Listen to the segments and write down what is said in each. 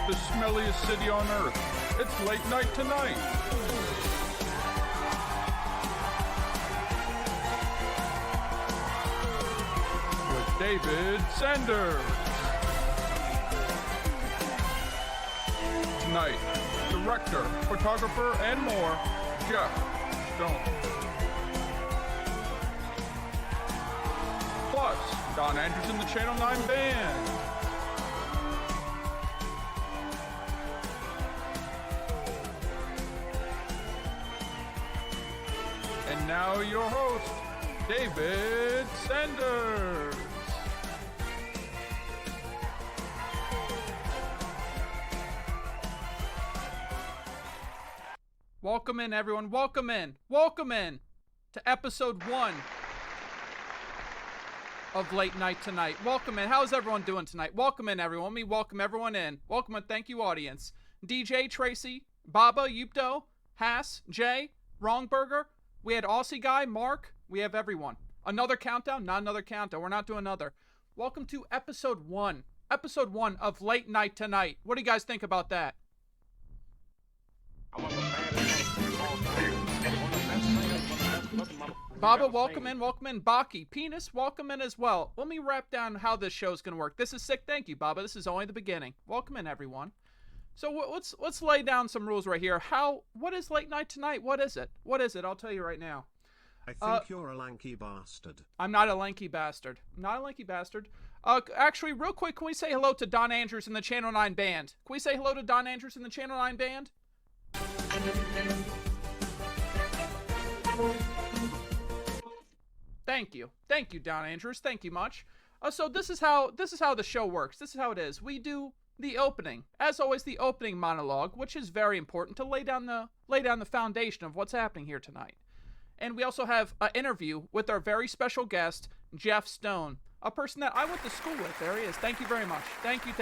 the smelliest city on earth. It's Late Night Tonight. With David Sanders. Tonight, director, photographer, and more, Jeff Stone. Plus, Don Andrews and the Channel 9 Band. And now your host, David Sanders. Welcome in, everyone. Welcome in. Welcome in to episode 1 of Late Night Tonight. Welcome in. How's everyone doing tonight? Welcome in, everyone. We welcome everyone in. Welcome and thank you, audience. DJ, Tracy, Baba, Yupto, Haas, Jay, Wrongburger. We had Aussie Guy, Mark. We have everyone. Another countdown? Not another countdown. We're not doing another. Welcome to episode 1. Episode 1 of Late Night Tonight. What do you guys think about that? Baba, welcome in, welcome in. Baki, Penis, welcome in as well. Let me wrap down how this show's gonna work. This is sick, thank you, Baba. This is only the beginning. Welcome in, everyone. So let's lay down some rules right here. What is Late Night Tonight? What is it? What is it? I'll tell you right now. I think you're a lanky bastard. I'm not a lanky bastard. I'm not a lanky bastard. Actually, real quick, can we say hello to Don Andrews and the Channel 9 Band? Can we say hello to Don Andrews and the Channel 9 Band? Thank you, Don Andrews. Thank you much. So this is how the show works. This is how it is. We do the opening, as always, the opening monologue, which is very important to lay down the foundation of what's happening here tonight. And we also have an interview with our very special guest, Jeff Stone, a person that I went to school with. There he is. Thank you very much. Thank you.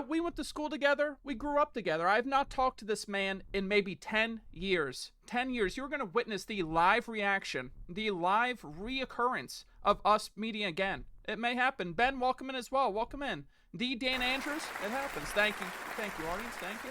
We went to school together. We grew up together. I have not talked to this man in maybe 10 years. 10 years. You're going to witness the live reaction, the live reoccurrence of us meeting again. It may happen. Ben, welcome in as well. Welcome in. Dan Andrews, it happens. Thank you, audience. Thank you.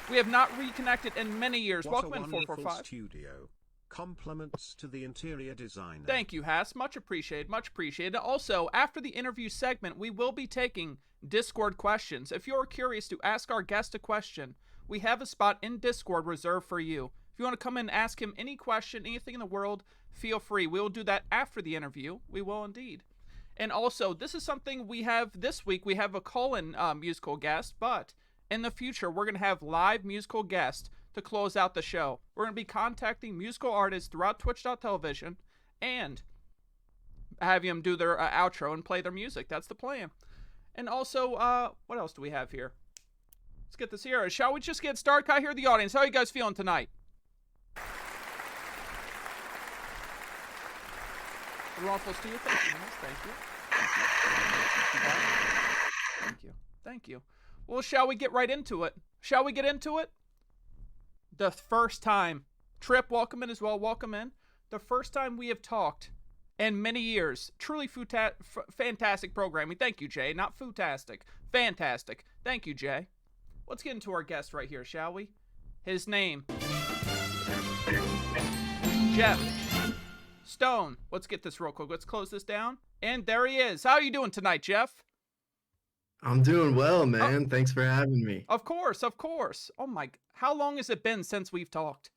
We have not reconnected in many years. What welcome in, 445. Studio. Compliments to the interior designer. Thank you, Haas. Much appreciated. Much appreciated. Also, after the interview segment, we will be taking Discord questions. If you're curious to ask our guest a question, we have a spot in Discord reserved for you. If you want to come in and ask him any question, anything in the world, feel free. We will do that after the interview. We will indeed. And also, this is something we have this week. We have a call-in musical guest, but in the future, we're going to have live musical guests to close out the show. We're going to be contacting musical artists throughout Twitch.tv and having them do their outro and play their music. That's the plan. And also, what else do we have here? Let's get this here. Shall we just get started? Can I hear the audience? How are you guys feeling tonight? The Ruffles to you. Thank you. Thank you. Well, shall we get right into it? Shall we get into it? The first time. Trip, welcome in as well. Welcome in. The first time we have talked in many years. Truly fantastic programming. Thank you, Jay. Not footastic. Fantastic. Thank you, Jay. Let's get into our guest right here, shall we? His name. Jeff Stone. Let's get this real quick. Let's close this down. And there he is. How are you doing tonight, Jeff? I'm doing well, man. Thanks for having me. Of course. Oh my, how long has it been since we've talked?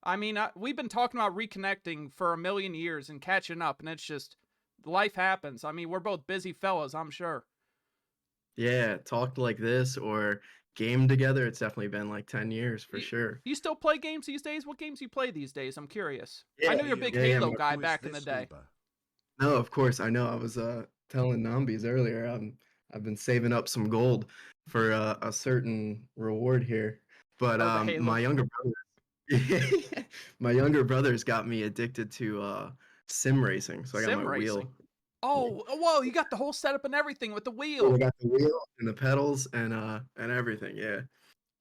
I mean, we've been talking about reconnecting for a million years and catching up, and it's just, life happens. I mean, we're both busy fellas, I'm sure. Yeah, talked like this or game together. It's definitely been like 10 years for sure. You still play games these days? What games do you play these days? I'm curious. Yeah, I know you're a big Halo guy back in the day. No, of course. I know. I was telling Nambies earlier. I've been saving up some gold for a certain reward here. But my younger brothers got me addicted to sim racing. So I got my wheel. Oh, whoa! You got the whole setup and everything with the wheel. I got the wheel and the pedals and everything. Yeah.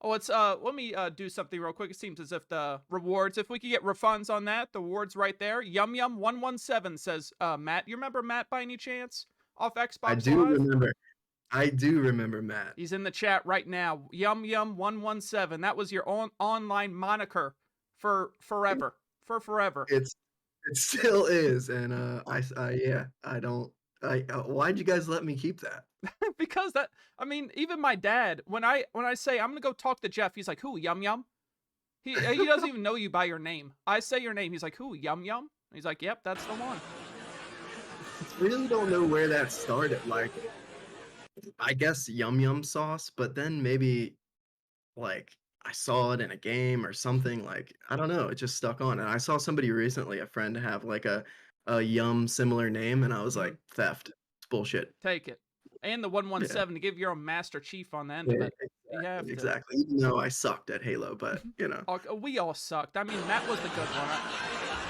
Oh, it's let me do something real quick. It seems as if the rewards, if we could get refunds on that, the rewards right there. Yum 117 says, Matt. You remember Matt by any chance? off I Xbox do Live? remember. I do remember Matt. He's in the chat right now. Yum117. That was your online moniker for forever. For forever. It still is, and yeah, I don't. Why'd you guys let me keep that? Because that, I mean, even my dad, when I say I'm gonna go talk to Jeff, he's like, "Who? Yum Yum." He doesn't even know you by your name. I say your name, he's like, "Who? Yum Yum." He's like, "Yep, that's the one." I really don't know where that started. Like, I guess yum yum sauce, but then maybe like I saw it in a game or something. Like, I don't know, it just stuck on. And I saw somebody recently, a friend, have like a yum similar name, and I was Mhm. like, theft. It's bullshit. Take it. And the Yeah. 117 to give your own Master Chief on the end of Yeah, it. You have exactly, to. exactly. Even though I sucked at Halo, but you know. We all sucked. I mean, Matt was the good one.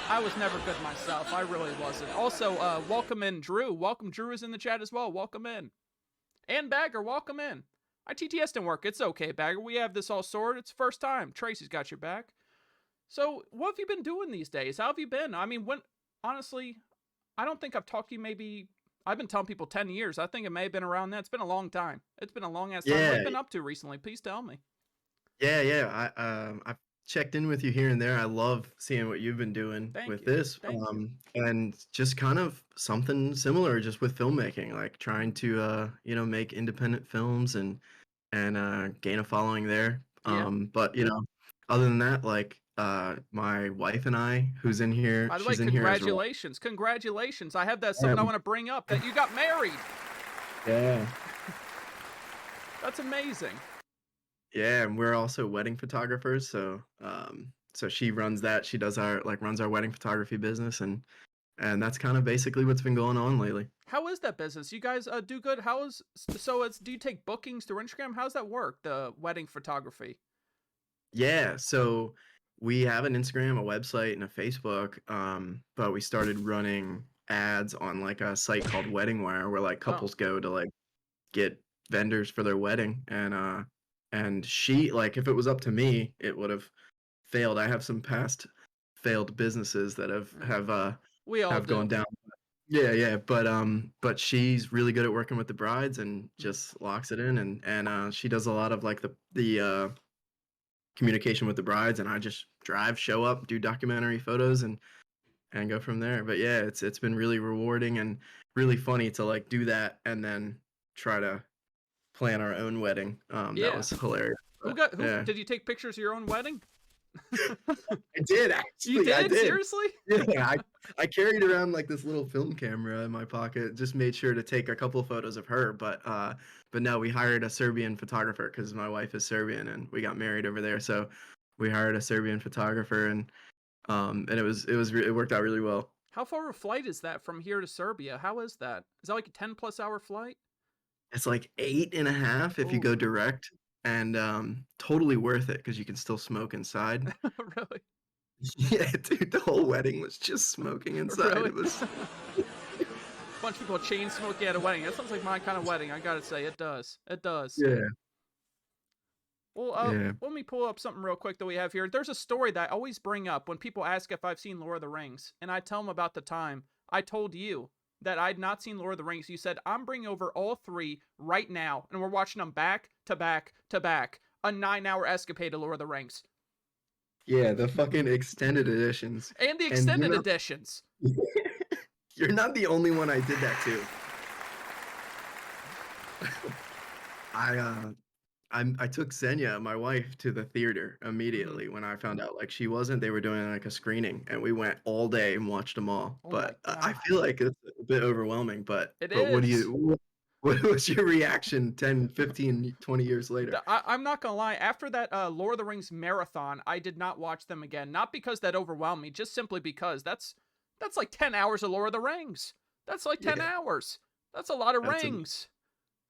I was never good myself. I really wasn't. Also, welcome in Drew. Welcome, Drew is in the chat as well. Welcome in. And Bagger, welcome in. TTS didn't work. It's okay, Bagger. We have this all sorted. It's first time. Tracy's got your back. So, what have you been doing these days? How have you been? I mean, honestly, I don't think I've talked to you maybe. I've been telling people 10 years. I think it may have been around that. It's been a long time. It's been a long ass time. What have Yeah, you been up to recently? Please tell me. yeah. I've checked in with you here and there. I love seeing what you've been doing Thank with you. this. Thank you. And just kind of something similar just with filmmaking, like trying to make independent films and gain a following there. Yeah. But other than that, like my wife and I, who's in here, By the way, she's in here as well. congratulations. Congratulations. I have that something I Yeah. want to bring up that you got married. Yeah. That's amazing. Yeah, and we're also wedding photographers, so she runs that. She does runs our wedding photography business, and that's kind of basically what's been going on lately. How is that business? You guys do good? Do you take bookings through Instagram? How's that work? The wedding photography. Yeah, so we have an Instagram, a website, and a Facebook, but we started running ads on like a site called Wedding Wire where like Oh. couples go to like get vendors for their wedding, and she, like, if it was up to me, it would have failed. I have some past failed businesses that We all have gone do. down. Yeah, but she's really good at working with the brides and Mm. just locks it in, and she does a lot of like the communication with the brides, and I just drive, show up, do documentary photos, and go from there. But yeah, it's been really rewarding and really funny to like do that and then try to plan our own wedding. That Yeah. was hilarious. But, Who yeah. did you take pictures of your own wedding? I did You actually. I did? did. Seriously? Yeah, I carried around like this little film camera in my pocket. Just made sure to take a couple photos of her, but no, we hired a Serbian photographer because my wife is Serbian and we got married over there. So we hired a Serbian photographer and it worked out really well. How far of a flight is that from here to Serbia? How is that? Is that like a 10+ hour flight? It's like 8.5 if you go Oof. direct, and totally worth it because you can still smoke inside. Really? Yeah, dude, the whole wedding was just smoking inside. Really? It was Bunch of people chain smoking at a wedding. That sounds like my kind of wedding. I gotta say, it does. It does. yeah, Well, yeah. let me pull up something real quick that we have here. There's a story that I always bring up when people ask if I've seen Lord of the Rings, and I tell them about the time I told you that I'd not seen Lord of the Rings. You said, I'm bringing over all three right now, and we're watching them back to back to back. A 9-hour escapade of Lord of the Rings. Yeah, the fucking extended editions. And the And extended editions. you're not the only one I did that to. I took Xenia, my wife, to the theater immediately when I found out like she wasn't. They were doing like a screening, and we went all day and watched them all. Oh my But I god. feel like it's a bit overwhelming. It But is. what was your reaction 10, 15, 20 years later? I'm not gonna lie. After that Lord of the Rings marathon, I did not watch them again. Not because that overwhelmed me, just simply because that's like 10 hours of Lord of the Rings. That's like 10 Yeah, hours. That's a lot of that's a rings.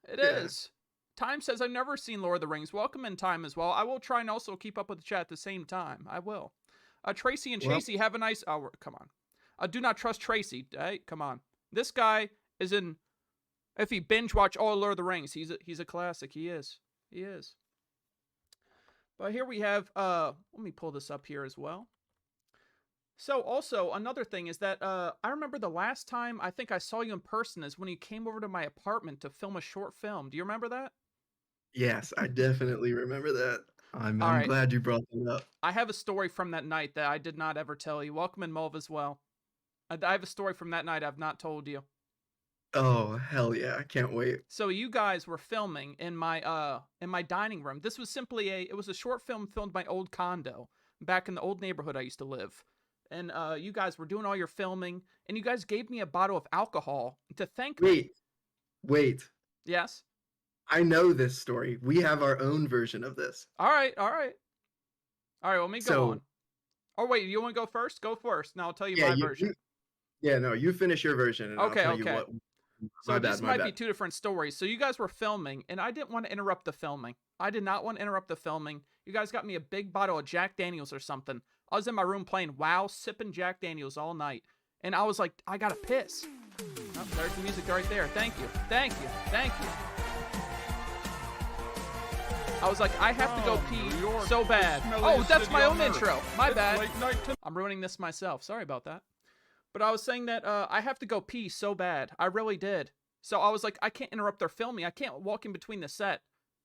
It yeah. is. Time says I've never seen Lord of the Rings. Welcome in Time as well. I will try and also keep up with the chat at the same time. I will. Tracy and Well, Chasey have a nice. Oh, come on. Do not trust Tracy. Hey, come on. This guy is in. If he binge watch all Lord of the Rings, he's a classic. He is. He is. But here we have. Let me pull this up here as well. So also another thing is that I remember the last time I think I saw you in person is when you came over to my apartment to film a short film. Do you remember that? Yes, I definitely remember that. All I'm right. glad you brought that up. I have a story from that night that I did not ever tell you. Welcome in Mulv as well. I have a story from that night I've not told you. Oh, hell yeah, I can't wait. So you guys were filming in my dining room. This was simply a it was a short film filmed in my old condo back in the old neighborhood I used to live. And you guys were doing all your filming and you guys gave me a bottle of alcohol to thank me. Wait, wait. Yes. I know this story. We have our own version of this. All right, all right. All right, let me go So, on. Oh wait, you want to go first? Go first. Now I'll tell you yeah, my you version. yeah, no, you finish your version and I'll Okay, tell you okay. what. So My bad, these my might be bad. two different stories. So you guys were filming, and I didn't want to interrupt the filming. I did not want to interrupt the filming. You guys got me a big bottle of Jack Daniels or something. I was in my room playing WoW, sipping Jack Daniels all night, and I was like, I gotta piss. Oh, there's the music right there. Thank you, thank you, thank you. I was like, I have to go pee so bad. Oh, that's my own intro. My bad. I'm ruining this myself. Sorry about that. But I was saying that I have to go pee so bad. I really did. So I was like, I can't interrupt their filming. I can't walk in between the set.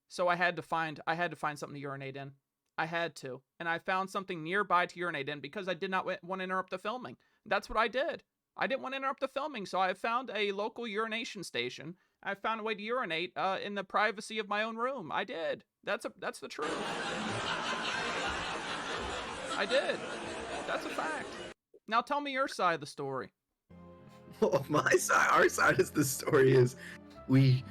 So I had to find something to urinate in. I had to, and I found something nearby to urinate in because I did not want to interrupt the filming. That's what I did. I didn't want to interrupt the filming, so I found a local urination station. I found a way to urinate in the privacy of my own room. I did. That's the truth. I did. That's a fact. Now tell me your side of the story. Well, my side, our side of the story is we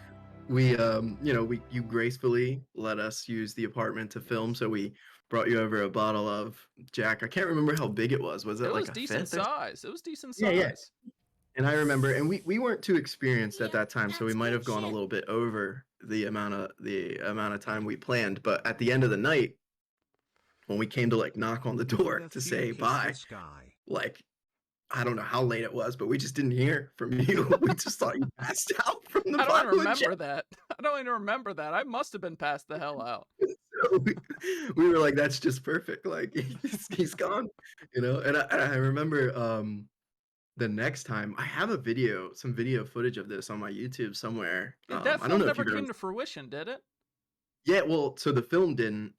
you gracefully let us use the apartment to film, so we brought you over a bottle of Jack. I can't remember how big it was. Was It it was like a decent fifth or size. It was decent Yeah, yeah. size. And I remember, and we weren't too experienced at Yep, that time, so we that's might good have gone a shit. little bit over the amount of time we planned. But at the end of the night, when we came to like knock on the door Let to you say kiss bye, the sky. like I don't know how late it was, but we just didn't hear from you. We just thought you passed out from the I don't even bottle of Jack. remember that. I don't even remember that. I must have been passed the hell out. So we were like, that's just perfect. Like he's gone, And I remember the next time I have some video footage of this on my YouTube somewhere. Dude, that I don't film know if never you've ever came to fruition, did it? Yeah, well, so the film didn't.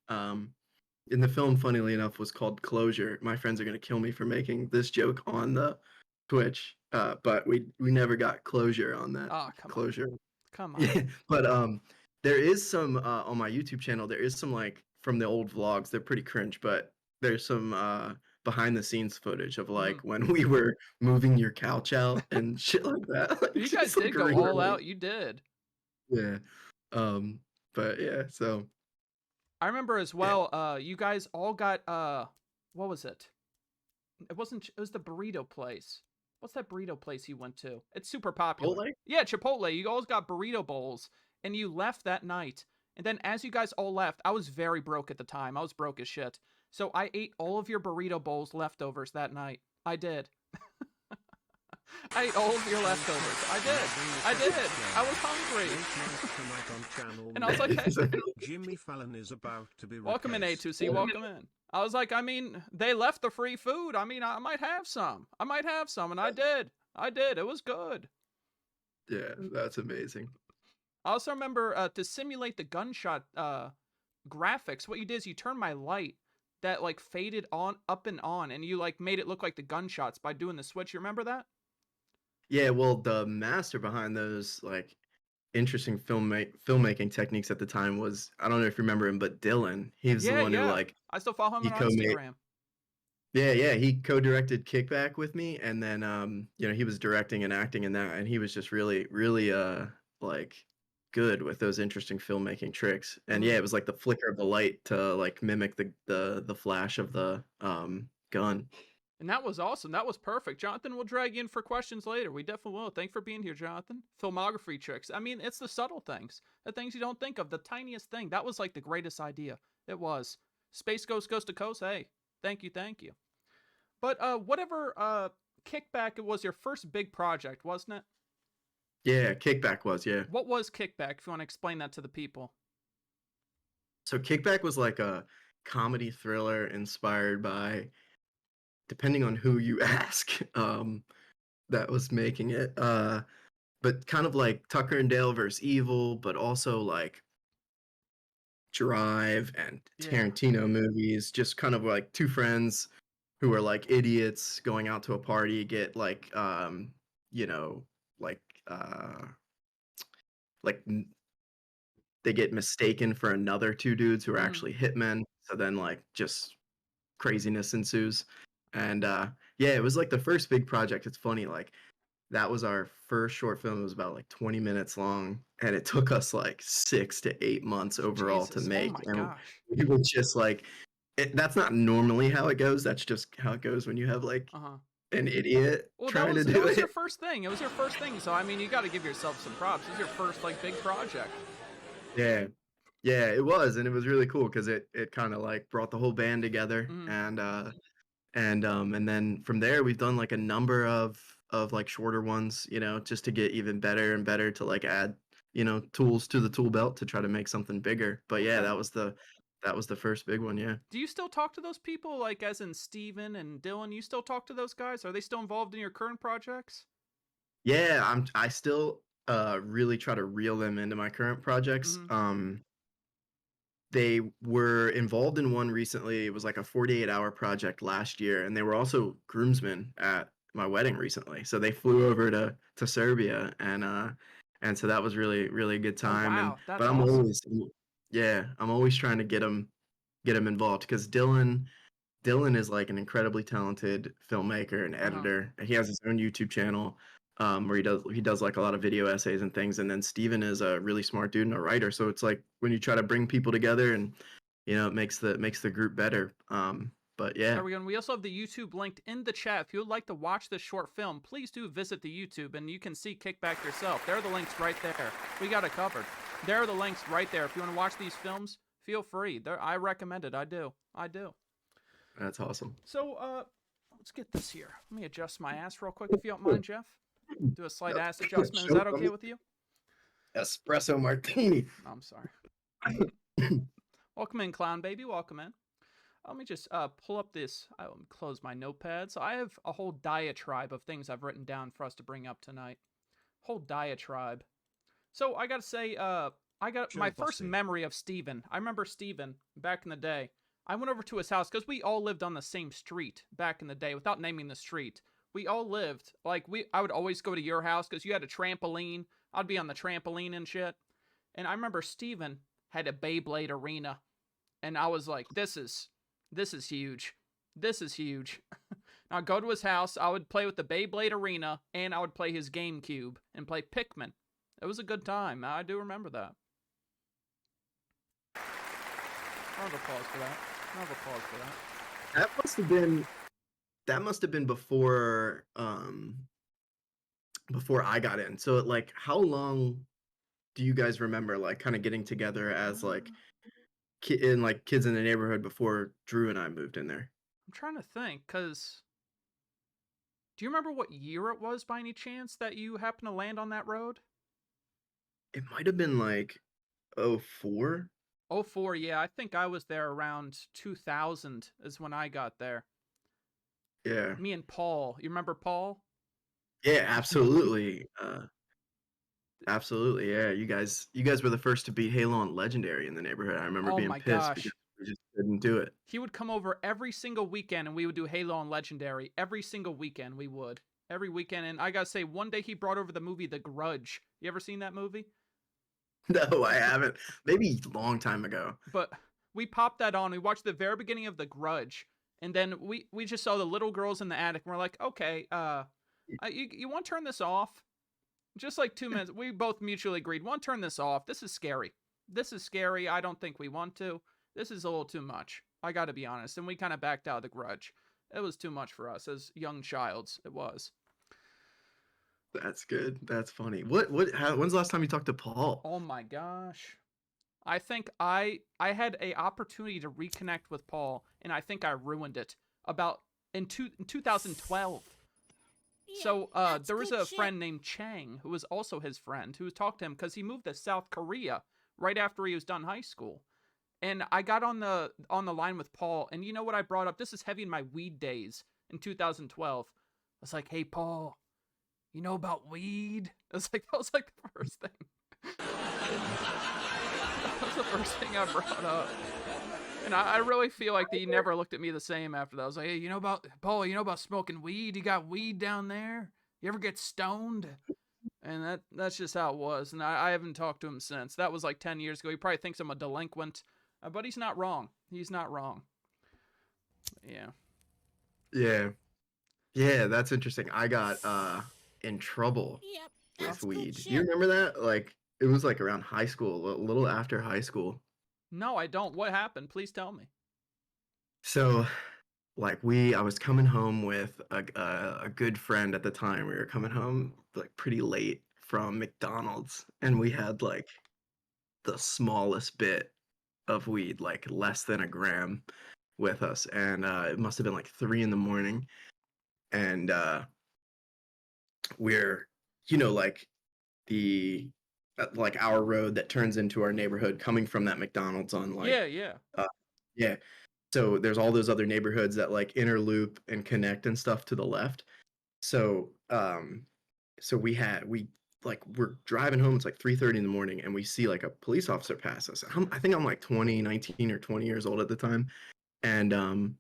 In the film, funnily enough, was called Closure. My friends are gonna kill me for making this joke on the Twitch, but we never got closure on that Ah, come on. closure. Come on. Yeah, but there is some on my YouTube channel. There is some like from the old vlogs. They're pretty cringe, but there's some behind the scenes footage of like Mhm. when we were moving your couch out and shit like that. Like You guys just like did go all real, out. You did. yeah. Um, but yeah, so I remember as yeah. well, you guys all got what was it? It was the burrito place. What's that burrito place you went to? It's super popular. Chipotle? Yeah, Chipotle. You all got burrito bowls and you left that night. And then as you guys all left, I was very broke at the time. I was broke as shit. So I ate all of your burrito bowls leftovers that night. I did. I ate all of your leftovers. I did. I did. I was hungry. Tonight on Channel And I was like, hey, So, Jimmy Fallon is about to be welcome in replaced. A2C. Welcome in. I was like, I mean, they left the free food. I mean, I might have some. I might have some. And I did. I did. It was good. yeah, that's amazing. I also remember to simulate the gunshot graphics, what you did is you turned my light that like faded on up and on, and you like made it look like the gunshots by doing the switch. You remember that? Yeah, well, the master behind those like interesting filmmaking techniques at the time was I don't know if you remember him, but Dylan. He was the Yeah, one who yeah. like I still follow him he on co-made. Instagram. Yeah, yeah, he co-directed Kickback with me, and then he was directing and acting in that, and he was just really, really like good with those interesting filmmaking tricks. And Hmm. yeah, it was like the flicker of the light to like mimic the flash of the gun. And that was awesome. That was perfect. Jonathan will drag you in for questions later. We definitely will. Thanks for being here, Jonathan. Filmography tricks. I mean, it's the subtle things, the things you don't think of, the tiniest thing. That was like the greatest idea. It was. Space Ghost Coast to Coast. Hey, thank you, thank you. But whatever Kickback, it was your first big project, wasn't it? Yeah, Kickback was, yeah. What was Kickback, if you want to explain that to the people? So Kickback was like a comedy thriller inspired by depending on who you ask, that was making it. But kind of like Tucker and Dale versus Evil, but also like Drive and Yeah. Tarantino movies, just kind of like two friends who are like idiots going out to a party, get like you know, like uh like they get mistaken for another two dudes who are Mm. actually hitmen. So then like just craziness ensues. And yeah, it was like the first big project. It's funny, like that was our first short film. It was about like 20 minutes long, and it took us like 6 to 8 months overall to Jesus. Oh make. my And gosh. we were just like, that's not normally how it goes. That's just how it goes when you have like Uh huh. an idiot Well, that trying to was do your it. first thing. It was your first thing. So I mean, you got to give yourself some props. It was your first like big project. Yeah, yeah, it was, and it was really cool because it kind of like brought the whole band together, Mm. and then from there we've done like a number of like shorter ones, just to get even better and better to like add, tools to the tool belt to try to make something bigger. But yeah, Okay. that was the first big one, yeah. Do you still talk to those people, like as in Steven and Dylan? You still talk to those guys? Are they still involved in your current projects? Yeah, I still really try to reel them into my current projects. Mm-hmm. They were involved in one recently. It was like a 48-hour project last year, and they were also groomsmen at my wedding recently. So they flew over to Serbia, and so that was really really a good Oh time. And wow, that's but I'm awesome. always, yeah, I'm always trying to get them involved because Dylan is like an incredibly talented filmmaker and Uh huh. editor. And he has his own YouTube channel, where he does like a lot of video essays and things. And then Steven is a really smart dude and a writer. So it's like when you try to bring people together, and it makes the group better. But yeah, There we go. And we also have the YouTube linked in the chat. If you would like to watch this short film, please do visit the YouTube and you can see Kickback yourself. There are the links right there. We got it covered. There are the links right there. If you want to watch these films, feel free. I recommend it. I do. I do. that's awesome. So, let's get this here. Let me adjust my ass real quick if you don't mind, Jeff. Do a slight ass adjustment. Is that okay with you? Espresso martini. Oh, I'm sorry. Welcome in, Clown Baby. Welcome in. Let me just pull up this. I will close my notepad. So I have a whole diatribe of things I've written down for us to bring up tonight. Whole diatribe. So I gotta say, I got my Joe first Bossy. memory of Steven. I remember Steven back in the day. I went over to his house because we all lived on the same street back in the day without naming the street. We all lived, like, I would always go to your house because you had a trampoline. I'd be on the trampoline and shit. And I remember Steven had a Beyblade arena. And I was like, this is huge. This is huge. I'd go to his house, I would play with the Beyblade Arena, and I would play his GameCube and play Pikmin. It was a good time. I do remember that. Round of applause for that. Round of applause for that. That must have been before I got in. So like, how long do you guys remember like kind of getting together as like kids in the neighborhood before Drew and I moved in there? I'm trying to think, because do you remember what year it was by any chance that you happened to land on that road? It might have been like '04. Oh 04, yeah. I think I was there around 2000 is when I got there. Yeah. Me and Paul. You remember Paul? Yeah, absolutely. Absolutely. Yeah, you guys were the first to beat Halo on Legendary in the neighborhood. I remember Oh being my pissed because gosh. we just couldn't do it. He would come over every single weekend and we would do Halo and Legendary. Every single weekend we would. Every weekend. And I gotta say, one day he brought over the movie The Grudge. You ever seen that movie? No, I haven't. Maybe a long time ago. But we popped that on. We watched the very beginning of The Grudge. And then we just saw the little girls in the attic and we're like, okay, you want to turn this off? Just like 2 minutes. We both mutually agreed. Want to turn this off? This is scary. This is scary. I don't think we want to. This is a little too much. I got to be honest. And we kind of backed out of The Grudge. It was too much for us as young childs. It was. That's good. That's funny. When's the last time you talked to Paul? Oh my gosh. I think I had a opportunity to reconnect with Paul, and I think I ruined it about in 2012. Yeah, So that's there was good a shit. friend named Chang who was also his friend who talked to him because he moved to South Korea right after he was done high school. And I got on the line with Paul, and you know what I brought up? This is heavy in my weed days in 2012. I was like, hey, Paul, you know about weed? That was like the first thing. That was the first thing I brought up. And I really feel like he never looked at me the same after that. I was like, hey, you know about, Paul, you know about smoking weed? You got weed down there? You ever get stoned? And that's just how it was. And I haven't talked to him since. That was like 10 years ago. He probably thinks I'm a delinquent, but he's not wrong. He's not wrong. Yeah. Yeah. Yeah, that's interesting. I got in trouble Yep, Uh, that's with good weed. Do you shit. remember that? Like it was like around high school, a little after high school. no, I don't. What happened? Please tell me. So like I was coming home with a good friend at the time. We were coming home like pretty late from McDonald's, and we had like the smallest bit of weed, like less than a gram, with us, and it must have been like 3 in the morning, and we're like the like our road that turns into our neighborhood coming from that McDonald's on Yeah, like yeah. yeah. So there's all those other neighborhoods that like interloop and connect and stuff to the left. So so we like we're driving home, it's like 3:30 in the morning, and we see like a police officer pass us. I think I'm like 19 or 20 years old at the time. And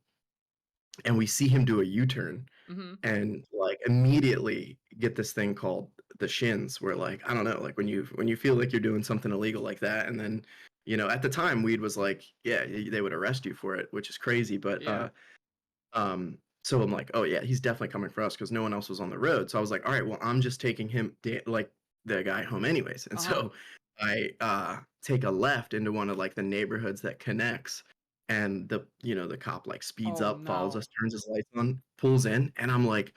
we see him do a U-turn Mm-hmm. and like immediately get this thing called the shins, where like I don't know, like when you feel like you're doing something illegal like that, and then at the time weed was like, yeah, they would arrest you for it, which is crazy. But Yeah. so I'm like, oh yeah, he's definitely coming for us because no one else was on the road. So I was like, all right, well, I'm just taking him like the guy home anyways. And Uh huh. so I take a left into one of like the neighborhoods that connects, and the cop like speeds Oh up, follows no. us, turns his lights on, pulls in, and I'm like,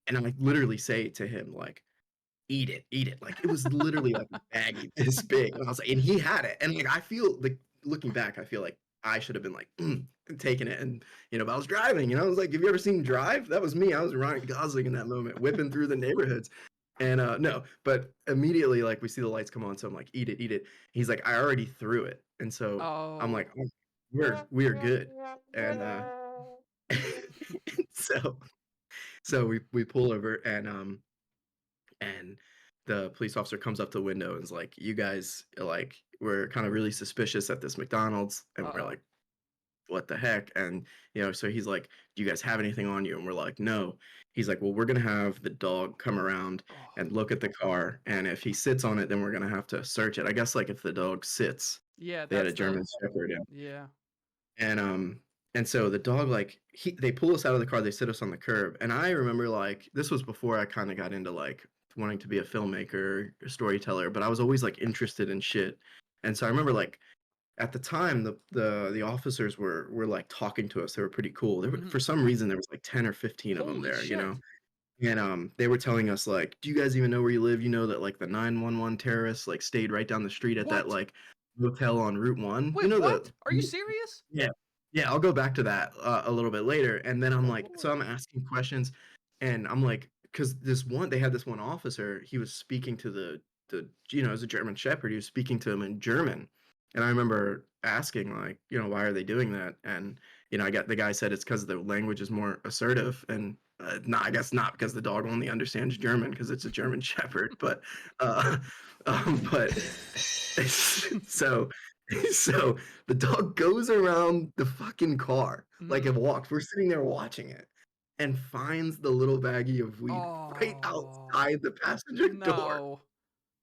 and I like literally say to him like, eat it. Like it was literally like a baggie this big. And I was like, and he had it. And like I feel like looking back, I feel like I should have been like taking it. And but I was driving, I was like, have you ever seen Drive? That was me. I was Ryan Gosling in that moment, whipping through the neighborhoods. And no, but immediately like we see the lights come on, so I'm like, eat it, eat it. He's like, I already threw it. And so I'm Oh. like, oh, we're good. And so we pull over, and the police officer comes up to the window and is like, you guys like we're kind of really suspicious at this McDonald's. And we're Uh like, what the heck? And so he's like, do you guys have anything on you? And we're like, no. He's like, well, we're gonna have the dog come around oh. and look at the car, and if he sits on it, then we're gonna have to search it. I guess like if the dog sits. Yeah, They had that's a the. German Shepherd, Yeah. and so the dog, like they pull us out of the car, they sit us on the curb. And I remember like this was before I kind of got into like wanting to be a filmmaker, a storyteller, but I was always like interested in shit. And so I remember like at the time the officers were like talking to us. They were pretty cool. Mm-hmm. For some reason there was like 10 or 15 of them Holy there, shit. and they were telling us like, do you guys even know where you live? You know that like the 911 terrorists like stayed right down the street at that What? like motel on Route 1. Wait, what? Are you serious? Yeah. Yeah, I'll go back to that a little bit later. And then I'm Oh like, so lord. I'm asking questions, and I'm like, because they had this one officer, he was speaking to as a German Shepherd, he was speaking to him in German. And I remember asking, like, why are they doing that? And, I got the guy said it's because the language is more assertive. And no, I guess not, because the dog only understands German because it's a German Shepherd. Uh, but so so the dog goes around the fucking car like Mm-hmm. it walks. We're sitting there watching it, and finds the little baggie of weed right Oh outside the passenger door. no.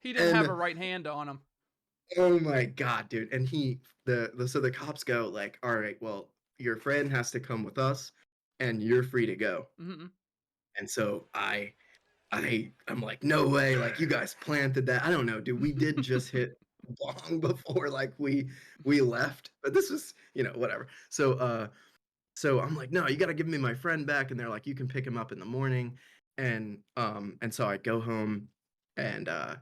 He didn't have a And right hand on him. oh my god, dude! And so the cops go like, "All right, well, your friend has to come with us, and you're free to go." Mm-hmm. And so I'm like, no way, like you guys planted that. I don't know, dude. We did just hit long before like we left, but this was, whatever. So I'm like, no, you gotta give me my friend back. And they're like, you can pick him up in the morning. And so I go home, and I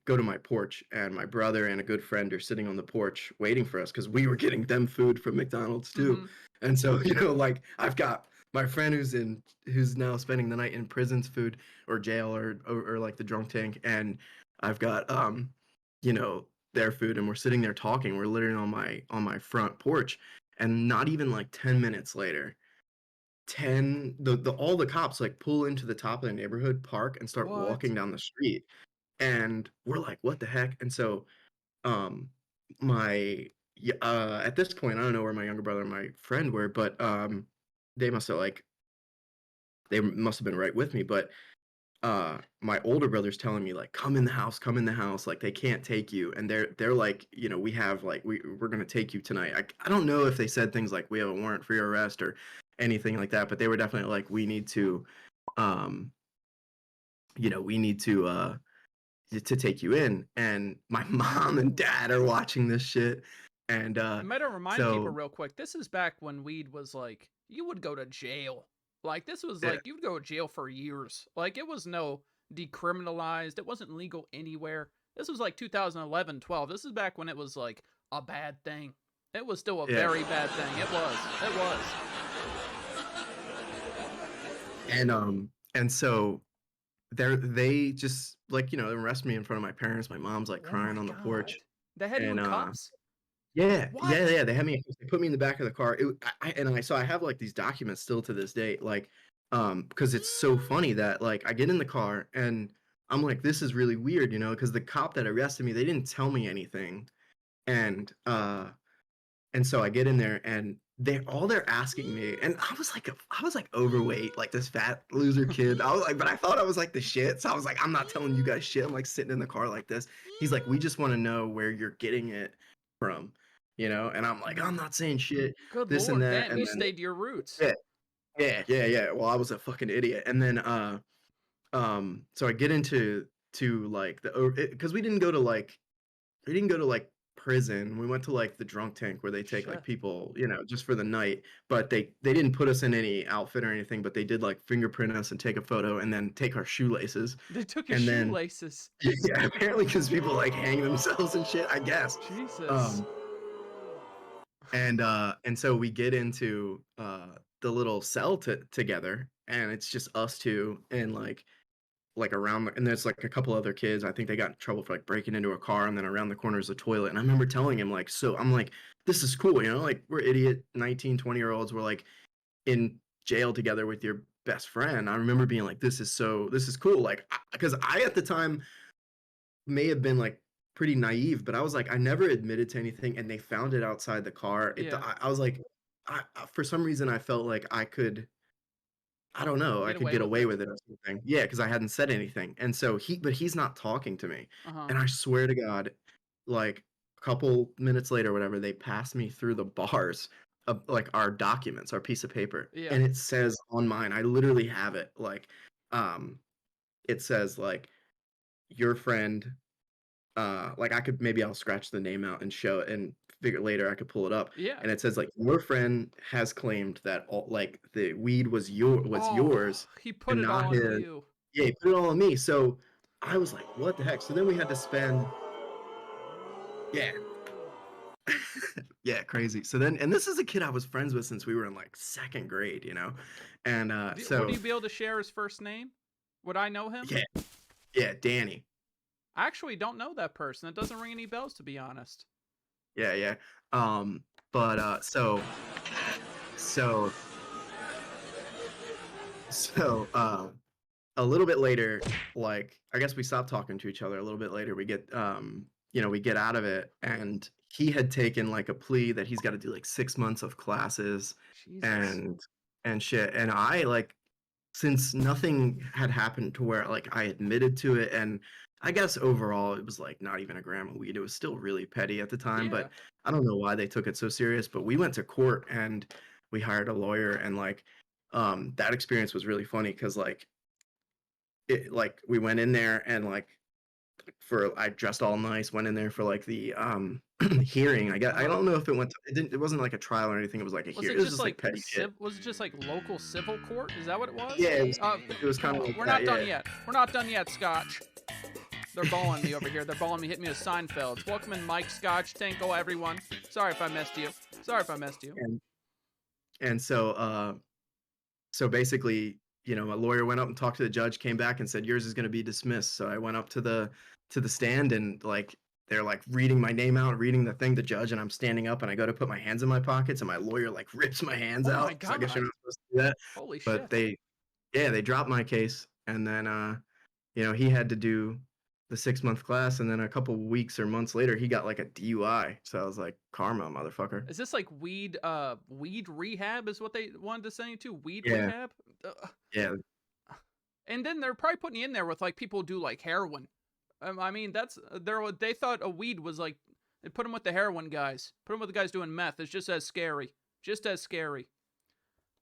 go to my porch, and my brother and a good friend are sitting on the porch waiting for us because we were getting them food from McDonald's too. Mm-hmm. And so, like I've got my friend who's now spending the night in prison's food, or jail, or like the drunk tank, and I've got you know, their food, and we're sitting there talking. We're literally on my front porch, and not even like 10 minutes later, the all the cops like pull into the top of the neighborhood, park, and start What? walking down the street. And we're like, what the heck? And so um my at this point, I don't know where my younger brother and my friend were, but they must have like they must have been right with me. But my older brother's telling me like, come in the house, come in the house, like they can't take you. And they're like, you know, we have like we're gonna take you tonight. I don't know if they said things like we have a warrant for your arrest or anything like that, but they were definitely like, we need to um you know, we need to take you in. And my mom and dad are watching this shit. And I might remind people so real quick. This is back when weed was like you would go to jail. Like this was yeah, like you would go to jail for years. Like it was no decriminalized. It wasn't legal anywhere. This was like 2011, 12. This is back when it was like a bad thing. It was still a yeah. very bad thing. It was. It was. And so they just like, you know, arrest me in front of my parents. My mom's like Oh crying my on the porch. god. They had you And in cuffs? yeah, yeah, What? yeah. They had me. They put me in the back of the car. So I have like these documents still to this day, like, because it's so funny that like I get in the car and I'm like, this is really weird, you know, because the cop that arrested me, they didn't tell me anything, and so I get in there and they're asking me, and I was like overweight, like this fat loser kid. I was like, but I thought I was like the shit. So I was like, I'm not telling you guys shit. I'm like sitting in the car like this. He's like, we just want to know where you're getting it from, you know? And I'm like, I'm not saying shit, Good this and lord. that. Damn, And you then stayed to your roots. yeah, yeah. Well, I was a fucking idiot. And then so I get into to like because we didn't go to like prison. We went to like the drunk tank where they take like Shit. people, you know, just for the night. But they didn't put us in any outfit or anything, but they did like fingerprint us and take a photo and then take our shoelaces. They took your And then shoelaces. yeah, apparently because people like hang themselves and shit, I guess. Jesus. Um and so we get into the little cell together, and it's just us two, and like around and there's like a couple other kids. I think they got in trouble for like breaking into a car, and then around the corner is a toilet. And I remember telling him like, so I'm like, this is cool, you know, like we're idiot 19, 20-year-olds, we're like in jail together with your best friend. I remember being like, this is cool, like because I at the time may have been like pretty naive, but I was like, I never admitted to anything, and they found it outside the car. Yeah. I was like, for some reason I felt like I don't know, I Get could away get with away it. with it or something. Yeah, because I hadn't said anything. And so but he's not talking to me. Uh-huh. And I swear to God, like a couple minutes later, whatever, they passed me through the bars of like our documents, our piece of paper. Yeah. And it says on mine, I literally have it, like, um, it says like your friend, like I could maybe I'll scratch the name out and show it and figure later I could pull it up. Yeah. And it says like your friend has claimed that all like the weed was Oh, yours he put and it all not on his. you. Yeah, he put it all on me. So I was like, what the heck? So then we had to spend, yeah, yeah, crazy. So then, and this is a kid I was friends with since we were in like second grade, you know? And Would so you be able to share his first name? Would I know him? yeah, yeah, Danny. I actually don't know that person. It doesn't ring any bells, to be honest. Yeah, yeah. But so so a little bit later, like I guess we stopped talking to each other. A little bit later, we get you know, we get out of it, and he had taken like a plea that he's got to do like 6 months of classes Jesus. and shit. And I like, since nothing had happened to where like I admitted to it, and I guess overall it was like not even a gram of weed. It was still really petty at the time, Yeah. but I don't know why they took it so serious. But we went to court and we hired a lawyer, and like that experience was really funny because like we went in there and like for I dressed all nice, went in there for like the hearing. I Uh-huh. don't know if it wasn't like a trial or anything. It was like a Was hearing. it It was just just like like petty shit. was it just like local civil court? Is that what it was? Yeah, it was Come kind of on. like We're that. not done Yeah. yet. We're not done yet, Scotch. They're balling me over here. They're balling me, hitting me with Seinfelds. Welcome in, Mike, Scotch, Tinkle, everyone. Sorry if I messed you. Sorry if I messed you. And so so basically, you know, my lawyer went up and talked to the judge, came back and said yours is going to be dismissed. So I went up to the stand, and like they're like reading my name out, reading the thing, the judge, and I'm standing up and I go to put my hands in my pockets and my lawyer like rips my hands Oh my out. So I guess you're god. not supposed to do that. Holy But shit. they dropped my case, and then he had to do the 6 month class, and then a couple weeks or months later he got like a DUI. So I was like, karma, motherfucker. Is this like weed rehab is what they wanted to say too? Weed Yeah, rehab? Ugh. yeah, And then they're probably putting you in there with like people who do like heroin. I mean, they thought a weed was like they put them with the heroin guys. Put them with the guys doing meth. It's just as scary. Just as scary.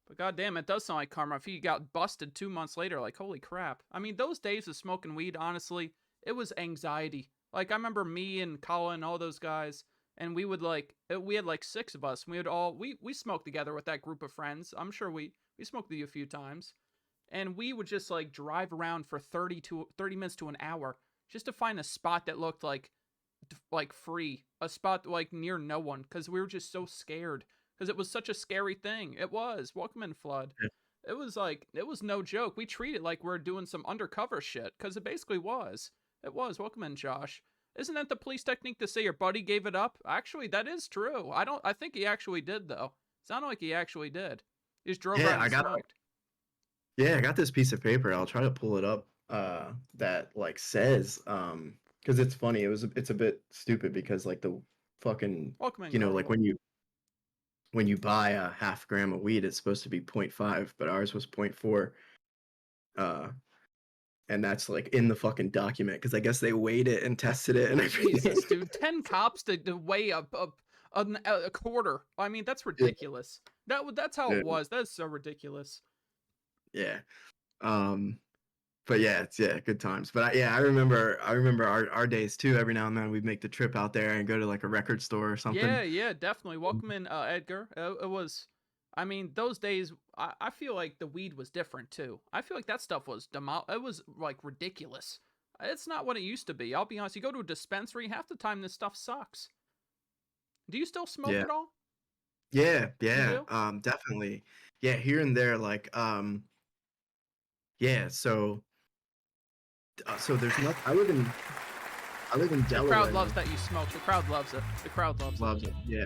But goddamn, it does sound like karma. If he got busted 2 months later, like holy crap. I mean, those days of smoking weed, honestly, it was anxiety. Like I remember me and Colin, all those guys, and we had like six of us. And we smoked together with that group of friends. I'm sure we smoked with you a few times, and we would just like drive around for 30 minutes to an hour just to find a spot that looked like free, a spot like near no one, because we were just so scared because it was such a scary thing. It was welcome in flood. yeah. It was no joke. We treat it like we're doing some undercover shit because it basically was. It was welcome in, Josh. Isn't that the police technique to say your buddy gave it up? Actually, that is true. I think he actually did though. Sounded like he actually did. He just drove Yeah, around and smoked. I got this piece of paper. I'll try to pull it up. That like says because it's funny. It's a bit stupid because like the fucking Welcome in, like Carl. when you buy a half gram of weed, it's supposed to be 0.5, but ours was 0.4. Uh, and that's like in the fucking document because I guess they weighed it and tested it and everything. Jesus, dude. 10 cops to weigh a quarter. I mean, that's Yeah, ridiculous. That's how yeah, it was. That's so ridiculous. yeah. Um, but yeah, good times. But I remember our days too. Every now and then we'd make the trip out there and go to like a record store or something. Yeah, yeah, definitely. Welcome in, Edgar. It was, I mean, those days, I feel like the weed was different too. I feel like that stuff was, it was like ridiculous. It's not what it used to be. I'll be honest. You go to a dispensary, half the time this stuff sucks. Do you still smoke Yeah, at all? You yeah. do? Definitely. Yeah, here and there. Like yeah. So there's not. I live in The crowd Delaware loves now. that you smoke. The crowd loves it. The crowd loves it. Loves it. Yeah.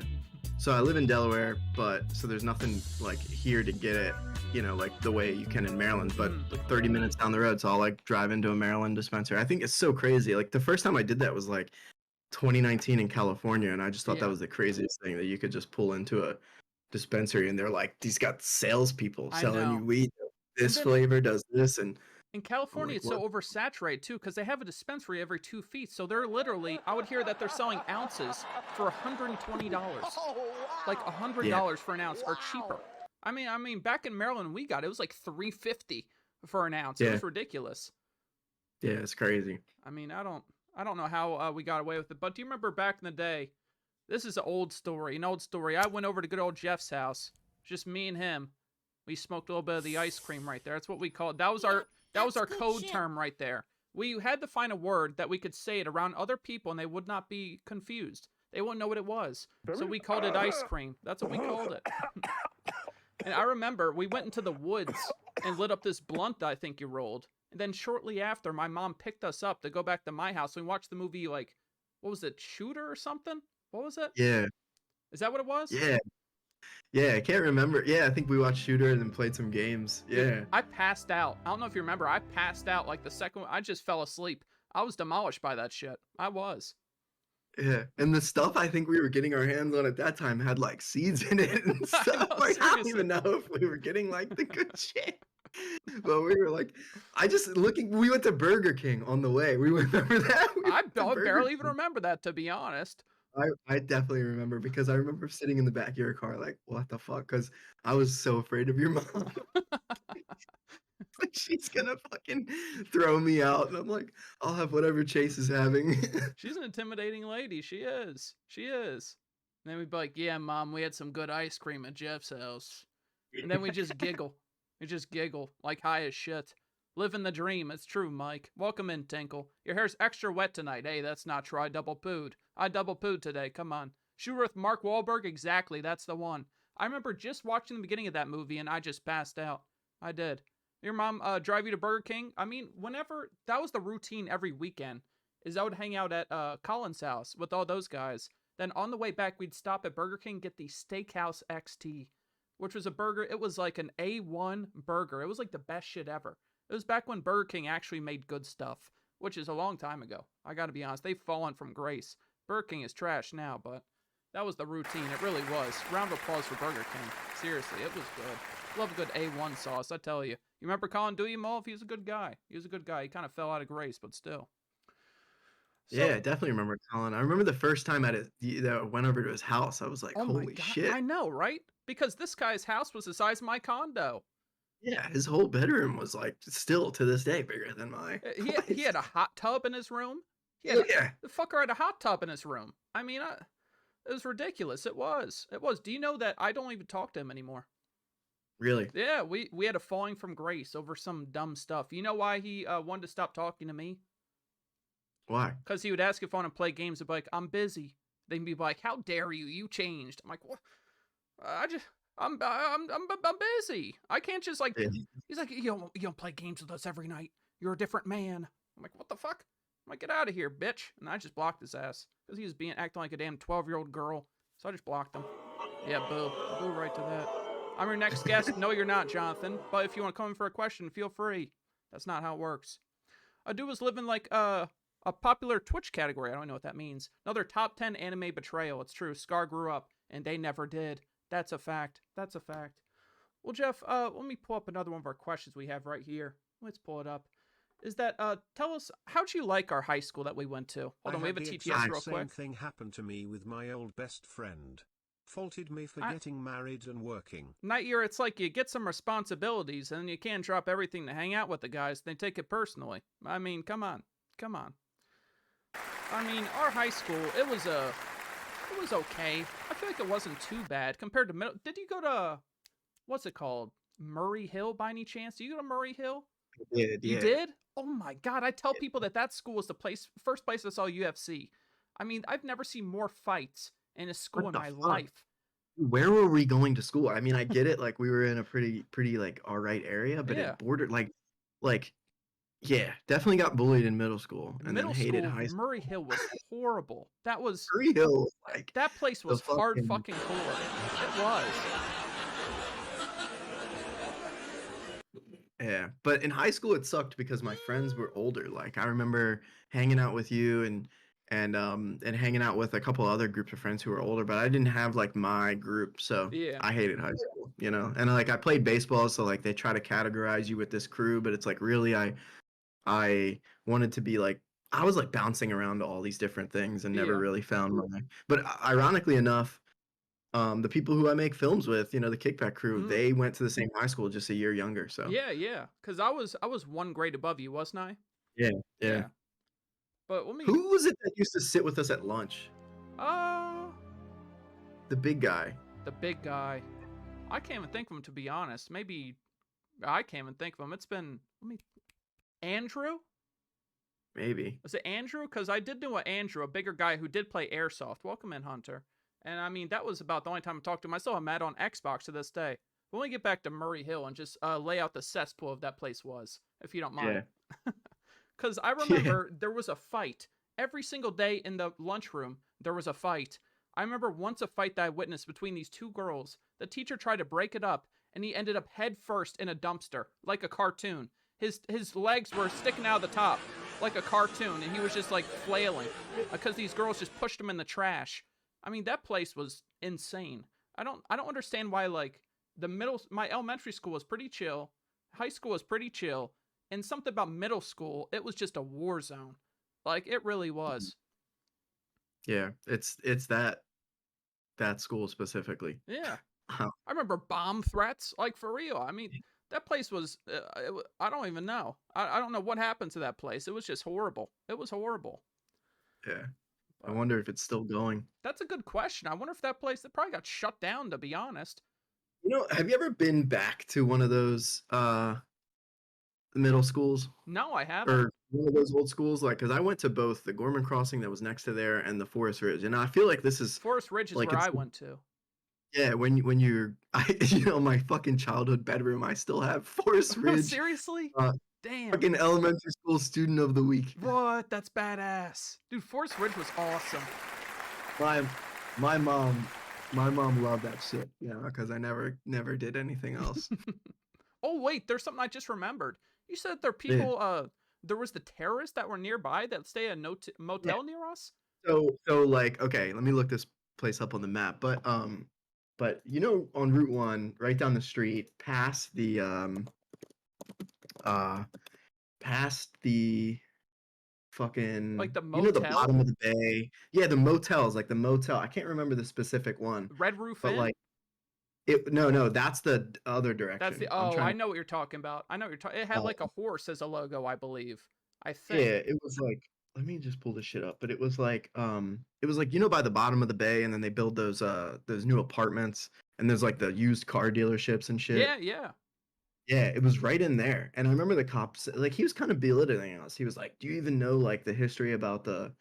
So I live in Delaware, but so there's nothing like here to get it, like the way you can in Maryland. But Mm. like 30 minutes down the road, so I'll like drive into a Maryland dispensary. I think it's so crazy. Like the first time I did that was like 2019 in California, and I just thought that Yeah, was the craziest thing that you could just pull into a dispensary and they're like, these got salespeople I selling know. you weed. And This then flavor does this, and in I'm California, like, it's what? so oversaturated too because they have a dispensary every 2 feet. So they're literally, I would hear that they're selling ounces for $120, like Yeah, $100 for an ounce or cheaper. I mean, back in Maryland, we got it was like $3.50 for an ounce. It yeah, was ridiculous. yeah. It's crazy. I mean, I don't know how we got away with it. But do you remember back in the day? This is an old story. An old story. I went over to good old Jeff's house, just me and him. We smoked a little bit of the ice cream right there. That's what we called. That was That's our good code shit. term right there. We had to find a word that we could say it around other people and they would not be confused. They wouldn't know what it was. So we called it ice cream. That's what we called it. And I remember we went into the woods and lit up this blunt that I think you rolled. And then shortly after, my mom picked us up to go back to my house. We watched the movie, like, what was it, Shooter or something? What was it? Yeah, Is that what it was? yeah, yeah. I can't remember. Yeah, I think we watched Shooter and then played some games. Dude, Yeah, I passed out. I don't know if you remember. I passed out like the second one. I just fell asleep. I was demolished by that shit. I was. yeah. And the stuff I think we were getting our hands on at that time had like seeds in it and I stuff. know, Like I don't seriously. even know if we were getting like the good shit. But we were like, I just looking. We went to Burger King on the way. We remember that. We I went to Burger barely even King. remember that, to be honest. I definitely remember because I remember sitting in the back of your car like, what the fuck? Because I was so afraid of your mom. Like she's gonna fucking throw me out, and I'm like, I'll have whatever Chase is having. She's an intimidating lady. She is. She is. And then we'd be like, yeah, Mom, we had some good ice cream at Jeff's house. And then we just giggle. We just giggle like high as shit. Living the dream. It's true, Mike. Welcome in, Tinkle. Your hair's extra wet tonight. Hey, that's not true. I double pooed. I double pooed today. Come on. Shooter with Mark Wahlberg? Exactly. That's the one. I remember just watching the beginning of that movie and I just passed out. I did. Your mom drive you to Burger King? I mean, whenever, that was the routine every weekend. is I would hang out at Colin's house with all those guys. Then on the way back, we'd stop at Burger King, get the Steakhouse XT, which was a burger. It was like an A1 burger. It was like the best shit ever. It was back when Burger King actually made good stuff, which is a long time ago. I gotta be honest, they've fallen from grace. Burger King is trash now, but that was the routine. It really was. Round of applause for Burger King. Seriously, it was good. Love a good A1 sauce, I tell you. You remember Colin Dewey Mulv? He was a good guy. He was a good guy. He kind of fell out of grace, but still. Yeah, So, I definitely remember Colin. I remember the first time that I went over to his house. I was like, oh my holy god, shit. I know, right? Because this guy's house was the size of my condo. Yeah, his whole bedroom was like still to this day bigger than my He place. had a hot tub in his room. Yeah, The fucker had a hot tub in his room. I mean, it was ridiculous. It was. It was. Do you know that I don't even talk to him anymore? really. Yeah, we had a falling from grace over some dumb stuff. You know why he wanted to stop talking to me? Why? Because he would ask if I want to play games. I'd be like, I'm busy. They'd be like, how dare you? You changed. I'm like, what? I just, I'm busy. I can't just like. Yeah. He's like, you don't play games with us every night. You're a different man. I'm like, what the fuck? I'm like, get out of here, bitch. And I just blocked his ass because he was acting like a damn 12-year-old girl. So I just blocked him. Yeah, boo, boo right to that. I'm your next guest. No, you're not, Jonathan. But if you want to come in for a question, feel free. That's not how it works. A dude was living like a popular Twitch category. I don't know what that means. Another top 10 anime betrayal. It's true. Scar grew up, and they never did. That's a fact. That's a fact. Well, Jeff, let me pull up another one of our questions we have right here. Let's pull it up. Is that, tell us, how'd you like our high school that we went to? Hold on, we have a the TTS exact real same quick. thing happened to me with my old best friend. Faulted me for getting married and working. Nightyear, it's like you get some responsibilities, and you can't drop everything to hang out with the guys. They take it personally. I mean, come on. Come on. I mean, our high school, it was okay. I feel like it wasn't too bad compared to middle. Did you go to, what's it called? Murray Hill by any chance? Do you go to Murray Hill? Yeah, You yeah. did? Oh my god! I tell people that school was the first place I saw UFC. I mean, I've never seen more fights in a school What in the my fuck? life. Where were we going to school? I mean, I get it. Like we were in a pretty like all right area, but Yeah. it bordered like yeah, definitely got bullied in middle school and then Middle hated school, high school. Murray Hill was horrible. That was Curry Hill, like that place the was hard fucking fucking core. It was. yeah. But in high school it sucked because my friends were older. Like I remember hanging out with you and hanging out with a couple other groups of friends who were older, but I didn't have like my group, so Yeah. I hated high school, you know. And like I played baseball, so like they try to categorize you with this crew, but it's like really I wanted to be like I was like bouncing around to all these different things and never Yeah. really found my. But ironically enough, the people who I make films with, you know, the Kickback crew, Mm. they went to the same high school, just a year younger. So Yeah, yeah. Cause I was one grade above you, wasn't I? yeah, yeah. Yeah. But let me. Who was it that used to sit with us at lunch? Uh, The big guy. the big guy. I can't even think of him, to be honest. Maybe I can't even think of him. It's been, Andrew? Maybe. Was it Andrew? Because I did know Andrew, a bigger guy who did play Airsoft. Welcome in, Hunter. And I mean, that was about the only time I talked to him. I still have Matt on Xbox to this day. But let me get back to Murray Hill and just lay out the cesspool of that place was, if you don't mind. Yeah. Because I remember there was a fight. Every single day in the lunchroom, there was a fight. I remember once a fight that I witnessed between these two girls. The teacher tried to break it up, and he ended up head first in a dumpster, like a cartoon. His legs were sticking out of the top, like a cartoon, and he was just like flailing, because these girls just pushed him in the trash. I mean, that place was insane. I don't understand why, like, my elementary school was pretty chill, high school was pretty chill, and something about middle school, it was just a war zone. Like, it really was. Yeah. It's that school specifically. Yeah. Wow. I remember bomb threats, like, for real. I mean, that place was, I don't even know. I don't know what happened to that place. It was just horrible. It was horrible. Yeah. I wonder if it's still going. That's a good question. I wonder if that place, it probably got shut down, to be honest. You know, have you ever been back to one of those middle schools No, I haven't. or one of those old schools? Like, because I went to both the Gorman Crossing that was next to there and the Forest Ridge, and I feel like this is Forest Ridge is like where it's I went to. yeah. When you're, you know, my fucking childhood bedroom, I still have Forest Ridge. Seriously? Damn. Fucking elementary school student of the week. What? That's badass. Dude, Forest Ridge was awesome. My my mom my mom loved that shit, because I never did anything else. Oh, wait, there's something I just remembered. You said there are Yeah. people, there was the terrorists that were nearby that stay at a Yeah. motel near us? So like, okay, let me look this place up on the map. But on Route 1, right down the street, uh past the Like fucking, the the motel? bottom of the bay. Yeah, the motels, like the motel. I can't remember the specific one, Red Roof but Inn? like no, that's the other That's the, direction. I'm oh, trying I to know what you're talking about. I know what you're talking, it had like a horse as a logo, I believe. I think. Yeah, it was like, let me just pull this shit up. But it was like, by the bottom of the bay, and then they build those new apartments, and there's like the used car dealerships and Yeah, shit. yeah. Yeah, it was right in there. And I remember the cops, like, he was kind of belittling us. He was like, "Do you even know like the history about the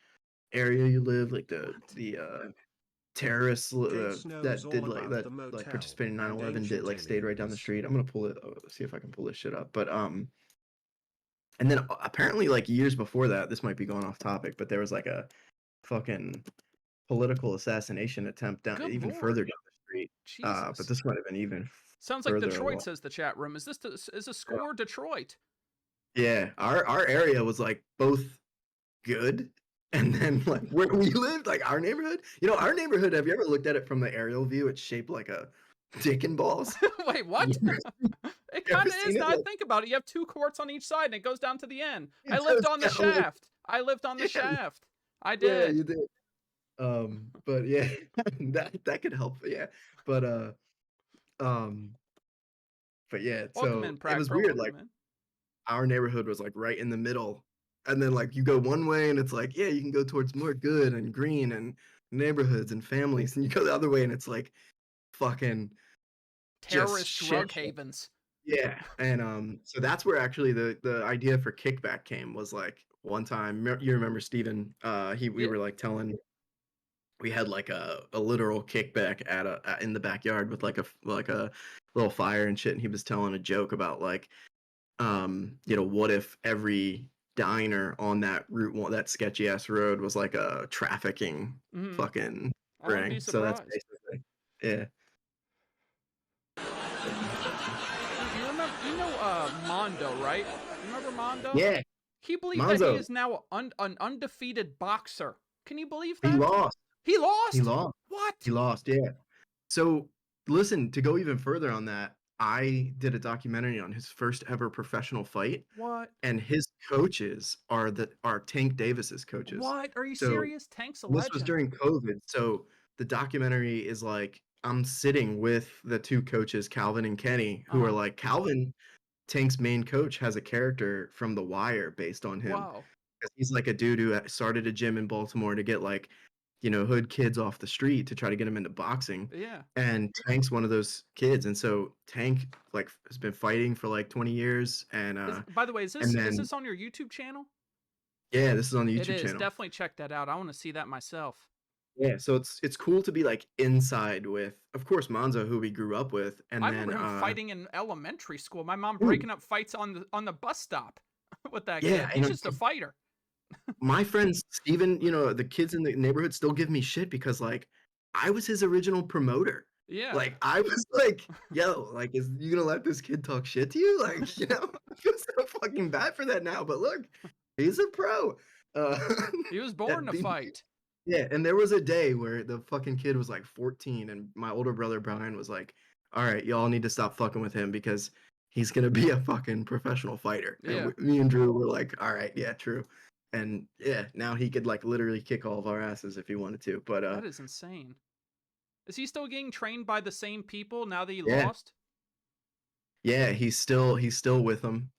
area you live, like the What? the terrorists Jace knows that did all about the like motel participated in and 9/11, did ancient like stayed right down the aliens. street." I'm gonna pull it, see if I can pull this shit up. But and then apparently, like years before that, this might be going off topic, but there was like a fucking political assassination attempt down Good even further lord. down the street. But Jesus. this might have been even Sounds like further Detroit, along. says the chat room. Is this is a Yeah, score Detroit? yeah, our area was like both good, and then like where we lived, like our neighborhood. Our neighborhood. Have you ever looked at it from the aerial view? It's shaped like a dick and balls. Wait, You what? ever, It you kind ever of is seen now it? I Like think about it. You have two courts on each side and it goes down to the end. I it lived goes on the down like shaft. I lived on the yeah, shaft. I yeah, did. you did. But yeah, that could help. Yeah, but um, but yeah. Welcome So in, it Prac was Pro. weird. Like Welcome in. our neighborhood was like right in the middle, and then like you go one way and it's like, yeah, you can go towards more good and green and neighborhoods and families, and you go the other way and it's like fucking just Terrorist shit. drug havens. Yeah, and so that's where actually the idea for kickback came. Was like one time, you remember Steven, we Yeah. were like telling, we had like a literal kickback in the backyard with like a little fire and shit, and he was telling a joke about like, what if every diner on that route one, that sketchy ass road, was like a trafficking Mm, fucking I wouldn't be ring. So that's surprised. basically, yeah. Dude, you remember, Mondo, right? You remember Mondo? Yeah, He believed that he Monzo, is now an undefeated boxer. Can you believe he that? lost. He He lost? lost. He What? lost, yeah. So, listen, to go even further on that, I did a documentary on his first ever professional fight, What? and his coaches are Tank Davis's coaches. What? Are you So, serious? Tank's a this was legend. during COVID. So, the documentary is like I'm sitting with the two coaches, Calvin and Kenny, who are Uh-huh. like, Calvin, Tank's main coach, has a character from The Wire based on him. Wow. 'Cause he's like a dude who started a gym in Baltimore to get like, hood kids off the street to try to get them into boxing. Yeah. And Tank's one of those kids. And so Tank like has been fighting for like 20 years, and By the way, and is then this on your YouTube channel? yeah, this is on the It YouTube is. channel. Definitely check that out. I want to see that myself. Yeah, so it's cool to be like inside with, of course, Monzo, who we grew up with, I and then remember him fighting in elementary school. My mom dude, breaking up fights on the bus stop with that yeah, kid. He's and just a fighter. my friends, Steven, the kids in the neighborhood still give me shit because like I was his original promoter. Yeah. Like I was like, yo, like, is you gonna let this kid talk shit to you? Like, I feel so fucking bad for that now. But look, he's a pro. Uh, He was born at to being, fight. yeah, and there was a day where the fucking kid was like 14, and my older brother Brian was like, all right, y'all need to stop fucking with him because he's gonna be a fucking professional fighter. And Yeah. me and Drew were like, all right, yeah, true. And yeah, now he could like literally kick all of our asses if he wanted to. But That is insane. Is he still getting trained by the same people now that he yeah, lost? yeah, he's still with them.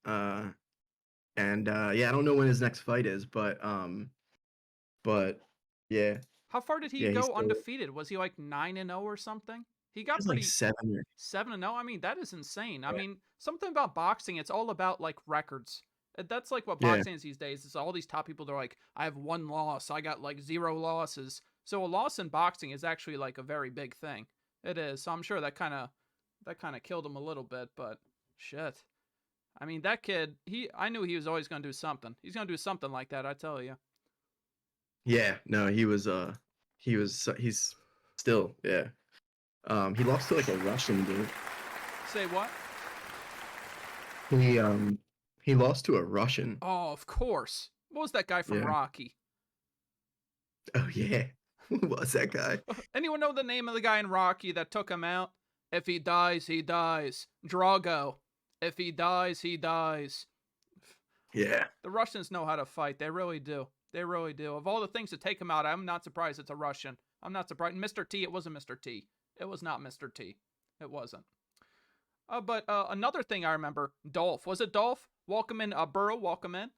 And yeah, I don't know when his next fight is, but yeah, How far did he yeah, he's go still undefeated? Was he like 9-0 or something? He got he's like pretty 7 years. 7-0. I mean, that is insane. I Yeah, mean, something about boxing, it's all about like records. That's like what yeah, boxing is these days. Is all these top people, they're like, I have one loss, I got like 0 losses. So a loss in boxing is actually like a very big thing. It is. So I'm sure that kind of killed him a little bit, but shit. I mean, that kid, I knew he was always going to do something. He's going to do something like that, I tell you. Yeah, no, he's still, yeah. He lost to like a Russian dude. Say what? He um he lost to a Russian. Oh, of course. What was that guy from Yeah. Rocky? Oh yeah. Who was that guy? Anyone know the name of the guy in Rocky that took him out? If he dies, he dies. Drago. If he dies, he dies. Yeah. The Russians know how to fight. They really do. They really do. Of all the things to take him out, I'm not surprised it's a Russian. I'm not surprised. Mr. T, it wasn't Mr. T. It was not Mr. T. It wasn't. But another thing I remember, Dolph. Was it Dolph? Welcome in, Burrow, welcome in.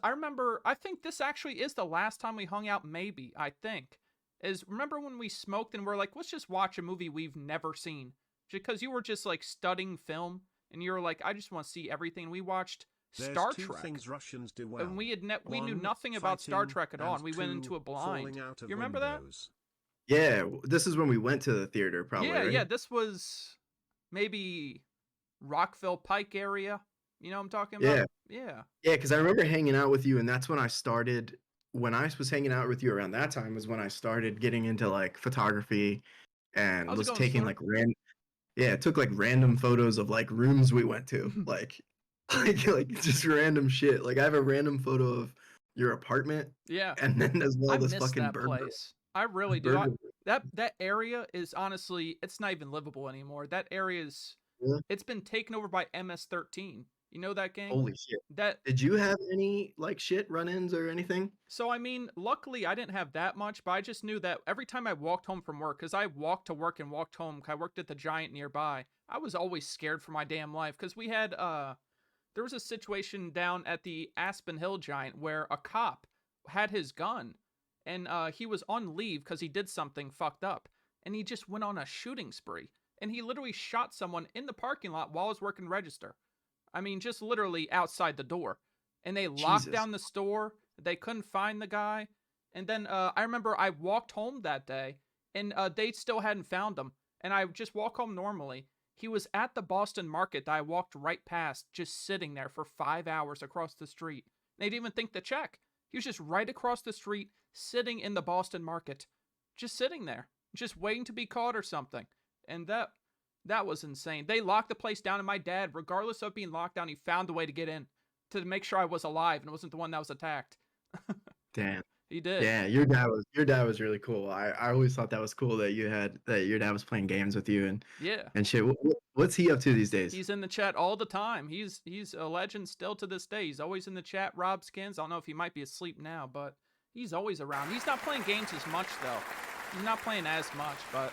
I remember, I think this actually is the last time we hung out, maybe, I think. Remember when we smoked and we're like, let's just watch a movie we've never seen? Because you were just like studying film and you were like, I just want to see everything. We watched Star There's two Trek. things Russians do well. And we knew One, nothing about Star fighting, Trek at all, and and we went into two, a blind. falling out of You remember that? windows. Yeah, this is when we went to the theater, probably, Yeah, right? yeah. This was maybe Rockville Pike area. You know what I'm talking about? Yeah. Yeah. Yeah, because I remember hanging out with you, and that's when I started. When I was hanging out with you around that time was when I started getting into like photography, and How's it was going, taking Slurp? like took like random photos of like rooms we went to, like like just random shit. Like I have a random photo of your apartment, Yeah. and then as well I this miss fucking that burger. place. I really do. burger. That area is honestly, it's not even livable anymore. That area is, Yeah. it's been taken over by MS-13. You know that gang? Holy shit! That Did you have any like shit run-ins or anything? So I mean, luckily I didn't have that much, but I just knew that every time I walked home from work, because I walked to work and walked home, 'cause I worked at the Giant nearby, I was always scared for my damn life. Because we had there was a situation down at the Aspen Hill Giant where a cop had his gun, and he was on leave because he did something fucked up, and he just went on a shooting spree, and he literally shot someone in the parking lot while I was working register. I mean, just literally outside the door. And they locked Jesus. down the store. They couldn't find the guy. And then I remember I walked home that day and they still hadn't found him. And I just walk home normally. He was at the Boston market that I walked right past, just sitting there for 5 hours across the street. They didn't even think to check. He was just right across the street, sitting in the Boston market. Just sitting there, just waiting to be caught or something. And that was insane. They locked the place down, and my dad, regardless of being locked down, he found a way to get in to make sure I was alive and wasn't the one that was attacked. Damn. He did. Yeah, your dad was really cool. I always thought that was cool that your dad was playing games with you Yeah. and shit. What's he up to these days? He's in the chat all the time. He's a legend still to this day. He's always in the chat. Rob Skins. I don't know if he might be asleep now, but he's always around. He's not playing games as much though. He's not playing as much, but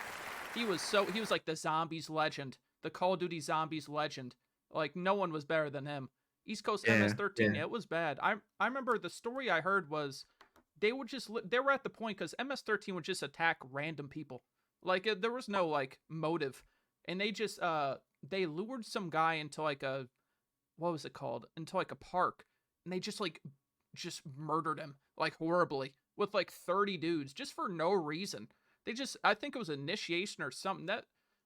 he was like the zombies legend, the Call of Duty zombies legend. Like no one was better than him. East Coast Yeah, MS-13, yeah. it was bad. I remember the story I heard was they were at the point because MS-13 would just attack random people. Like there was no like motive, and they just they lured some guy into like a, what was it called, into like a park, and they just murdered him like horribly with like 30 dudes just for no reason. I think it was initiation or something.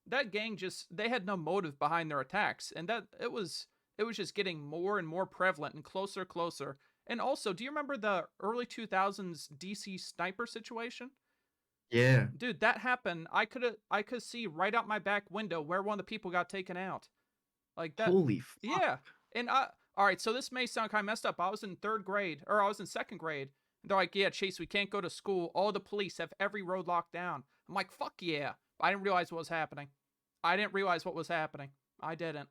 That gang just, they had no motive behind their attacks, and that it was just getting more and more prevalent and closer. And also, do you remember the early 2000s DC sniper situation? Yeah. Dude, that happened. I could see right out my back window where one of the people got taken out. Like that. Holy fuck. Yeah. And all right, so this may sound kind of messed up. I was in 3rd grade, or I was in 2nd grade. And they're like, "Yeah, Chase, we can't go to school. All the police have every road locked down." I'm like, "Fuck yeah." I didn't realize what was happening. I didn't.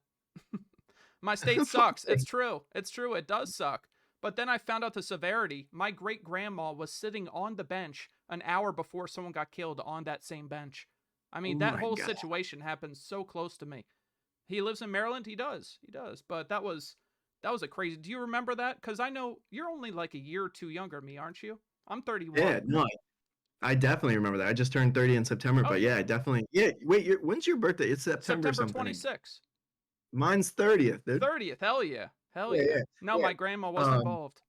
My state sucks. It's true. It does suck. But then I found out the severity. My great grandma was sitting on the bench an hour before someone got killed on that same bench. I mean, Oh that my whole God. situation happened so close to me. He lives in Maryland. He does. But that was a crazy. Do you remember that? Because I know you're only like a year or two younger than me, aren't you? I'm 31. Yeah, no, I definitely remember that. I just turned 30 in September, Oh but yeah, I definitely. Yeah, wait, when's your birthday? It's September September something. 26th. Mine's 30th, dude. 30th. Hell yeah. Yeah, yeah. No, Yeah. my grandma wasn't Um, involved.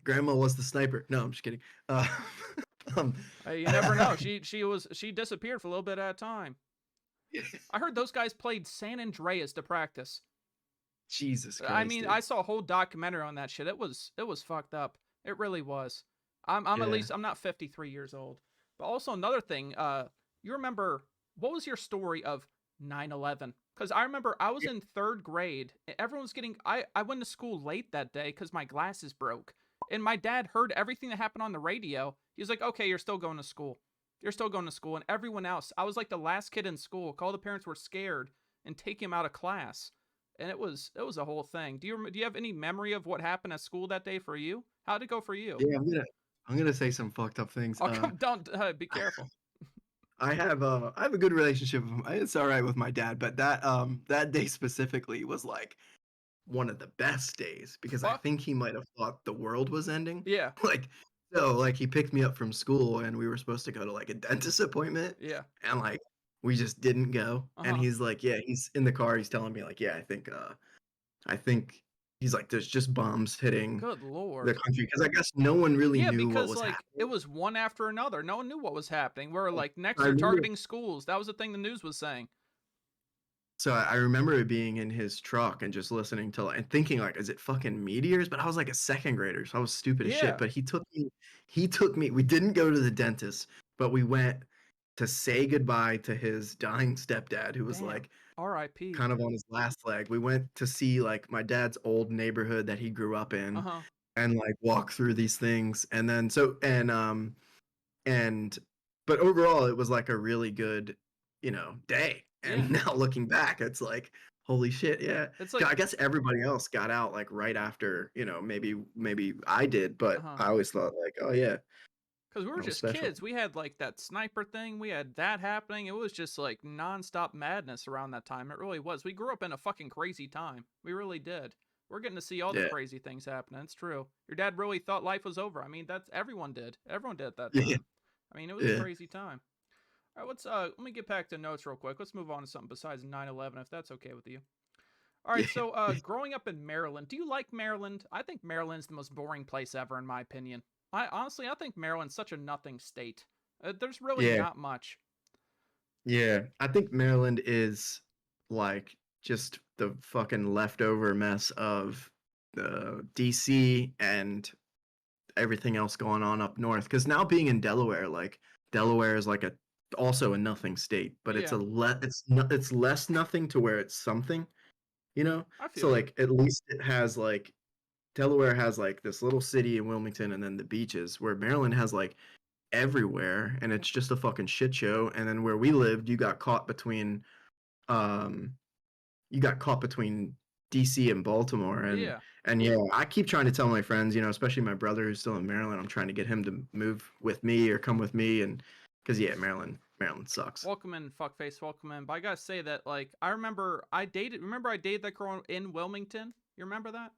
Grandma was the sniper. No, I'm just kidding. Um, You never know. She disappeared for a little bit at a time. I heard those guys played San Andreas to practice. Jesus I Christ, mean, dude. I saw a whole documentary on that shit. It was fucked up. It really was. I'm at Yeah. least I'm not 53 years old. But also another thing, you remember what was your story of 9/11? Cuz I remember I was in 3rd grade. Everyone was getting I went to school late that day cuz my glasses broke. And my dad heard everything that happened on the radio. He's like, "Okay, you're still going to school. You're still going to school." And everyone else, I was like the last kid in school. All the parents were scared and take him out of class. And it was a whole thing. Do you have any memory of what happened at school that day for you? How'd it go for you? Yeah, I'm gonna say some fucked up things. Oh, come, don't be careful. I have a good relationship with it's all right with my dad, but that day specifically was like one of the best days because I Fuck think he might have thought the world was ending. yeah, Like, so like he picked me up from school and we were supposed to go to like a dentist appointment yeah, and like we just didn't go. uh And huh. he's like, yeah, he's in the car, he's telling me like, yeah, I think he's like, there's just bombs hitting Good the lord. country because I guess no one really Yeah, knew what because was like it happening. was one after another. No one knew what was happening. We're like, next I they're remember targeting schools. That was the thing the news was saying. So I remember being in his truck and just listening to and thinking like, is it fucking meteors? But I was like a second grader, so I was stupid as shit. Yeah. But he took me. We didn't go to the dentist, but we went to say goodbye to his dying stepdad, who was Damn. like R.I.P. kind of on his last leg. We went to see like my dad's old neighborhood that he grew up Uh in, huh. and like walk through these things, and then and but overall it was like a really good day, Yeah. and now looking back it's like holy shit, yeah. It's like I guess everybody else got out like right after, maybe I did, uh but huh. I always thought like, oh yeah, Because we were that was just special. kids. We had like that sniper thing. We had that happening. It was just like nonstop madness around that time. It really was. We grew up in a fucking crazy time. We really did. We're getting to see all the Yeah. crazy things happening. It's true. Your dad really thought life was over. I mean, that's everyone did. Everyone did at that Yeah. time. I mean, it was a Yeah. crazy time. All right, let me get back to notes real quick. Let's move on to something besides 9/11 if that's okay with you. All right, Yeah. so growing up in Maryland, do you like Maryland? I think Maryland's the most boring place ever, in my opinion. I think Maryland's such a nothing state. There's really Yeah. not much. Yeah. I think Maryland is like just the fucking leftover mess of DC and everything else going on up north. Because now being in Delaware, like Delaware is like a also a nothing state, but it's Yeah, it's less nothing to where it's something, you know. I So feel you. like at least it has like Delaware has like this little city in Wilmington and then the beaches, where Maryland has like everywhere and it's just a fucking shit show. And then where we lived, um you got caught between DC and Baltimore, Yeah. and yeah, I keep trying to tell my friends, especially my brother who's still in Maryland, I'm trying to get him to move with me or come with me, and because yeah, Maryland sucks. Welcome in, fuckface. Welcome in. But I gotta say that, like, I remember I dated. Remember I dated that girl in Wilmington. You remember that?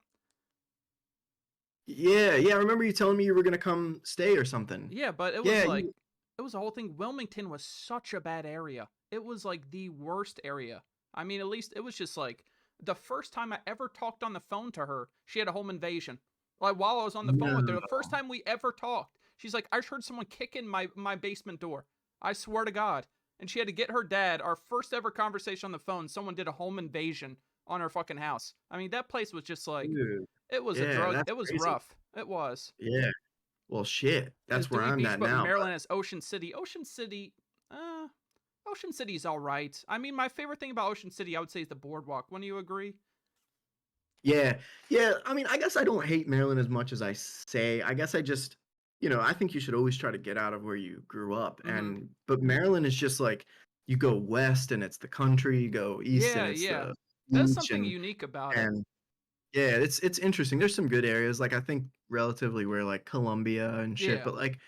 Yeah, yeah, I remember you telling me you were gonna come stay or something. Yeah, but it was Yeah, like it was a whole thing. Wilmington was such a bad area. It was like the worst area. I mean, at least it was just like the first time I ever talked on the phone to her, she had a home invasion. Like while I was on the phone with her, no, the first time we ever talked, she's like, "I just heard someone kick in my basement door. I swear to God." And she had to get her dad. Our first ever conversation on the phone, someone did a home invasion on her fucking house. I mean, that place was just like dude, it was a yeah, drug. that's It was crazy. rough. It was. Yeah, well, shit, Is that's where Dewey I'm Beach, at but now, but Maryland is Ocean City. Uh, Ocean City's all right. I mean, my favorite thing about Ocean City, I would say, is the boardwalk. Wouldn't you agree? yeah, yeah. I mean, I guess I don't hate Maryland as much as I say. I guess I just, I think you should always try to get out of where you grew up. Mm-hmm. But Maryland is just like you go west and it's the country, you go east and Yeah, it's yeah. the That's beach, something unique about it. and yeah, it's interesting. There's some good areas, like I think relatively where like Columbia and shit, Yeah, but like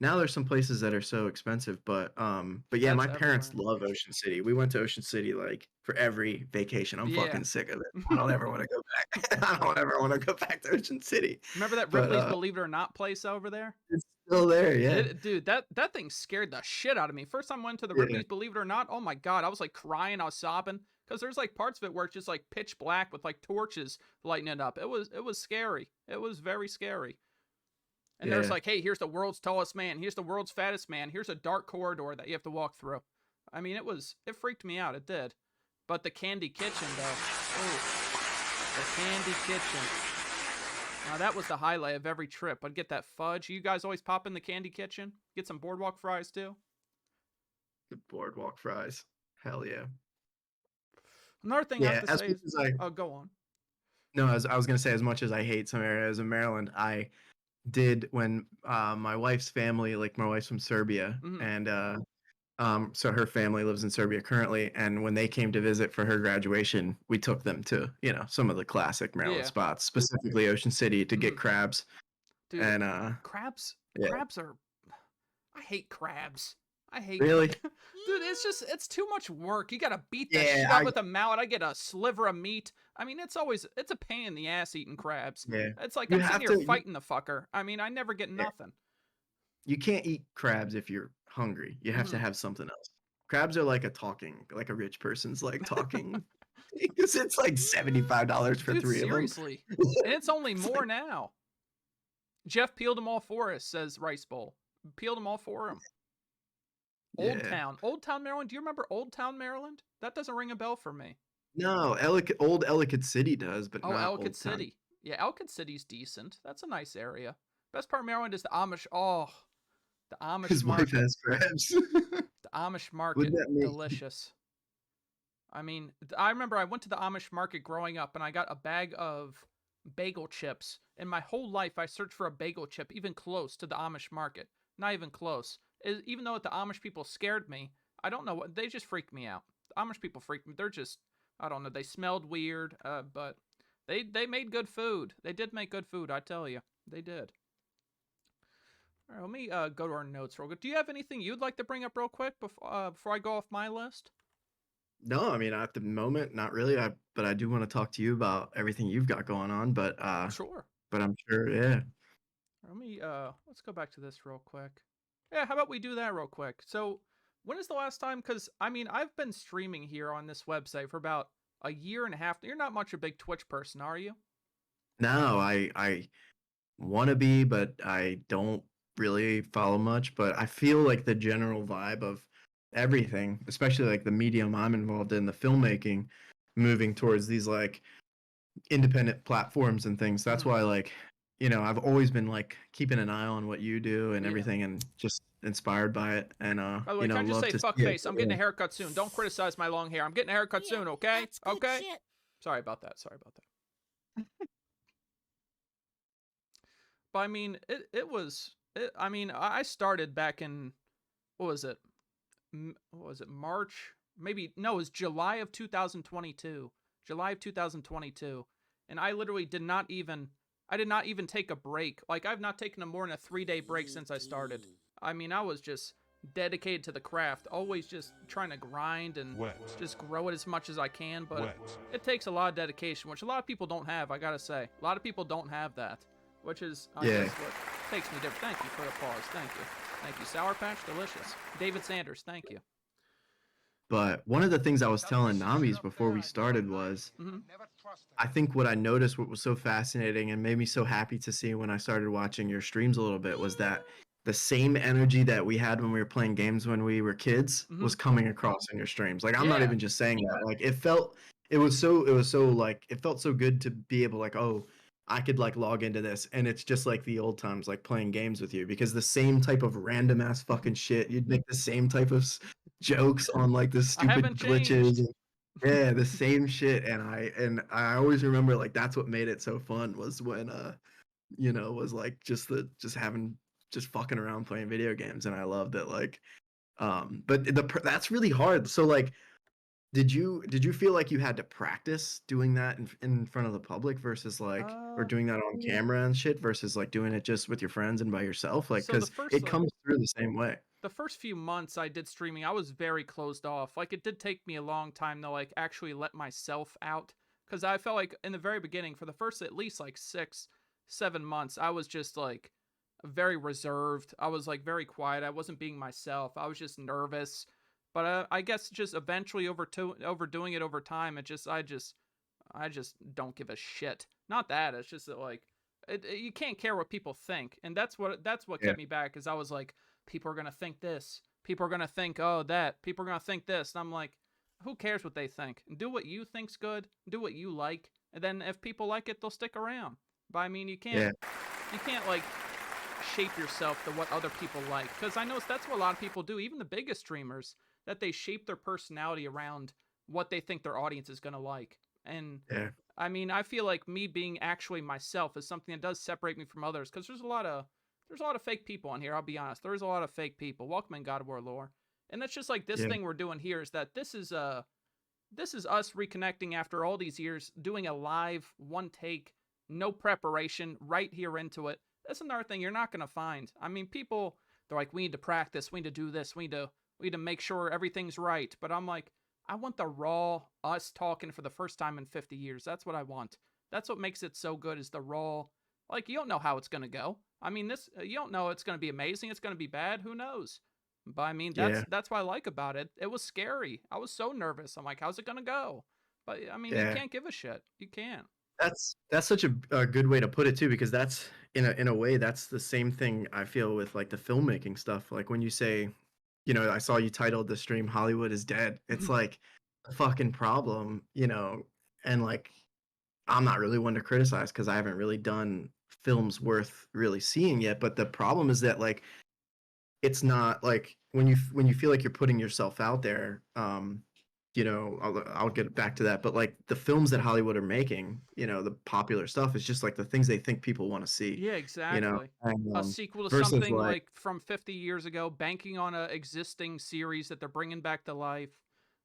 now there's some places that are so expensive, but yeah, that's my parents everywhere. love Ocean City. We went to Ocean City like for every vacation. I'm Yeah. fucking sick of it. I don't ever want to go back. I don't ever want to go back to Ocean City. Remember that But Ripley's Believe It or Not place over there? it's still there, yeah. Dude, that thing scared the shit out of me. First time I went to the Yeah. Ripley's Believe It or Not, oh my god, I was like crying, I was sobbing because there's like parts of it where it's just like pitch black with like torches lighting it up. It was scary. It was very scary. And there's Yeah. like, hey, here's the world's tallest man. Here's the world's fattest man. Here's a dark corridor that you have to walk through. I mean, it freaked me out. It did. But the Candy Kitchen, though, oh, The Candy Kitchen. Now that was the highlight of every trip. I'd get that fudge. You guys always pop in the Candy Kitchen? Get some boardwalk fries too? The boardwalk fries. Hell yeah. Another thing I have Yeah, to as say much is, as I oh, go on. no, as I was gonna say, as much as I hate some areas in Maryland, I did when my wife's family, like my wife's from Serbia, Mm-hmm. and so her family lives in Serbia currently, and when they came to visit for her graduation, we took them to, some of the classic Maryland Yeah. spots, specifically Ocean City to Mm-hmm. get crabs. Dude, And crabs. yeah, Crabs are. I hate crabs. I hate crab. really? Dude, it's too much work. You gotta beat the Yeah, shit out with a mallet. I get a sliver of meat. I mean, it's a pain in the ass eating crabs. yeah. It's like You I'm sitting have here to. fighting the fucker. I mean, I never get Yeah, nothing. you can't eat crabs if you're hungry. You have to Hmm. have something else. Crabs are like a rich person's like talking, because it's like $75 for Dude, 3 of them. seriously. And it's only It's more like, now. Jeff peeled them all for us, says Rice Bowl. Peeled them all for him. Old yeah. Town. Old Town, Maryland. Do you remember Old Town, Maryland? That doesn't ring a bell for me. No, old Ellicott City does, but Oh, not Ellicott Old Town. City. Yeah, Ellicott City's decent. That's a nice area. Best part of Maryland is the Amish. Oh, the Amish His wife market. has crabs. The Amish market. Wouldn't that make Delicious. I mean, I remember I went to the Amish market growing up and I got a bag of bagel chips. In my whole life, I searched for a bagel chip even close to the Amish market. Not even close. Even though the Amish people scared me, I don't know what, they just freaked me out. The Amish people freaked me. They're just, I don't know, they smelled weird, but they made good food. They did make good food, I tell you. They did. All right, let me go to our notes real quick. Do you have anything you'd like to bring up real quick before I go off my list? No, I mean at the moment, not really. But I do want to talk to you about everything you've got going on. Sure. But I'm sure, yeah. Let me let's go back to this real quick. Yeah, how about we do that real quick? So, when is the last time, cuz I mean, I've been streaming here on this website for about a year and a half. You're not much a big Twitch person, are you? No, I want to be, but I don't really follow much. But I feel like the general vibe of everything, especially like the medium I'm involved in, the filmmaking, moving towards these like independent platforms and things. That's Mhm. why like, I've always been like keeping an eye on what you do and Yeah. everything and just inspired by it and By the way, can I just love say to fuck see it face? I'm getting grow. a haircut soon. Don't criticize my long hair. I'm getting a haircut Yeah, soon, okay? that's good Okay? shit. Sorry about that. Sorry about that. But I mean, I mean, I started back in what was it? What was it? March? Maybe no, it was July of 2022. July of 2022. And I literally did not even take a break. Like I've not taken a more than a 3-day break since I started. I mean, I was just dedicated to the craft, always just trying to grind and just grow it as much as I can, but it takes a lot of dedication, which a lot of people don't have, I gotta say. A lot of people don't have that, which is, I Yeah. guess, what takes me different. Thank you for the pause. Thank you. Thank you. Sour Patch, delicious. David Sanders, thank you. But one of the things I was telling Nami's before we started was Hmm. I think what I noticed, what was so fascinating and made me so happy to see when I started watching your streams a little bit, was that the same energy that we had when we were playing games when we were kids Hmm. was coming across in your streams. Like I'm not Yeah. even just saying that. Like it felt so good to be able like, oh, I could like log into this and it's just like the old times like playing games with you because the same type of random ass fucking shit, you'd make the same type of jokes on like the I haven't stupid glitches. changed. Yeah, the same shit, and I always remember like that's what made it so fun was when was like just having just fucking around playing video games, and I loved it. Like, but that's really hard. So like, did you feel like you had to practice doing that in front of the public versus like or Uh, doing that on camera and shit versus like doing it just with your friends and by yourself? Like, so because it comes through the same way. the first few months I did streaming, I was very closed off. Like it did take me a long time to like actually let myself out because I felt like in the very beginning, for the first at least like 6, 7 months, I was just like very reserved. I was like very quiet. I wasn't being myself. I was just nervous. But I guess just eventually overdoing it over time, I just don't give a shit. Not that it's just that like you can't care what people think, and that's what Yeah, kept me back. Is I was like, people are gonna think this, people are gonna think oh that, people are gonna think this, and I'm like, who cares what they think? Do what you think's good. Do what you like. and then if people like it, they'll stick around. But I mean, Yeah. you can't like shape yourself to what other people like, because I notice that's what a lot of people do, even the biggest streamers, that they shape their personality around what they think their audience is going to like. And Yeah. I mean, I feel like me being actually myself is something that does separate me from others, because there's a lot of fake people on here. I'll be honest, there's a lot of fake people. Welcome in God of War lore, and that's just like this Yeah. thing we're doing here. Is that this is us reconnecting after all these years, doing a live one take, no preparation, right here into it. That's another thing you're not going to find. I mean, people, they're like, we need to practice, we need to do this, we need to make sure everything's right. But I'm like, I want the raw us talking for the first time in 50 years. That's what I want. That's what makes it so good, is the raw. Like, you don't know how it's going to go. I mean, this you don't know it's going to be amazing, it's going to be bad, who knows? But I mean, Yeah. that's what I like about it. It was scary. I was so nervous. I'm like, how's it gonna go? But I mean, you Yeah. can't give a shit. You can't. That's such a good way to put it too, because that's in a way that's the same thing I feel with like the filmmaking stuff. Like when you say, I saw you titled the stream "Hollywood is Dead." It's like a fucking problem, and like I'm not really one to criticize because I haven't really done films worth really seeing yet. But the problem is that like it's not like when you feel like you're putting yourself out there, I'll get back to that, but like the films that Hollywood are making, the popular stuff is just like the things they think people want to see, Yeah, exactly. and A sequel to versus something like like from 50 years ago, banking on a existing series that they're bringing back to life.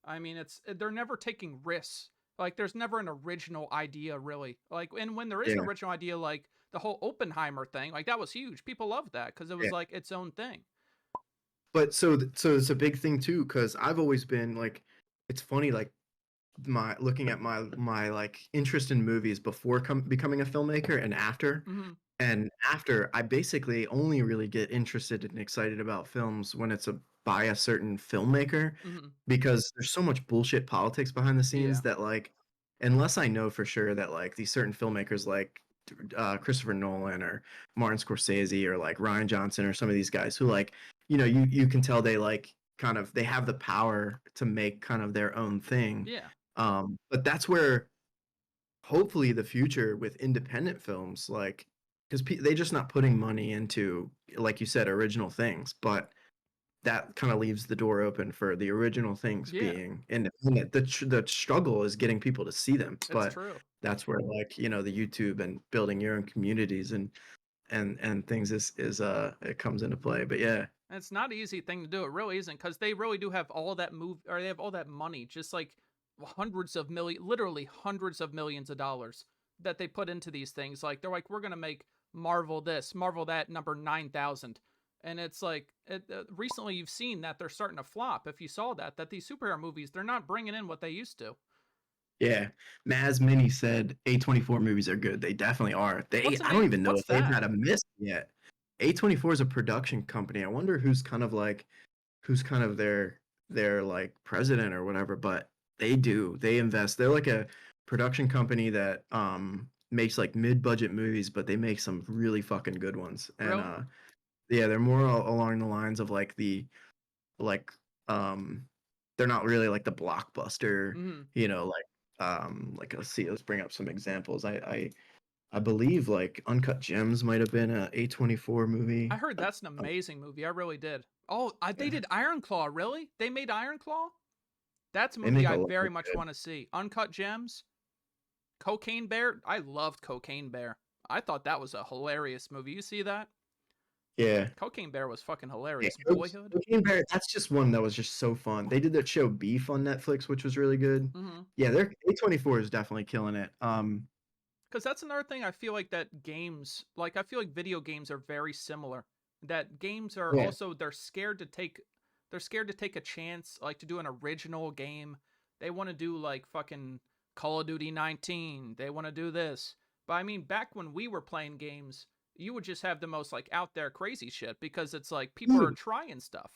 I mean, they're never taking risks. Like, there's never an original idea, really. Like, and when there is an yeah, original idea, like the whole Oppenheimer thing, like that was huge. People loved that because it yeah. was like its own thing. But so it's a big thing too, because I've always been like, it's funny like my looking at my like interest in movies before becoming a filmmaker and after. Hmm. And after, I basically only really get interested and excited about films when it's by a certain filmmaker, Hmm. because there's so much bullshit politics behind the scenes Yeah. that like, unless I know for sure that like these certain filmmakers like Christopher Nolan or Martin Scorsese or like Ryan Johnson or some of these guys who like, you can tell they like kind of they have the power to make kind of their own thing. Yeah. But that's where hopefully the future with independent films, like, because they're just not putting money into, like you said, original things, but that kind of leaves the door open for the original things Yeah. being independent. The struggle is getting people to see them, It's but true. that's where like the YouTube and building your own communities and things is it comes into play. But yeah, And it's not an easy thing to do. It really isn't, because they really do have all that or they have all that money, just like literally hundreds of millions of dollars that they put into these things. Like, they're like, we're gonna make Marvel this, Marvel that, number 9,000, and it's like recently you've seen that they're starting to flop. If you saw that these superhero movies, they're not bringing in what they used to. yeah. Maz Mini said A24 movies are good. They definitely are. What's the I don't name? even know What's if they've that? had a miss yet. A24 is a production company. I wonder who's kind of their like president or whatever, but they invest. They're like a production company that makes like mid-budget movies, but they make some really fucking good ones. And Really? yeah, they're more along the lines of like um they're not really like the blockbuster, Hmm. like let's see, let's bring up some examples. I believe like Uncut Gems might have been a A24 movie. I heard that's an amazing movie. I really did. Oh, they Yeah, did Iron Claw. Really? They made Iron Claw? That's a they movie make a I lot very of much good. want to see. Uncut Gems, Cocaine Bear. I loved Cocaine Bear. I thought that was a hilarious movie. You see that? Yeah. Cocaine Bear was fucking Yeah, hilarious. Boyhood. Cocaine Bear, that's just one that was just so fun. They did that show Beef on Netflix, which was really good. Mm-hmm. Yeah, they're A24 is definitely killing it. Because that's another thing I feel like that games, like I feel like video games are very similar. That games are Yeah. also they're scared to take a chance, like to do an original game. They want to do like fucking Call of Duty 19. They want to do this. But I mean, back when we were playing games, you would just have the most like out there crazy shit, because it's like people are Dude, trying stuff.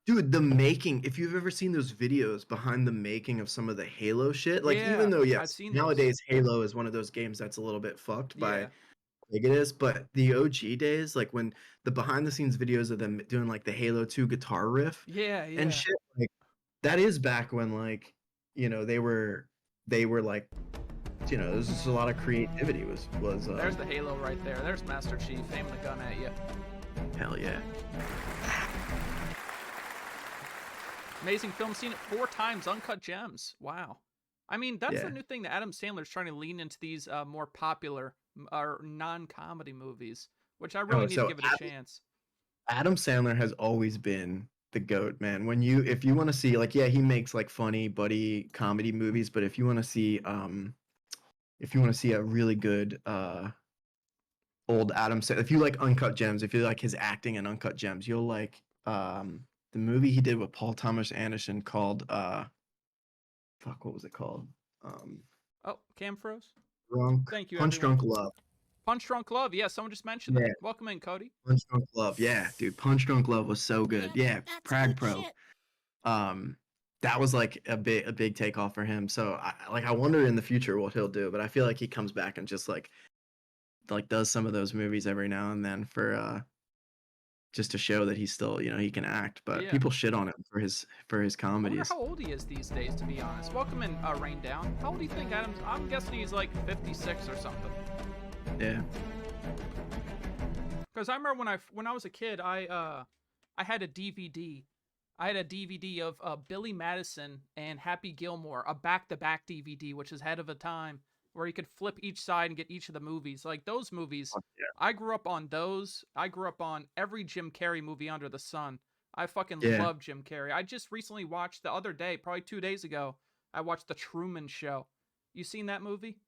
dude, the making, if you've ever seen those videos behind the making of some of the Halo shit, like even Yeah, though I've yes, seen those. nowadays Halo is one of those games that's a little bit fucked by Yeah. big it is, but the OG days, like when the behind the scenes videos of them doing like the Halo 2 guitar riff Yeah, and yeah. shit, like that is back when like, they were like you know, there's just a lot of creativity. Was There's the halo right there. There's Master Chief aiming the gun at you. hell yeah. Amazing film. Seen it 4 times. Uncut Gems. Wow. I mean, that's the Yeah. new thing that Adam Sandler's trying to lean into these more popular or non-comedy movies, which I really Oh, need to so give it a chance. Adam Sandler has always been the GOAT, man. If you want to see, like, yeah, he makes like funny buddy comedy movies, but if you want to see a really good old Adam Sandler, if you like Uncut Gems, if you like his acting in Uncut Gems, you'll like the movie he did with Paul Thomas Anderson called fuck, what was it called? Um Oh, Cam froze. Drunk Thank you, Punch everyone. Drunk Love. Punch Drunk Love. Yeah, someone just mentioned Yeah, that. Welcome in, Cody. Punch Drunk Love. Yeah, dude, Punch Drunk Love was so good. Yeah, Prague Pro. Um, that was like a big takeoff for him. So I wonder in the future what he'll do, but I feel like he comes back and just like does some of those movies every now and then for just to show that he's still, you know, he can act. But Yeah. people shit on him for his I wonder comedies. how old he is these days, to be honest. Welcome in, Rain Down. How old do you think Adam's? I'm guessing he's like 56 or something. Yeah. Because I remember when I was a kid, I had a DVD. I had a DVD of Billy Madison and Happy Gilmore, a back-to-back DVD, which is ahead of a time, where you could flip each side and get each of the movies. Like those movies, Fuck yeah. I grew up on those. I grew up on every Jim Carrey movie under the sun. I fucking Yeah. love Jim Carrey. I just recently watched the other day, probably 2 days ago. I watched The Truman Show. You seen that movie?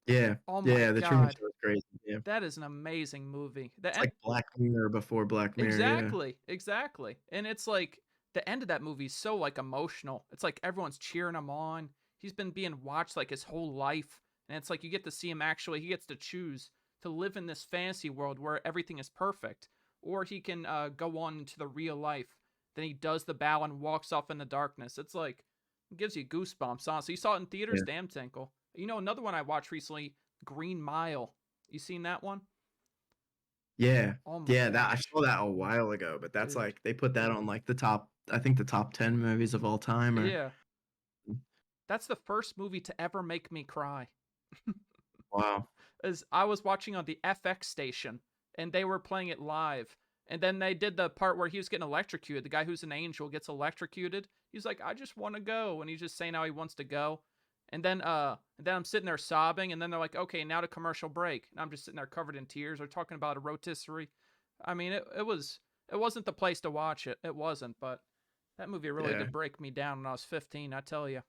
Yeah. Oh my Yeah, the Truman god, Show is crazy. Yeah. that is an amazing movie. It's like Black Mirror before Black Mirror, yeah. Exactly. And it's like the end of that movie is so like emotional. It's like everyone's cheering him on. He's been being watched like his whole life. And it's like you get to see him actually, he gets to choose to live in this fantasy world where everything is perfect. Or he can go on into the real life. Then he does the bow and walks off in the darkness. It's like, it gives you goosebumps, honestly. You saw it in theaters, Yeah. damn tinkle. You know, another one I watched recently, Green Mile. You seen that one? Yeah. Oh my Yeah, that I gosh. saw that a while ago, but that's Dude. like they put that on like the top, I think the top 10 movies of all time or Yeah. That's the first movie to ever make me cry. wow. As I was watching on the FX station and they were playing it live. And then they did the part where he was getting electrocuted. The guy who's an angel gets electrocuted. He's like, I just want to go. And he's just saying how he wants to go. And then I'm sitting there sobbing, and then they're like, okay, now to commercial break. And I'm just sitting there covered in tears. They're talking about a rotisserie. I mean, it wasn't the place to watch it. It wasn't, but that movie really Yeah. did break me down when I was 15, I tell you.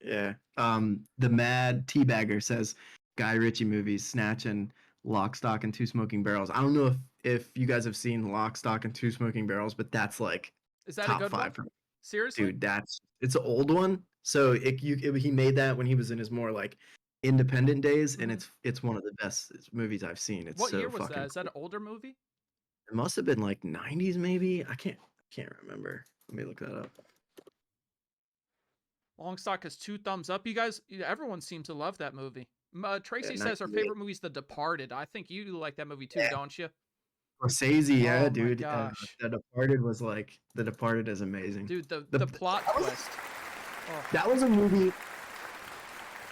Yeah. The Mad Teabagger says Guy Ritchie movies, Snatch and Lock, Stock, and Two Smoking Barrels. I don't know if you guys have seen Lock, Stock, and Two Smoking Barrels, but that's like Is that a top good one? five for me. Seriously? Dude, it's an old one. So he made that when he was in his more like independent days, and Mhm. it's one of the best movies I've seen. It's What year so was that? fucking Is that cool. an older movie? It must have been like 90s maybe. I can't remember. Let me look that up. Longstock has 2 thumbs up. You guys, everyone seems to love that movie. Yeah, Tracy says her 98. favorite movie is The Departed. I think you like that movie too, Yeah. don't you? Scorsese, yeah, Oh my dude. gosh. The Departed is amazing. Dude, The the plot that was twist. Oh, that was a movie.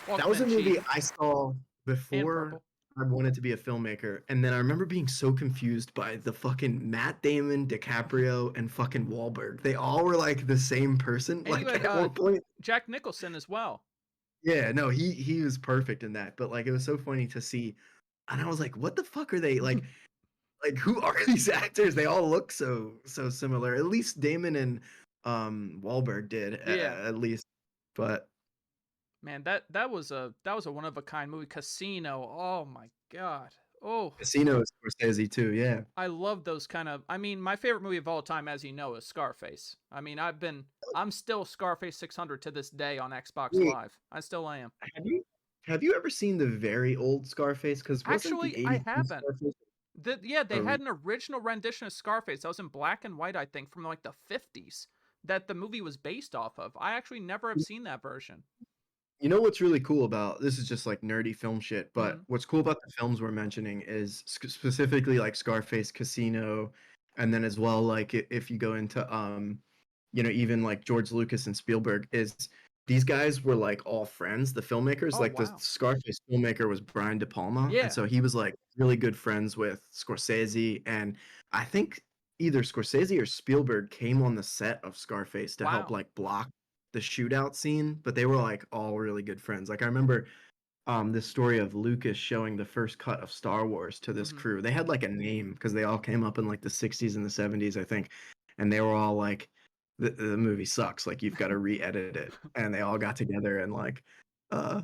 That welcome was in, a movie Chief. I saw And before Purple. I wanted to be a filmmaker, and then I remember being so confused by the fucking Matt Damon, DiCaprio, and fucking Wahlberg. They all were like the same person. And you Like had at one point, Jack Nicholson as well. yeah, no, he was perfect in that. But like it was so funny to see, and I was like, what the fuck are they like? Like who are these actors? They all look so similar. At least Damon and Wahlberg did Yeah. at least. But Man, that was a one of a kind movie. Casino. Oh my god. Oh, Casino is Scorsese too. Yeah. I love those kind of. I mean, my favorite movie of all time, as you know, is Scarface. I mean, I'm still Scarface 600 to this day on Xbox Wait, Live. I still am. have you ever seen the very old Scarface? Because wasn't the Actually, I 82 haven't. Scarface Yeah, they a re- had an original rendition of Scarface that was in black and white, I think, from like the 50s that the movie was based off of. I actually never have seen that version. You know what's really cool about this is just like nerdy film shit, but Mhm. what's cool about the films we're mentioning is specifically like Scarface, Casino, and then as well like if you go into you know even like George Lucas and Spielberg is these guys were like all friends. The filmmakers, Oh like the wow. Scarface filmmaker was Brian De Palma, and Yeah. so he was like really good friends with Scorsese, and I think either Scorsese or Spielberg came on the set of Scarface to help Wow. like block the shootout scene, but they were like all really good friends. Like I remember this story of Lucas showing the first cut of Star Wars to this Mm-hmm. crew. They had like a name because they all came up in like the 60s and the 70s, I think. And they were all like, the movie sucks. Like, you've got to re edit it. And they all got together and like, uh,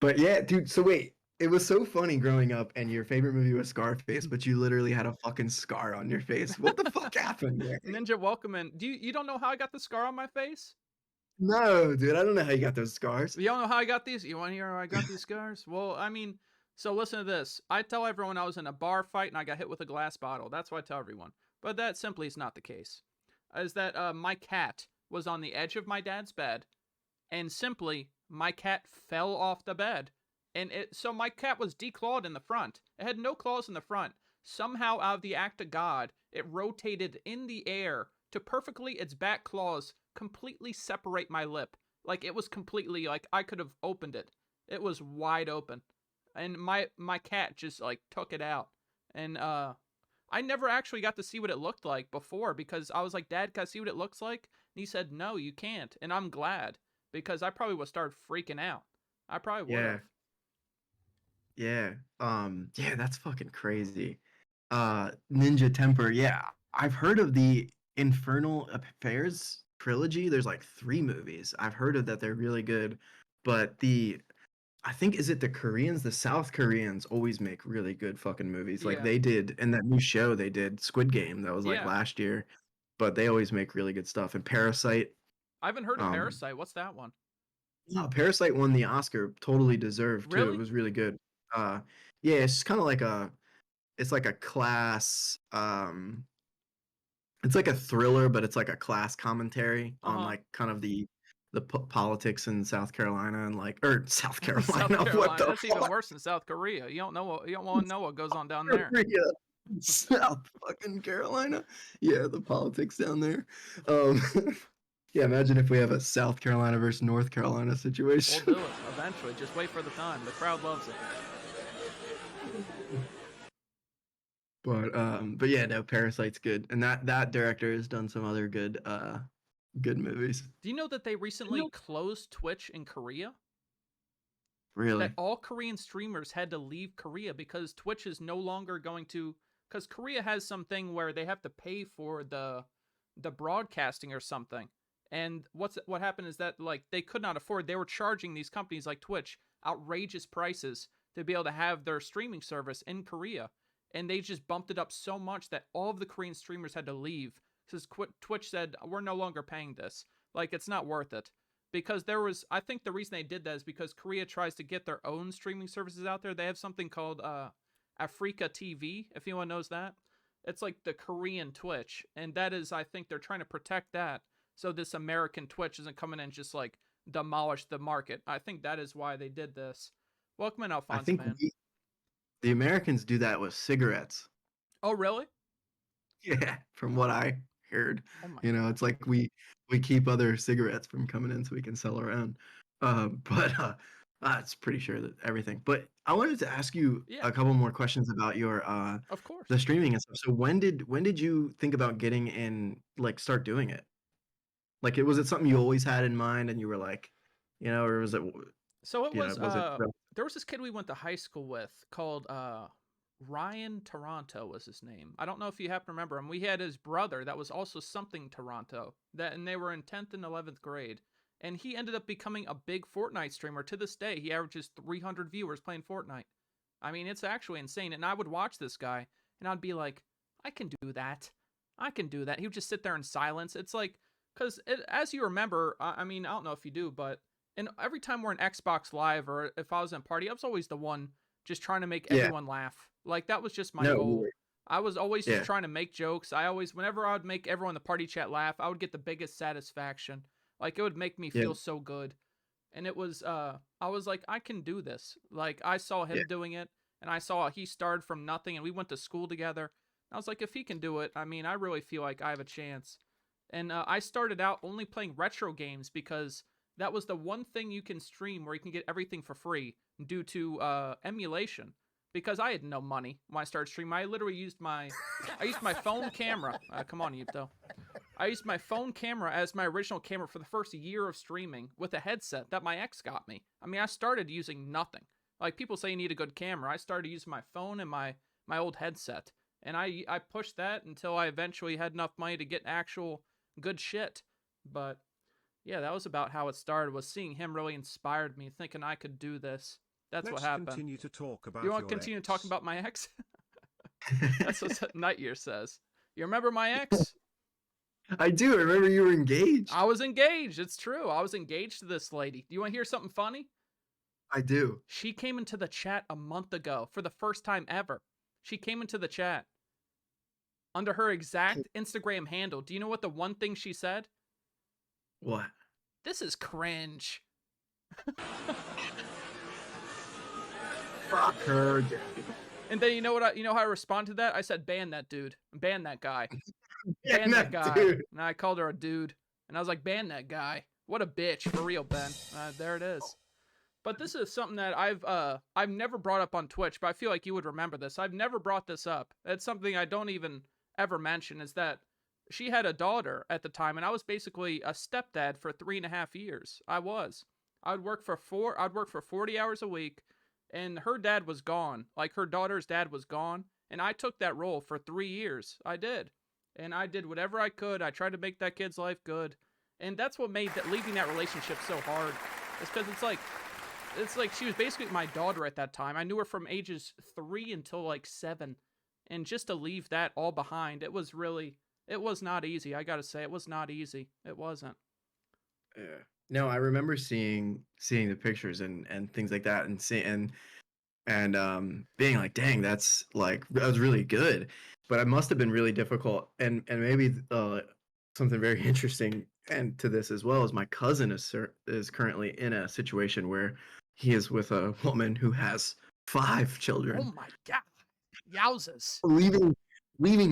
but yeah, dude. So wait, it was so funny growing up and your favorite movie was Scarface, but you literally had a fucking scar on your face. What the fuck happened there? Ninja welcome in. You don't know how I got the scar on my face? No, dude, I don't know how you got those scars. You don't know how I got these? You want to hear how I got these scars? Well, I mean, so listen to this. I tell everyone I was in a bar fight and I got hit with a glass bottle. That's what I tell everyone. But that simply is not the case. Is that my cat was on the edge of my dad's bed, and simply my cat fell off the bed. And so my cat was declawed in the front. It had no claws in the front. Somehow, out of the act of God, it rotated in the air to perfectly its back claws completely separate my lip. Like it was completely like I could have opened it. It was wide open. And my cat just like took it out. And I never actually got to see what it looked like before because I was like, "Dad, can I see what it looks like?" And he said, "No, you can't." And I'm glad because I probably would start freaking out. I probably would Yeah. have. Yeah. Yeah, that's fucking crazy. Ninja Temper. Yeah. I've heard of the Infernal Affairs trilogy. There's like 3 movies. I've heard of that. They're really good. But I think, is it the Koreans? The South Koreans always make really good fucking movies. Like Yeah. they did in that new show they did, Squid Game, that was like Yeah. last year. But they always make really good stuff. And Parasite. I haven't heard of Um, Parasite. What's that one? no, Parasite won the Oscar. Totally deserved too. It Really? was really good. Uh, yeah, it's kind of like it's like a class it's like a thriller, but it's like a class commentary on Uh-huh. like kind of the politics in South Carolina and like or South South Carolina. What Carolina. the That's even fuck? worse than South Korea. You don't want to know what goes on down there. Korea. South fucking Carolina. Yeah, the politics down there. Um, yeah, imagine if we have a South Carolina versus North Carolina We'll situation. do it eventually. Just wait for the time. The crowd loves it. But yeah, no, Parasite's good, and that director has done some other good movies. Do you know that they recently closed Twitch in Korea? That Really? all Korean streamers had to leave Korea because Twitch is no longer going to, because Korea has something where they have to pay for the broadcasting or something. And what happened is that like they could not afford. They were charging these companies like Twitch outrageous prices to be able to have their streaming service in Korea, and they just bumped it up so much that all of the Korean streamers had to leave because Twitch said we're no longer paying this. Like it's not worth it because there was I think the reason they did that is because Korea tries to get their own streaming services out there. They have something called Africa TV, if anyone knows that. It's like the Korean Twitch, and that is I think they're trying to protect that so this American Twitch isn't coming in just like demolish the market. I think that is why they did this. Welcome in, I Alfonso, think man. the Americans do that with cigarettes. Oh, really? Yeah, from what I heard. Oh my You know, god. it's like we keep other cigarettes from coming in so we can sell around. But it's pretty sure that everything. But I wanted to ask you Yeah, a couple more questions about your of course. the streaming and stuff. So when did you think about getting in, like start doing it? Like was it something you always had in mind and you were like, or was it, So it was it there was this kid we went to high school with called Ryan Toronto was his name. I don't know if you happen to remember him. We had his brother that was also something Toronto. And they were in 10th and 11th grade. And he ended up becoming a big Fortnite streamer. To this day, he averages 300 viewers playing Fortnite. I mean, it's actually insane. And I would watch this guy and I'd be like, I can do that. I can do that. He would just sit there in silence. It's like, because as you remember, I mean, I don't know if you do, but and every time we're in Xbox Live or if I was in a party, I was always the one just trying to make yeah, everyone laugh. Like that was just my no, goal. I was always just yeah, trying to make jokes. I always, whenever I would make everyone in the party chat laugh, I would get the biggest satisfaction. Like it would make me yeah, feel so good. And it was, I was like, I can do this. Like I saw yeah, him doing it, and I saw he started from nothing, and we went to school together. I was like, if he can do it, I mean, I really feel like I have a chance. And I started out only playing retro games because that was the one thing you can stream where you can get everything for free due to emulation. Because I had no money when I started streaming. I literally used my phone camera. Come on, Yipto. I used my phone camera as my original camera for the first year of streaming with a headset that my ex got me. I mean, I started using nothing. Like, people say you need a good camera. I started using my phone and my old headset. And I pushed that until I eventually had enough money to get actual good shit. But yeah, that was about how it started, was seeing him really inspired me, thinking I could do this. That's what Let's happened. continue to talk about You want to your continue ex. talking about my ex? That's what Nightyear says. You remember my ex? I do. I remember you were engaged. I was engaged. It's true. I was engaged to this lady. Do you want to hear something funny? I do. She came into the chat a month ago for the first time ever. She came into the chat under her exact Instagram handle. Do you know what the one thing she said? What? This is cringe. Fuck her. And then you know how I responded to that? I said, ban that dude. Ban that guy. Ban that guy. Dude. And I called her a dude. And I was like, ban that guy. What a bitch. For real, Ben. There it is. But this is something that I've never brought up on Twitch, but I feel like you would remember this. I've never brought this up. It's something I don't even ever mention, is that she had a daughter at the time, and I was basically a stepdad for 3.5 years. I would work for 40 hours a week, and her dad was gone. Like, her daughter's dad was gone, and I took that role for 3 years. I did. And I did whatever I could. I tried to make that kid's life good. And that's what made leaving that relationship so hard. It's because it's like she was basically my daughter at that time. I knew her from ages 3 until like 7. And just to leave that all behind, it was not easy. I gotta say, it was not easy. It wasn't. Yeah. No, I remember seeing the pictures and things like that, and being like, dang, that was really good. But it must have been really difficult. And maybe something very interesting and to this as well is my cousin is currently in a situation where he is with a woman who has 5 children. Oh my god. Yowzas. Leaving,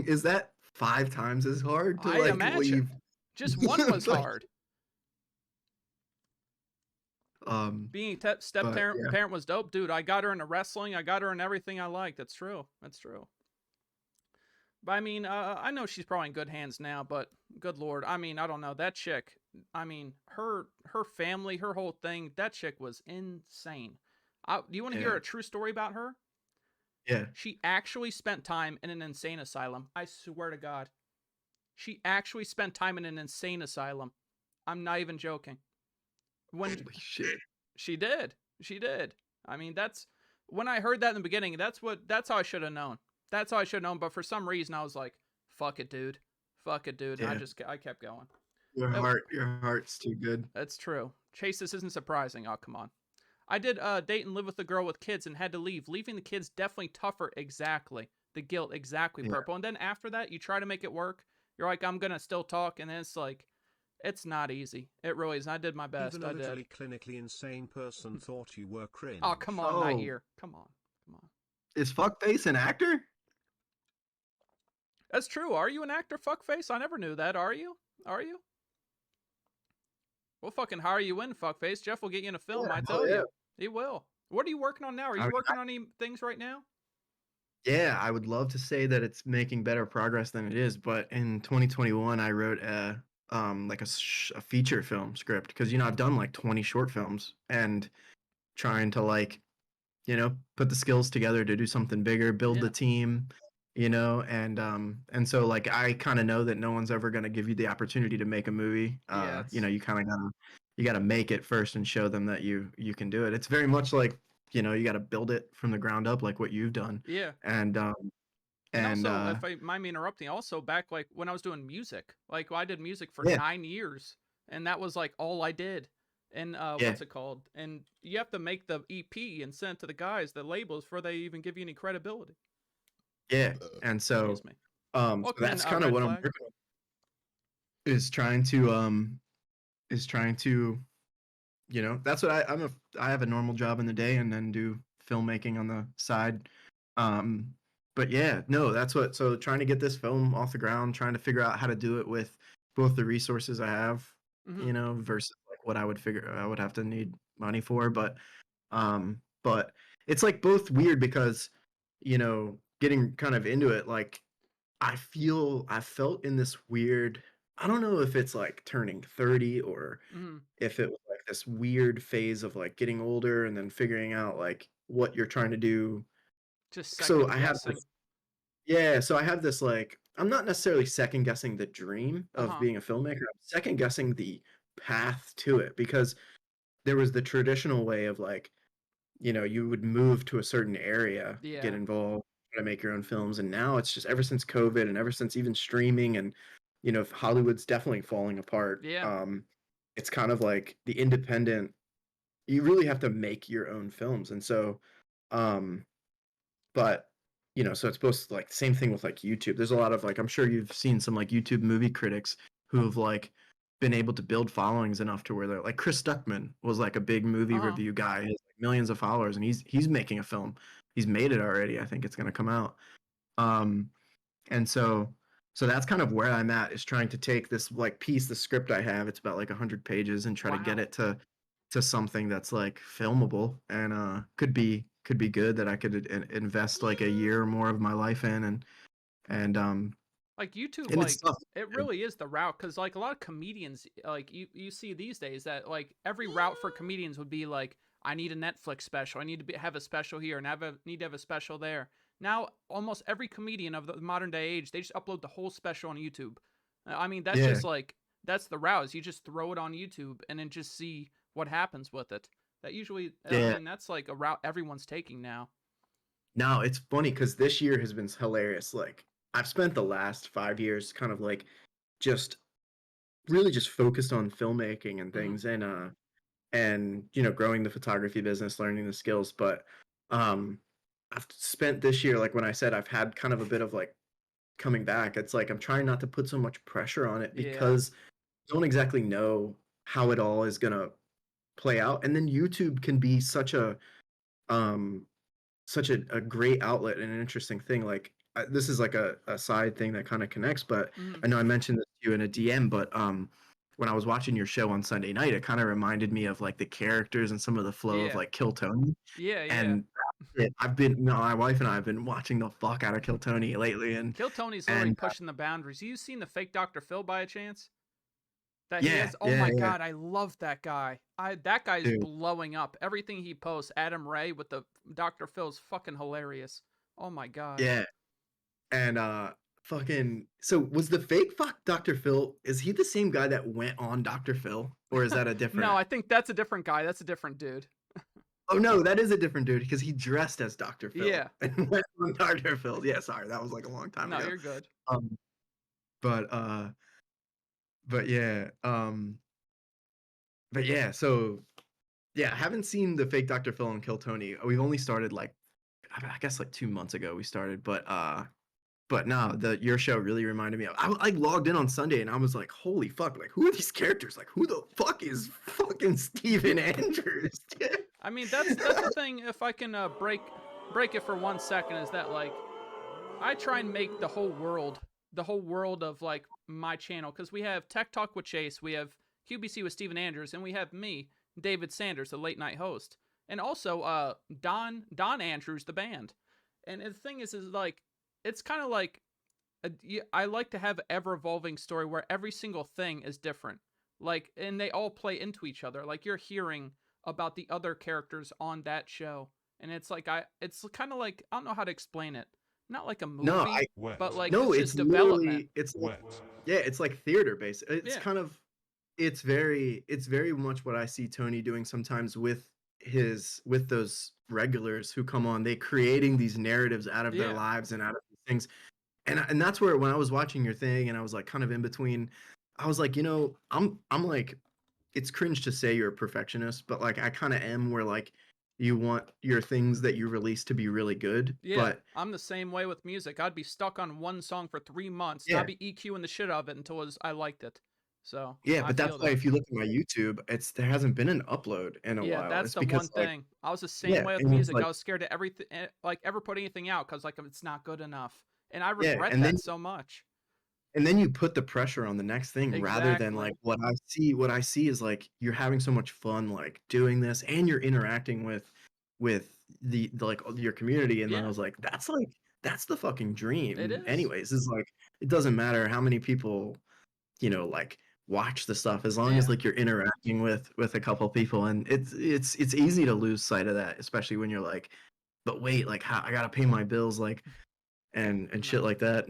is that 5 times as hard to I imagine. leave? Just one was hard. Being step-parent was dope, dude. I got her into wrestling. I got her in everything I like. That's true. But I mean, I know she's probably in good hands now, but good lord. I mean, I don't know. That chick, I mean, her family, her whole thing, that chick was insane. Do you want to hear a true story about her? Yeah. She actually spent time in an insane asylum. I swear to God. She actually spent time in an insane asylum. I'm not even joking. Holy shit. She did. I mean, when I heard that in the beginning, that's how I should have known. That's how I should have known. But for some reason, I was like, fuck it, dude. Yeah. And I kept going. Your heart's too good. That's true. Chase, this isn't surprising. Oh, come on. I did date and live with a girl with kids and had to leave. Leaving the kids definitely tougher. Exactly. The guilt. Exactly. Yeah. Purple. And then after that, you try to make it work. You're like, I'm going to still talk. And then it's like, it's not easy. It really is. I did my best. Even a literally clinically insane person thought you were cringe. Oh, come on, Nightyear. Come on. Is Fuckface an actor? That's true. Are you an actor, Fuckface? I never knew that. Are you? We'll fucking hire you in, Fuckface. Jeff will get you in a film, I tell you. He will. What are you working on now? Are you working on any things right now? Yeah, I would love to say that it's making better progress than it is, but in 2021, I wrote a feature film script because I've done like 20 short films and trying to put the skills together to do something bigger, build the team, and so like I kind of know that no one's ever going to give you the opportunity to make a movie. You kind of gotta make it first and show them that you can do it. It's very much like you got to build it from the ground up, like what you've done. Yeah. And also, if I mind me interrupting, also back like when I was doing music, like I did music for 9 years, and that was like all I did. And what's it called? And you have to make the EP and send it to the guys, the labels, before they even give you any credibility. Yeah, and so so that's kind of what I'm working on. Is trying to that's what I have a normal job in the day and then do filmmaking on the side. But yeah, no, so trying to get this film off the ground, trying to figure out how to do it with both the resources I have, versus like what I would have to need money for, but it's like both weird because, getting kind of into it, like I felt in this weird, I don't know if it's like turning 30 or Mhm. if it was like this weird phase of like getting older and then figuring out like what you're trying to do. Just So second I have guessing. this, yeah, so I have this like, I'm not necessarily second guessing the dream of Uh-huh. being a filmmaker. I'm second guessing the path to it because there was the traditional way of like, you would move to a certain area, get Yeah. involved, try to make your own films, and now it's just ever since COVID and ever since even streaming and Hollywood's definitely falling apart. Yeah. It's kind of like the independent. You really have to make your own films, and so, um, but so it's supposed to like same thing with like YouTube. There's a lot of like I'm sure you've seen some like YouTube movie critics who have like been able to build followings enough to where they're like Chris Stuckman was like a big movie Uh-huh. review guy. He has like millions of followers and he's making a film. He's made it already. I think it's gonna come out. Um and so that's kind of where I'm at is trying to take this like piece, the script I have, it's about like 100 pages and try to get Wow. it to something that's like filmable and could be good that I could invest like a year or more of my life in and Like YouTube, and it's like tough. it really is the route because like a lot of comedians, like you see these days that like every route for comedians would be like, I need a Netflix special, I need to have a special here, and need to have a special there. Now almost every comedian of the modern day age, they just upload the whole special on YouTube. I mean that's Yeah, just like that's the route. Is you just throw it on YouTube and then just see what happens with it. That usually, I yeah. mean, that's like a route everyone's taking now. Now it's funny because this year has been hilarious. Like I've spent the last 5 years kind of like just really just focused on filmmaking and Hmm. things and growing the photography business, learning the skills. But I've spent this year, like when I said I've had kind of a bit of like coming back, it's like I'm trying not to put so much pressure on it Yeah. because I don't exactly know how it all is gonna play out. And then YouTube can be um such a great outlet and an interesting thing. Like this is like a side thing that kind of connects, but Hmm. I know I mentioned this to you in a DM, but when I was watching your show on Sunday night, it kind of reminded me of like the characters and some of the flow of Yeah. like Kill Tony. Yeah. Yeah. And I've been no, my wife and I have been watching the fuck out of Kill Tony lately, Kill Tony's literally and pushing the boundaries. You seen the fake Dr. Phil by a chance? That he yeah, has. Oh yeah, my yeah, god, I love that guy. That guy's dude, blowing up. Everything he posts, Adam Ray with the Dr. Phil's fucking hilarious. Oh my god. yeah, and fucking. So was the fake fuck Dr. Phil? Is he the same guy that went on Dr. Phil, or is that a No, different? I think that's a different guy. That's a different dude. Oh no, that is a different dude because he dressed as Dr. Phil Yeah. and went on Dr. Phil. Yeah, sorry, that was like a long time No, ago. you're good. Um, but but yeah, but yeah, so yeah, I haven't seen the fake Dr. Phil and Kill Tony. We've only started like I guess like 2 months ago we started, but no, the your show really reminded me of. I logged in on Sunday and I was like, holy fuck, like who are these characters? Like who the fuck is fucking Steven Andrews? I mean, that's the thing. If I can break it for 1 second, is that like I try and make the whole world of like my channel, because we have Tech Talk with Chase, we have QBC with Steven Andrews, and we have me, David Sanders, the late night host, and also Don Andrews, the band. And the thing is like it's kind of like I like to have ever evolving story where every single thing is different, like, and they all play into each other. Like you're hearing about the other characters on that show, and it's like it's kind of like I don't know how to explain it. Not like a No, movie, but like no, it's it's just development. literally it's like yeah, it's like theater based. It's Yeah, kind of it's very much what I see Tony doing sometimes with those regulars who come on. They creating these narratives out of their yeah, lives and out of these things. And that's where when I was watching your thing and I was like kind of in between, I was like, I'm like it's cringe to say you're a perfectionist, but like I kind of am where like you want your things that you release to be really good, yeah. but I'm the same way with music. I'd be stuck on one song for 3 months, and yeah, I'd be EQing the shit out of it until I liked it. So yeah, I but that's feel why that. if you look at my YouTube, it's there hasn't been an upload in a Yeah, while. that's It's the one because like thing. I was the same yeah, way with and it's music. like I was scared to like ever put anything out because like it's not good enough, and I yeah, regret and then that so much. and then you put the pressure on the next thing rather than Exactly. like what I see is like you're having so much fun like doing this and you're interacting with the like your community and I Yeah, was like that's the fucking it dream is. anyways. It's like it doesn't matter how many people, like watch the stuff as long as Yeah. like you're interacting with a couple people and it's easy to lose sight of that, especially when you're like, but wait, like how I gotta pay my bills like and shit No. like that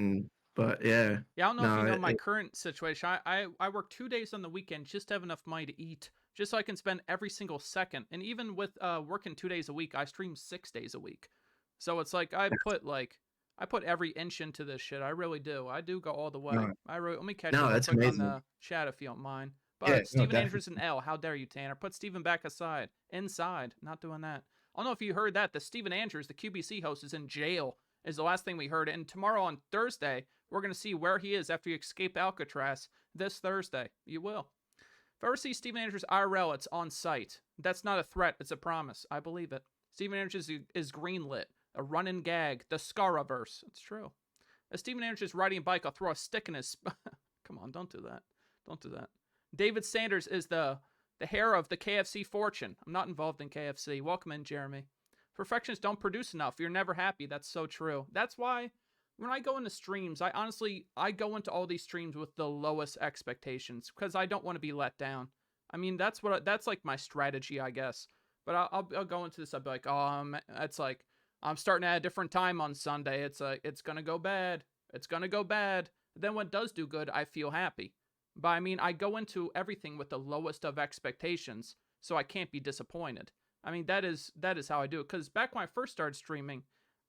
but yeah. Yeah, I don't know if you No, know my current situation. I work 2 days on the weekend just to have enough money to eat, just so I can spend every single second. And even with working 2 days a week, I stream 6 days a week. So it's like I put every inch into this shit. I really do. I do go all the way. no, Let me catch up no, real that's quick on amazing. the chat if you don't mind. Yeah, But no, Steven definitely. Andrews and L, how dare you, Tanner? Put Steven back aside. Inside. Not doing that. I don't know if you heard that. The Steven Andrews, the QBC host, is in jail, is the last thing we heard. And tomorrow on Thursday, we're going to see where he is after you escape Alcatraz this Thursday. You will. If I ever see Steven Andrews IRL, it's on site. That's not a threat, it's a promise. I believe it. Steven Andrews is greenlit. A running gag. The Scaraverse. It's true. If Steven Andrews is riding a bike, I'll throw a stick in his. Come on, don't do that. Don't do that. David Sanders is the hair of the KFC fortune. I'm not involved in KFC. Welcome in, Jeremy. Perfectionists don't produce enough. You're never happy. That's so true. That's why when I go into streams, I go into all these streams with the lowest expectations because I don't want to be let down. I mean, that's like my strategy, I guess. But I'll go into this. I'll be like, it's like I'm starting at a different time on Sunday. It's gonna go bad. It's gonna go bad. Then when it does do good, I feel happy. But I mean, I go into everything with the lowest of expectations, so I can't be disappointed. I mean, that is how I do it. Because back when I first started streaming,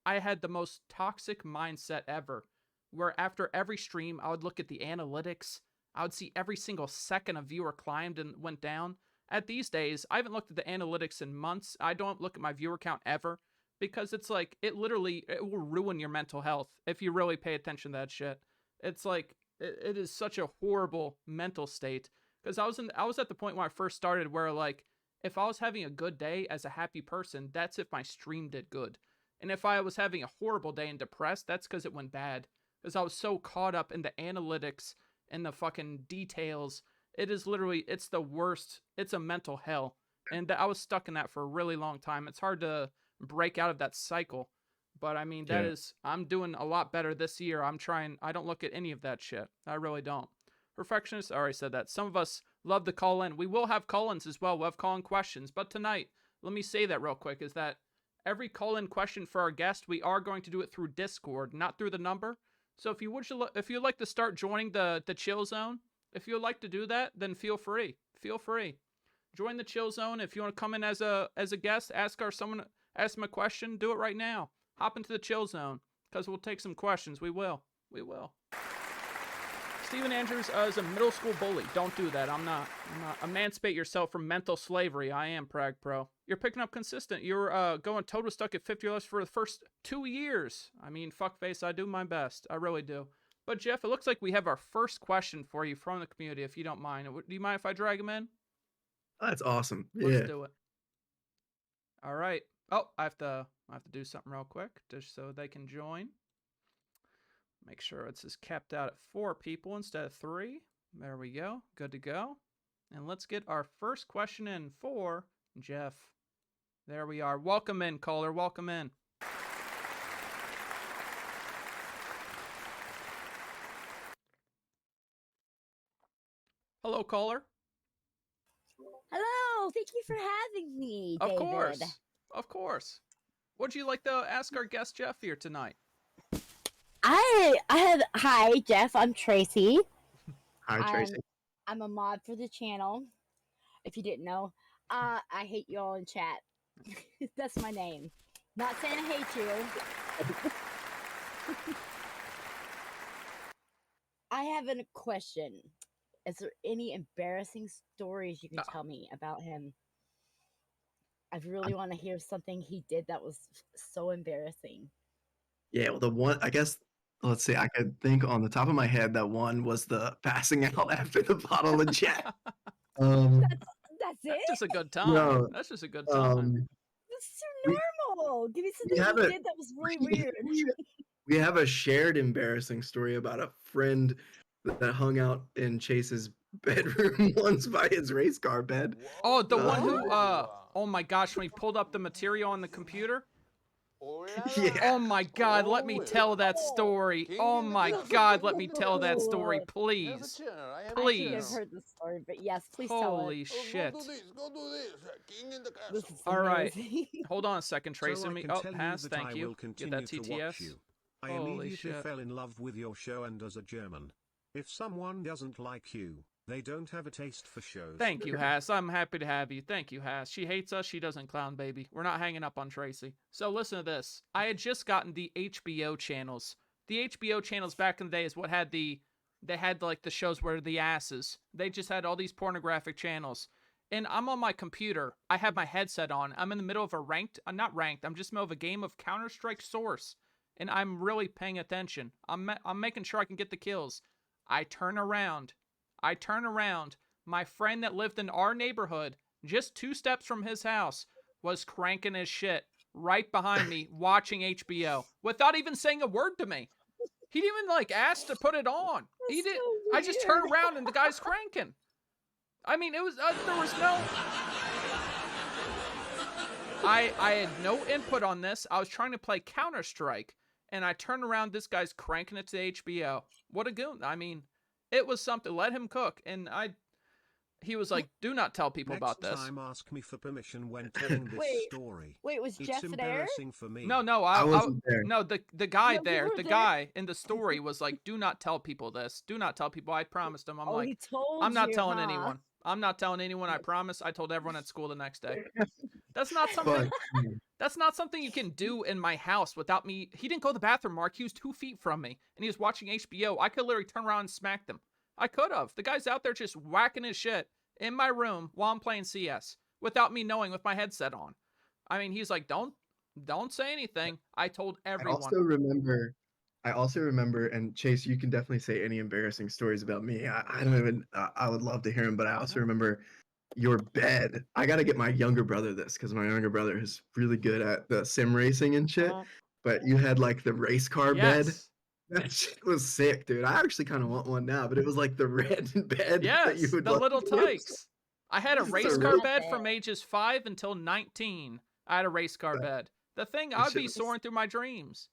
I had the most toxic mindset ever, where after every stream, I would look at the analytics. I would see every single second a viewer climbed and went down. At these days, I haven't looked at the analytics in months. I don't look at my viewer count ever because it's like it will ruin your mental health if you really pay attention to that shit. It's like it is such a horrible mental state because I was at the point when I first started where like if I was having a good day as a happy person, that's if my stream did good. And if I was having a horrible day and depressed, that's because it went bad. Because I was so caught up in the analytics and the fucking details. It is literally, it's the worst. It's a mental hell. And I was stuck in that for a really long time. It's hard to break out of that cycle. But I mean, Yeah. I'm doing a lot better this year. I don't look at any of that shit. I really don't. Perfectionist, I already said that. Some of us love to call in. We will have call ins as well. We'll have call in questions. But tonight, let me say that real quick is that every call in question for our guest, we are going to do it through Discord, not through the number. So if you'd like to start joining the chill zone, if you'd like to do that, then feel free. Feel free. Join the chill zone. If you want to come in as a guest, ask them a question, do it right now. Hop into the chill zone because we'll take some questions. We will. We will. Steven Andrews is a middle school bully. Don't do that. I'm not. Emancipate yourself from mental slavery. I am Prag Pro. You're picking up consistent. You're going total stuck at 50 less for the first 2 years. I mean, fuckface, I do my best. I really do. But Jeff, it looks like we have our first question for you from the community, if you don't mind. Do you mind if I drag him in? Oh, that's awesome. Let's Yeah. do it. All right. Oh, I have to do something real quick just so they can join. Make sure it's just capped out at 4 people instead of 3. There we go. Good to go. And let's get our first question in for Jeff. There we are. Welcome in, caller. Welcome in. Hello, caller. Hello, thank you for having me, Of David. course. Of course. Would you like to ask our guest Jeff here tonight? Hi, Jeff. I'm Tracy. Hi, Tracy. I'm a mod for the channel. If you didn't know, I hate you all in chat. That's my name. Not saying I hate you. I have a question. Is there any embarrassing stories you can tell me about him? I really want to hear something he did that was so embarrassing. Yeah, well, the one, I guess, let's see, I could think on the top of my head that one was the passing out after the bottle of Jack. That's it? That's just a good time. No, That's just a good time. That's too normal. Give me something have he a- did that was really weird. we have a shared embarrassing story about a friend that hung out in Chase's bedroom once by his race car bed. Oh, the one who What? oh my gosh, when he pulled up the material on the computer. Yeah. Oh my god, let me tell that story. Oh my god, let me tell that story, please. I think I've Please. heard this story, but yes, please tell it. Holy shit. Go do this. King in the This castle. is All right. amazing. Hold on a second, Tracy. So I Me. can Oh, tell you Has, that thank I you. will Get that continue to watch TTS. you. I Holy immediately shit. fell in love with your show, and as a German, if someone doesn't like you, they don't have a taste for shows. Thank you, Has. I'm happy to have you. Thank you, Has. She hates us. She doesn't clown, baby. We're not hanging up on Tracy. So listen to this. I had just gotten the HBO channels. The HBO channels back in the day is what had they had like the shows where the asses. They just had all these pornographic channels. And I'm on my computer. I have my headset on. I'm in the middle of a not ranked. I'm just in the middle of a game of Counter-Strike Source. And I'm really paying attention. I'm making sure I can get the kills. I turn around. I turn around. My friend that lived in our neighborhood, just 2 steps from his house, was cranking his shit right behind me watching HBO without even saying a word to me. He didn't even like ask to put it on. He That's did. so I just weird. turn around and the guy's cranking. I mean, it was there was no. I had no input on this. I was trying to play Counter Strike, and I turned around. This guy's cranking it to HBO. What a goon! I mean, it was something. Let him cook, and he was like, "Do not tell people about Next this." time, ask me for permission when telling this Wait, story. wait, was It's Jeff there? embarrassing for me. No, no, I wasn't there. no. The guy No, you there, were the there? guy in the story was like, "Do not tell people this. Do not tell people." I promised him. I'm Oh, like, he told I'm not you, telling huh? anyone. I'm not telling anyone. I promise. I told everyone at school the next day. That's not But something. That's not something you can do in my house without me. He didn't go to the bathroom, Mark. He was 2 feet from me, and he was watching HBO. I could literally turn around and smack them. I could have. The guy's out there just whacking his shit in my room while I'm playing CS without me knowing with my headset on. I mean, he's like, don't say anything. I told I everyone. also remember, and Chase, you can definitely say any embarrassing stories about me. I don't even, I would love to hear them, but I also remember your bed. I got to get my younger brother this because my younger brother is really good at the sim racing and shit. Uh-huh. But you had like the race car bed. Yes. That shit was sick, dude. I actually kind of want one now, but it was like the red bed that you Yes. would The like. little tykes. I had a It's race a car race- bed from ages 5 until 19. I had a race car bed. The thing, That I'd shit be was- soaring through my dreams.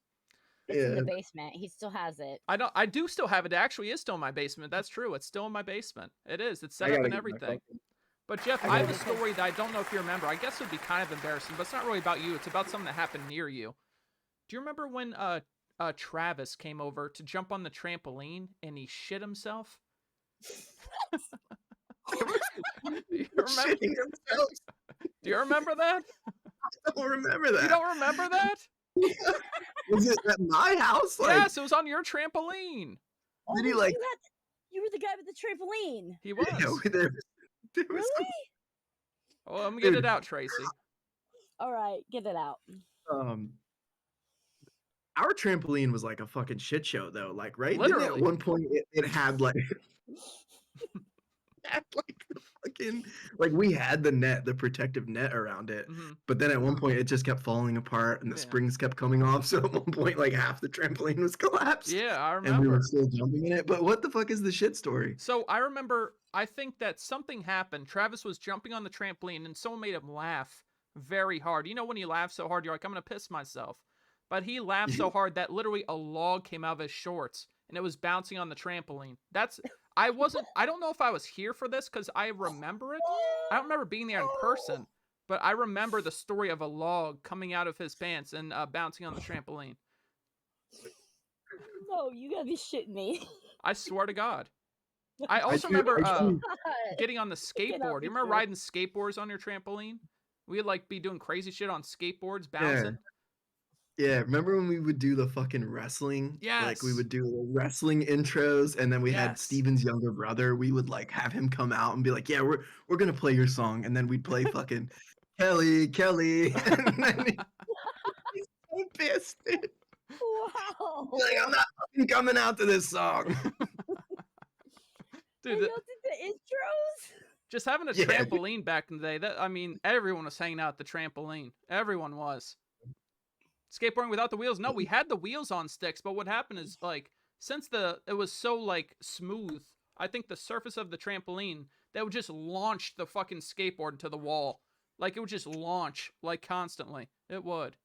It's in Yeah. the basement. He still has it. I do still have it. It actually is still in my basement. That's true. It's still in my basement. It is. It's set I up gotta and get my everything. fucking- But Jeff, I I have gotta a get- story that I don't know if you remember. I guess it would be kind of embarrassing, but it's not really about you. It's about something that happened near you. Do you remember when Travis came over to jump on the trampoline and he shit himself? Do you remember? Shitting themselves. Do you remember that? I don't remember that. You don't remember that? Was it at my house? Like, Yes, it was on your trampoline. did he Oh, like? you were the guy with the trampoline. He was. Yeah, there was Really? Well, let me get Dude. it out, Tracy. All right, get it out. Our trampoline was like a fucking shit show though. Like, right? Didn't it Literally. at one point it had like had like the fucking like we had the net, the protective net around it. Mhm. But then at one point it just kept falling apart and the Yeah. springs kept coming off. So at one point like half the trampoline was collapsed. Yeah, I And we remember. were still jumping in it. But what the fuck is the shit story? So I remember, I think that something happened. Travis was jumping on the trampoline and someone made him laugh very hard. You know, when you laugh so hard, you're like, I'm going to piss myself. But he laughed so hard that literally a log came out of his shorts and it was bouncing on the trampoline. I don't know if I was here for this because I remember it. I don't remember being there in person, but I remember the story of a log coming out of his pants and bouncing on the trampoline. No, you gotta be shitting me. I swear to God. I also do- remember I do- getting on the Cannot skateboard. be You remember true. riding skateboards on your trampoline? We'd like be doing crazy shit on skateboards, bouncing. Yeah, remember when we would do the fucking wrestling? Like we Yes. would do the wrestling intros and then we had Yes. Steven's younger brother. We would like have him come out and be like, "Yeah, we're going to play your song." And then we'd play fucking Kelly. And then he's so pissed. Dude. Wow. He's like, "I'm not fucking coming out to this song." Dude, Hey, y'all did the intros? just having a Yeah. trampoline back in the day, I mean, everyone was hanging out at the trampoline. Everyone was. Skateboarding without the wheels? No, we had the wheels on sticks, but what happened is, like, since it was so like smooth, I think the surface of the trampoline that would just launch the fucking skateboard into the wall. Like it would just launch like constantly. It would.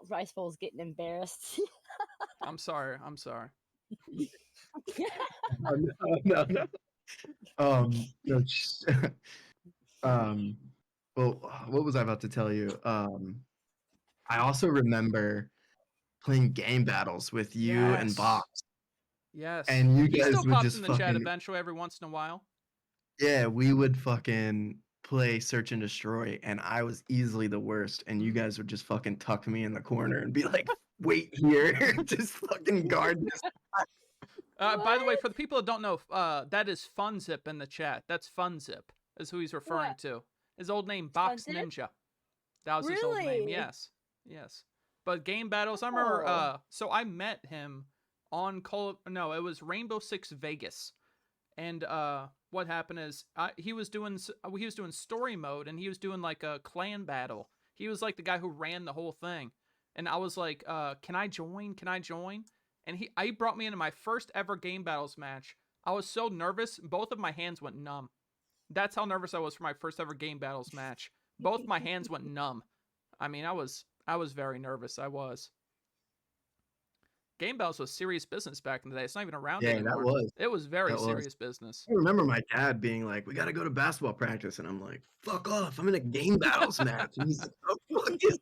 Rice Bowl's getting embarrassed. I'm sorry. I'm sorry. No, no. No, um, well, what was I about to tell you? I also remember playing game battles with you and Yes. Box, Yes. and you He still guys would pops in just the chat fucking, eventually every once in a while. yeah, we would fucking play Search and Destroy, and I was easily the worst, and you guys would just fucking tuck me in the corner and be like, wait here, just fucking guard this. By the way, for the people that don't know, that is FunZip in the chat. That's FunZip, is who he's referring What? to. His old name, Box FunZip? Ninja. That was his old name. Really? Yes, yes. But game battles, I remember. Oh. So I met him on No, it was Rainbow Six Vegas, and what happened is he was doing story mode, and he was doing like a clan battle. He was like the guy who ran the whole thing, and I was like, "Can I join? Can I join?" And he brought me into my first ever game battles match. I was so nervous, both of my hands went numb. That's how nervous I was for my first ever game battles match. Both my hands went numb. I mean, I was very nervous. I was. Game battles was serious business back in the day. It's not even around Yeah, anymore. that was. It was very That was. serious business. I remember my dad being like, "We got to go to basketball practice," and I'm like, "Fuck off! I'm in a game battles match." And he's like, "Oh, fuck is-"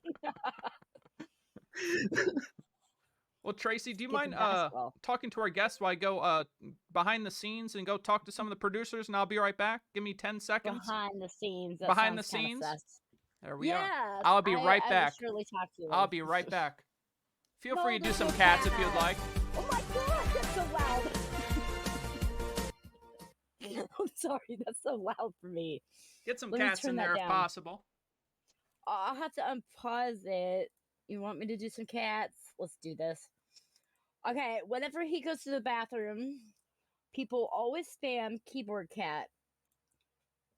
Well, Tracy, do you Skip the mind basketball. talking to our guests while I go behind the scenes and go talk to some of the producers, and I'll be right back. Give me 10 seconds. Behind the scenes. That Behind the sounds kinda scenes? sus. There we are. Yes, I'll be right I back. will surely talk to you. I'll later. be right back. Feel No, free to do there's some no cats if you'd cat. like. Oh my god, that's so loud. I'm sorry, that's so loud for me. Get some Let me cats turn in that there if down. possible. I'll have to unpause it. You want me to do some cats? Let's do this. Okay, whenever he goes to the bathroom, people always spam keyboard cat.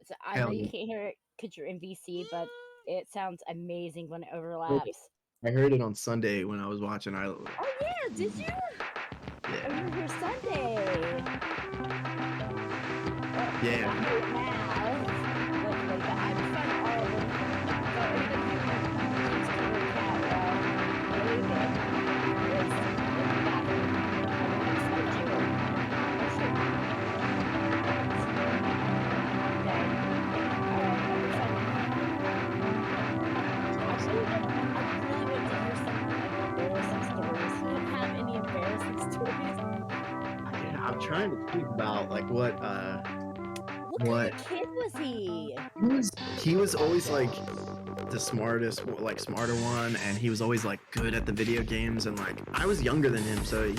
So I know Hell you yeah. can't hear it because you're in VC, but it sounds amazing when it overlaps. I heard it on Sunday when I was watching Oh yeah, did you? Yeah. Oh, you were here Sunday. Yeah. Not here now. Luckily, but I'm fun all of them. So anybody who keeps keyboard cat David is in the bathroom. I'm supposed to. Oh shit. Okay. I really want to hear some embarrassing stories. You don't have any embarrassing stories? Yeah, I'm trying to think about like what What kind of kid was he? he was always like the smartest, like smarter one, and he was always like good at the video games, and like I was younger than him, so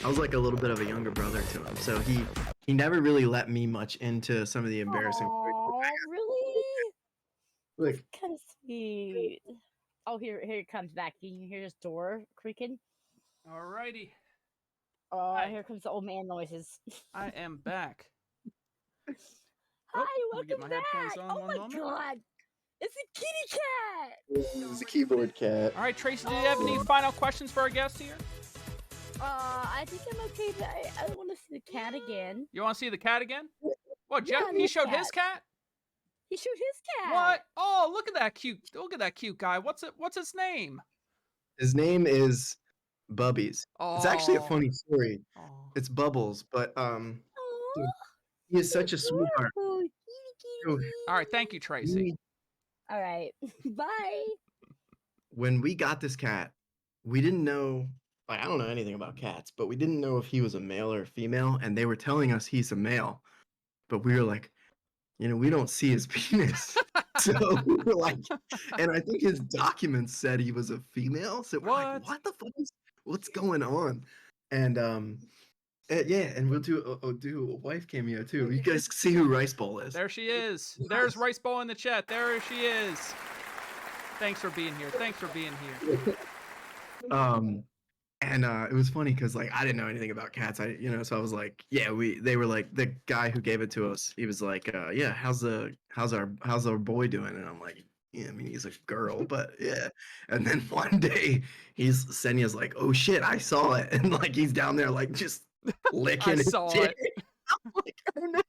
I was like a little bit of a younger brother to him, so he never really let me much into some of the embarrassing Oh, really? like That's kind of sweet. Oh, here it comes back. Can you hear his door creaking? Alrighty. Oh, Hi. here comes the old man noises. I am back. Hi, let me get welcome my headphones back. on Oh one my moment. god, it's a kitty cat. he's a keyboard cat. All right, Tracy, do you have any final questions for our guest here? I think I'm okay. But I want to see the cat again. You want to see the cat again? What, Yeah, Jeff? He this showed his cat? He showed his cat. What? Oh, look at that cute guy. What's his name? His name is Bubbies. It's actually a funny story. Oh. It's Bubbles, but Aw, dude, he is such a sweetheart. adorable. Kitty, Dude, kitty. All right, thank you, Tracy. All right, bye. When we got this cat, we didn't know, like, I don't know anything about cats, but we didn't know if he was a male or a female, and they were telling us he's a male, but we were like, we don't see his penis. So we were like, and I think his documents said he was a female, so we're like, what the fuck what's going on? And yeah, and we'll do a wife cameo too. You guys see who Rice Bowl is? There she is. There's Rice Bowl in the chat. There she is. Thanks for being here. And it was funny because like I didn't know anything about cats. So I was like, yeah, they were like the guy who gave it to us. He was like, yeah, how's our boy doing? And I'm like, I mean, he's a girl, but yeah. And then one day, Senya's like, "Oh shit, I saw it," and like he's down there like just I licking his saw dick. it. I'm like, "Oh no!"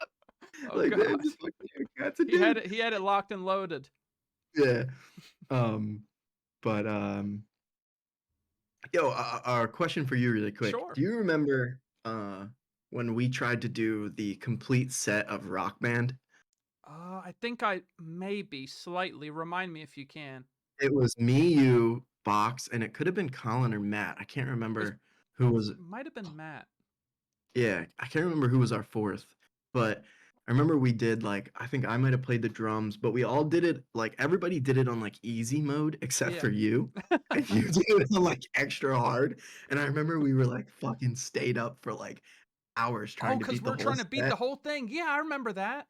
Oh Like, god. man, just fucking cat's a He had dude. it. He had it locked and loaded. Yeah. Um, but yo, our question for you, really quick. Sure. Do you remember when we tried to do the complete set of Rock Band? I think I maybe slightly. Remind me if you can. It was me, you, Box, and it could have been Colin or Matt. I can't It was remember who was. might have been Matt. Yeah, I can't remember who was our fourth, but I remember we did like I think I might have played the drums, but we all did it like everybody did it on like easy mode except Yeah. for you, and you did it on like extra hard. And I remember we were like fucking stayed up for like hours Oh, trying to because beat the we're whole trying to beat set. the whole thing. Yeah, I remember that.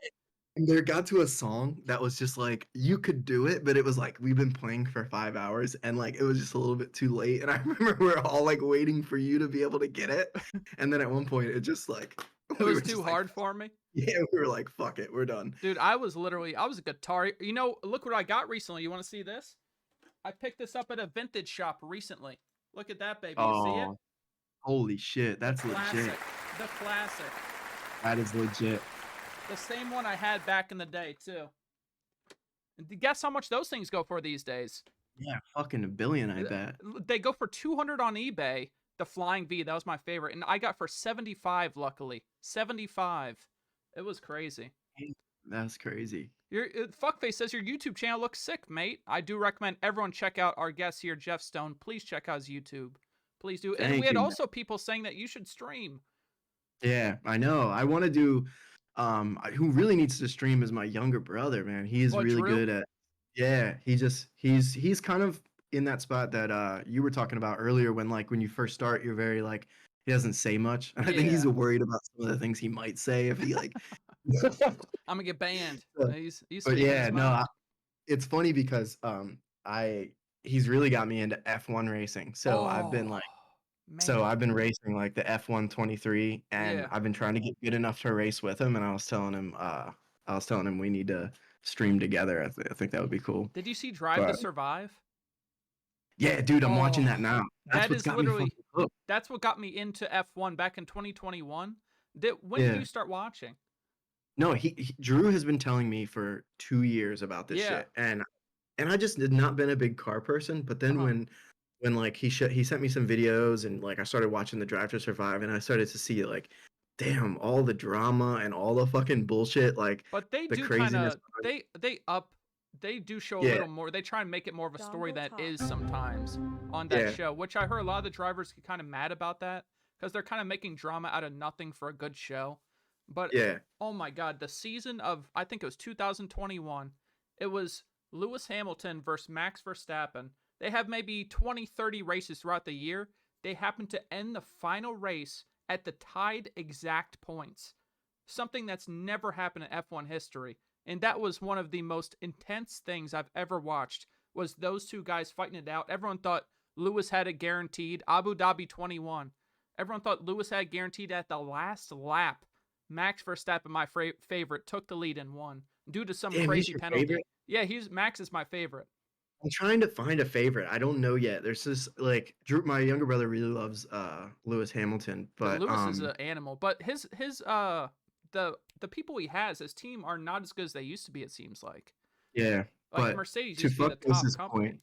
And there got to a song that was just like you could do it, but it was like we've been playing for 5 hours and like it was just a little bit too late. And I remember we were all like waiting for you to be able to get it. And then at one point it just like It we was were just too like hard for me. yeah, we were like, fuck it, we're done. Dude, I was a guitar. You know, look what I got recently. You want to see this? I picked this up at a vintage shop recently. Look at that, baby. You see it? Oh, holy shit, The that's legit. classic. The classic. That is legit. The same one I had back in the day, too. And guess how much those things go for these days? Yeah, fucking a billion, I bet. They go for 200 on eBay. The Flying V, that was my favorite. And I got for 75, luckily. 75. It was crazy. That's crazy. Your Fuckface says your YouTube channel looks sick, mate. I do recommend everyone check out our guest here, Jeff Stone. Please check out his YouTube. Please do. And Thank we had you, man. also people saying that you should stream. Yeah, I know. I want to do who really needs to stream is my younger brother, man. He is What, really Drew? good at yeah, he's kind of in that spot that you were talking about earlier when like when you first start you're very like he doesn't say much. And I think he's Yeah. worried about some of the things he might say if he like I'm gonna get banned. So- He's But speaking yeah, his no, mind. it's funny because I he's really got me into F1 racing. So I've been like man. I've been racing like the F123 and Yeah. I've been trying to get good enough to race with him and I was telling him we need to stream together. I think that would be cool. Did you see Drive to But Survive? yeah, dude, I'm watching that now. That's That what's is got me literally fucking hooked. that's what got me into F1 back in 2021. When Yeah. did you start watching? No, Drew has been telling me for 2 years about this Yeah. shit, and I just did not been a big car person. But then when like he sent me some videos and like I started watching the Drive to Survive, and I started to see like, damn, all the drama and all the fucking bullshit, like But they the do kind craziness. of they do show a Yeah. little more. They try and make it more of a story Dongle that is Talk. sometimes on that Yeah. show, which I heard a lot of the drivers get kind of mad about that because they're kind of making drama out of nothing for a good show. But Yeah, oh my god, the season of I think it was 2021. It was Lewis Hamilton versus Max Verstappen. They have maybe 20, 30 races throughout the year. They happen to end the final race at the tied exact points. Something that's never happened in F1 history. And that was one of the most intense things I've ever watched was those two guys fighting it out. Everyone thought Lewis had it guaranteed. Abu Dhabi 21. Everyone thought Lewis had it guaranteed at the last lap. Max Verstappen, my favorite, took the lead and won due to some damn, he's crazy your penalty. favorite? Yeah, Max is my favorite. I'm trying to find a favorite. I don't know yet. There's this like Drew, my younger brother really loves Lewis Hamilton, but Lewis is an animal, but his the people he has, his team are not as good as they used to be. It seems like yeah. like But Mercedes to used to be the top Fuckface's company. point,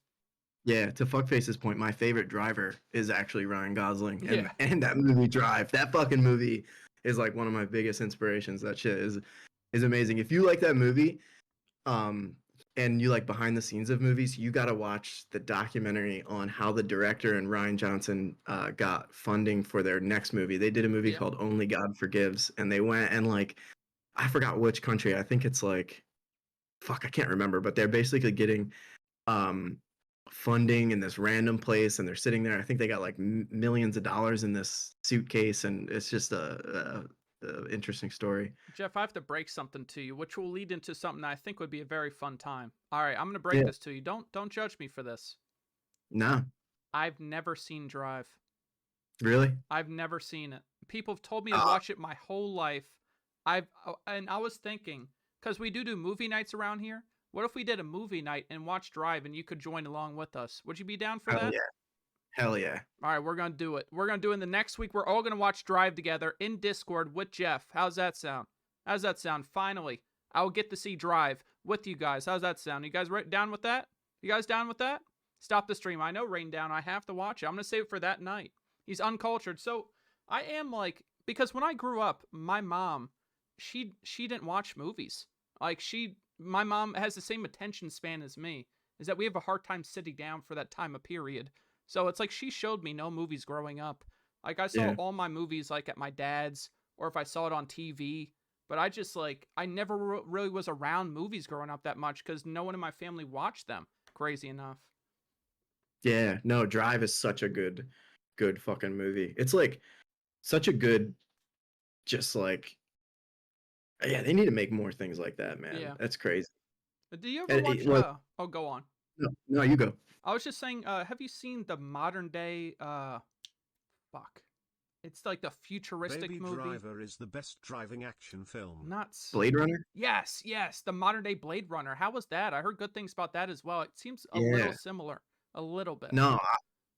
yeah, to Fuckface's point, my favorite driver is actually Ryan Gosling, Yeah. and that movie Drive. That fucking movie is like one of my biggest inspirations. That shit is amazing. If you like that movie, and you like behind the scenes of movies, you got to watch the documentary on how the director and Ryan Johnson got funding for their next movie. They did a movie Yeah. called Only God Forgives, and they went and like I forgot which country. I think it's like fuck, I can't remember, but they're basically getting funding in this random place and they're sitting there. I think they got like millions of dollars in this suitcase and it's just a interesting story. Jeff, I have to break something to you, which will lead into something I think would be a very fun time. All right, I'm gonna break Yeah. this to you. Don't judge me for this. Nah, I've never seen Drive. really? I've never seen it. People have told me to Ah. watch it my whole life. And I was thinking because we do movie nights around here. What if we did a movie night and watched Drive, and you could join along with us? Would you be down for Hell that? yeah. Hell yeah. All right, we're gonna do it. We're gonna do it in the next week. We're all gonna watch Drive together in Discord with Jeff. How's that sound? How's that sound? Finally, I will get to see Drive with you guys. How's that sound? You guys down with that? You guys down with that? Stop the stream. I know Rain Down. I have to watch it. I'm gonna save it for that night. He's uncultured, so I am like, because when I grew up, my mom, she didn't watch movies. Like my mom has the same attention span as me. Is that we have a hard time sitting down for that time of period. So it's like she showed me no movies growing up. Like I saw Yeah. all my movies like at my dad's, or if I saw it on TV. But I just like, I never really was around movies growing up that much because no one in my family watched them. Crazy enough. Yeah. No, Drive is such a good fucking movie. It's like such a good, just like, yeah, they need to make more things like that, man. Yeah. That's crazy. But do you ever And watch? it was, Oh, go on. no, you go. I was just saying. Have you seen the modern day? Fuck. It's like the futuristic Baby movie. Driver is the best driving action film. Nuts. Blade Runner? Yes, the modern day Blade Runner. How was that? I heard good things about that as well. It seems a Yeah. little similar, a little bit. No,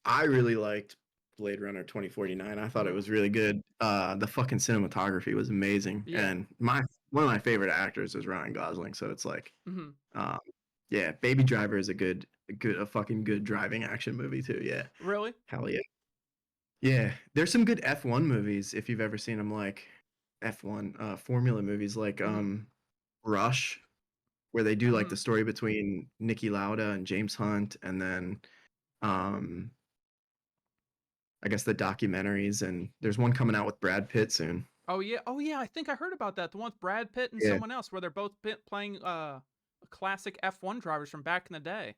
I really liked Blade Runner 2049. I thought it was really good. The fucking cinematography was amazing, Yeah. and one of my favorite actors is Ryan Gosling. So it's like, Hmm. yeah, Baby Driver is a fucking good driving action movie too. Yeah, Really? hell yeah. Yeah, there's some good F1 movies if you've ever seen them, like F1 formula movies, like Rush, where they do like the story between Niki Lauda and James Hunt, and then I guess the documentaries, and there's one coming out with Brad Pitt soon. Oh yeah. I think I heard about that. The one with Brad Pitt and Yeah. someone else, where they're both playing classic F1 drivers from back in the day.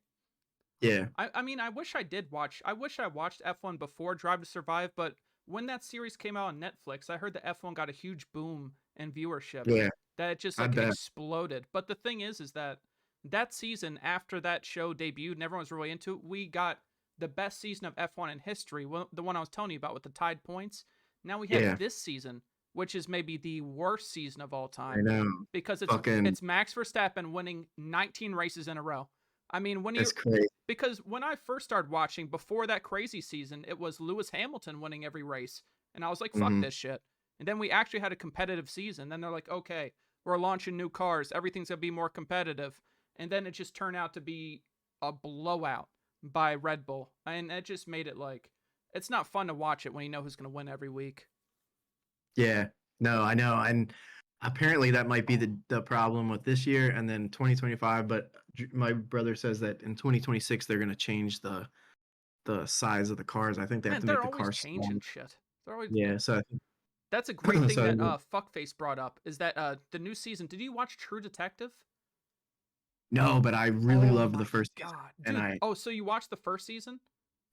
Yeah, I mean, I wish I watched F1 before Drive to Survive, but when that series came out on Netflix, I heard the F1 got a huge boom in viewership. yeah, That it just I like bet. exploded. But the thing is that season after that show debuted and everyone was really into it, we got the best season of F1 in history, the one I was telling you about with the tied points. Now we have Yeah. this season, which is maybe the worst season of all I time know. because Fucking, it's Max Verstappen winning 19 races in a row. I mean, it's crazy. because when I first started watching before that crazy season, it was Lewis Hamilton winning every race. And I was like, fuck Mhm. this shit. And then we actually had a competitive season. Then they're like, okay, we're launching new cars. Everything's going to be more competitive. And then it just turned out to be a blowout by Red Bull. And it just made it like, it's not fun to watch it when you know who's going to win every week. Yeah, no, I know, and apparently that might be the problem with this year and then 2025. But my brother says that in 2026 they're gonna change the size of the cars. I think they have Man, to make they're the always cars changing smaller. shit. They're always. Yeah, so I think That's a great thing so that Fuckface brought up is that the new season. Did you watch True Detective? no, but I really Oh loved my the first season, God, and dude. So you watched the first season?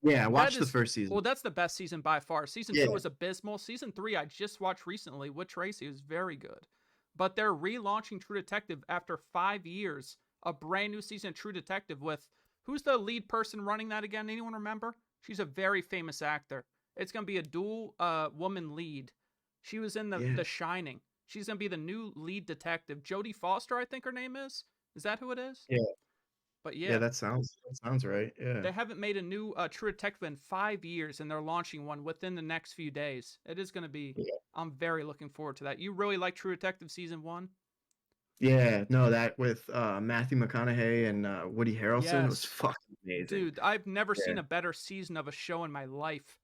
yeah, I That watched the is first season. well, that's the best season by far. Season Yeah. 2 was abysmal. Season 3 I just watched recently with Tracy. It was very good. But they're relaunching True Detective after 5 years. A brand new season of True Detective with who's the lead person running that again? Anyone remember? She's a very famous actor. It's gonna be a dual woman lead. She was in Yeah. The Shining. She's gonna be the new lead detective. Jodie Foster, I think her name is. Is that who it is? Yeah. But Yeah, that sounds right. Yeah. they haven't made a new True Detective in 5 years, and they're launching one within the next few days. It is going to be. Yeah. I'm very looking forward to that. You really like True Detective season 1? Yeah, no, that with Matthew McConaughey and Woody Harrelson was Yes. fucking amazing. Dude, I've never Yeah. seen a better season of a show in my life.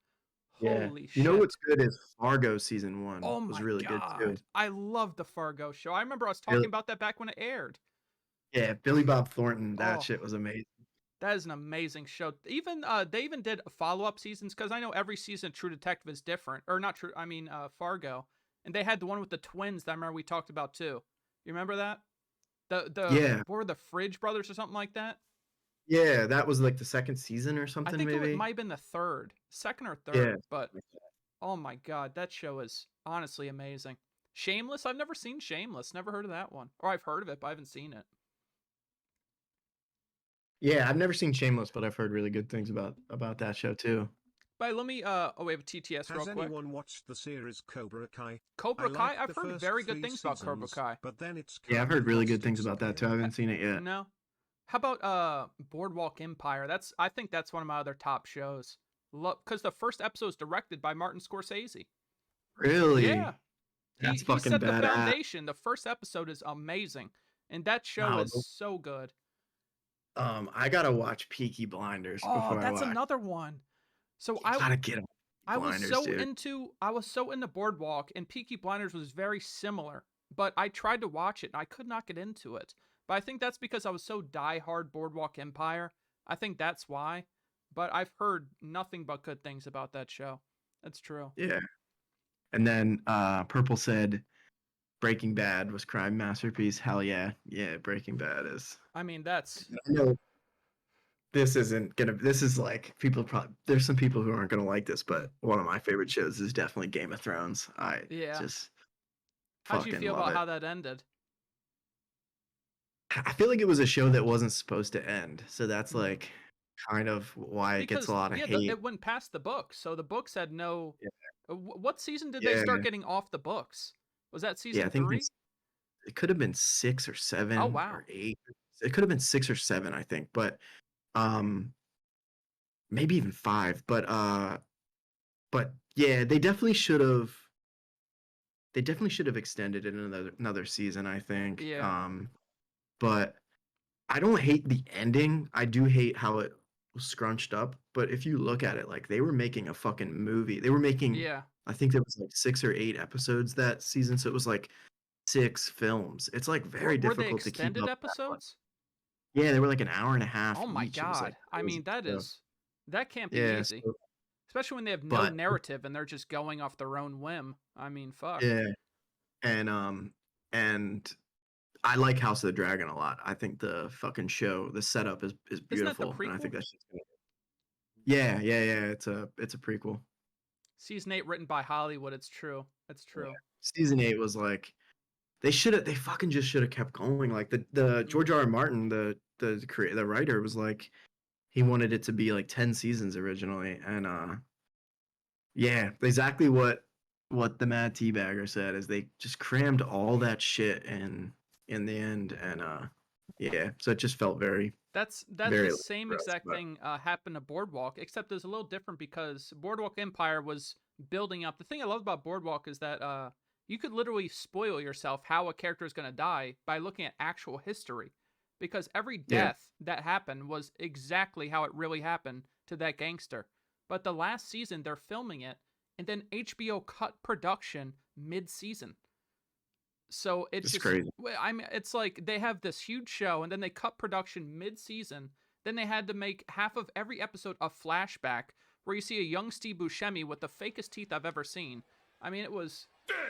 Yeah. Holy shit. You know what's good is Fargo season 1 Oh was my really good too. God. I love the Fargo show. I remember I was talking Really? about that back when it aired. Yeah, Billy Bob Thornton, that Oh. shit was amazing. That is an amazing show. Even they even did follow-up seasons because I know every season of True Detective is different. Or not True, I mean Fargo. And they had the one with the twins that I remember we talked about too. You remember that? Yeah. What were the Fridge brothers or something like that? Yeah, that was like the second season or I something think maybe. it might have been the second or third. Yeah. But oh my God, that show is honestly amazing. Shameless? I've never seen Shameless. Never heard of that one. Or I've heard of it, but I haven't seen it. Yeah, I've never seen Shameless, but I've heard really good things about that show too. But let me we have a TTS real Has quick. anyone watched the series Cobra Kai? Cobra I Kai? liked I've the heard first very good 3 things about Cobra seasons, Kai. But then it's Yeah, I've kind heard of really lost good things its about that too. I appeal. haven't seen it yet. No. How about Boardwalk Empire? I think that's one of my other top shows. Because the first episode is directed by Martin Scorsese. Yeah, Really? That's he fucking set the badass. foundation. The first episode is amazing, and that show Wow. is so good. I gotta watch Peaky Blinders Oh, before I that's watch. another one. So You gotta get on I was Blinders, so dude. into Boardwalk, and Peaky Blinders was very similar. But I tried to watch it and I could not get into it. But I think that's because I was so diehard Boardwalk Empire. I think that's why. But I've heard nothing but good things about that show. That's true. Yeah. And then Purple said Breaking Bad was crime masterpiece. Hell yeah. Yeah, Breaking Bad is. I mean, that's I know this isn't gonna this is like people probably there's some people who aren't gonna like this, but one of my favorite shows is definitely Game of Thrones. I yeah. just How'd you fucking feel love about it. how that ended? I feel like it was a show that wasn't supposed to end. So that's Mm. like kind of why it gets a Because lot of yeah, hate. it went past the books, so the books had no. Yeah. What season did they Yeah. start getting off the books? Was that Yeah, I season think 3? it could have been 6 or Oh 7 wow. or 8. It could have been 6 or 7, I think, but um maybe even 5, but yeah, they definitely should have extended it another season, I think. Yeah. But I don't hate the ending. I do hate how it was scrunched up, but if you look at it, like they were making a fucking movie. They were making Yeah. I think there was like 6 or 8 episodes that season, so it was like 6 films. It's like very Were they difficult to keep extended up with that much. episodes? Yeah, they were like an hour and a half Oh my each. It was like god. I crazy. mean, So, that can't be yeah, easy. so, Especially when they have no but narrative and they're just going off their own whim. I mean, fuck. yeah, and I like House of the Dragon a lot. I think the fucking show, the setup is Isn't that the beautiful, and I prequel? think that's just gonna. Yeah, yeah, yeah. It's a prequel. Season 8 written by Hollywood, it's true. It's Yeah. true. Season 8 was like they fucking just should have kept going. Like the George Mhm. R. R. Martin, the writer was like he wanted it to be like 10 seasons originally, and yeah, exactly what the Mad Teabagger said is they just crammed all that shit in the end, and yeah, so it just felt very That's the very same for us, exact but thing happened to Boardwalk, except it's a little different because Boardwalk Empire was building up. The thing I love about Boardwalk is that you could literally spoil yourself how a character is going to die by looking at actual history, because every yeah, death that happened was exactly how it really happened to that gangster. But the last season they're filming it, and then HBO cut production mid-season. So it's it's just, crazy. I mean, it's like they have this huge show and then they cut production mid-season. Then they had to make half of every episode a flashback where you see a young Steve Buscemi with the fakest teeth I've ever seen. I mean, it was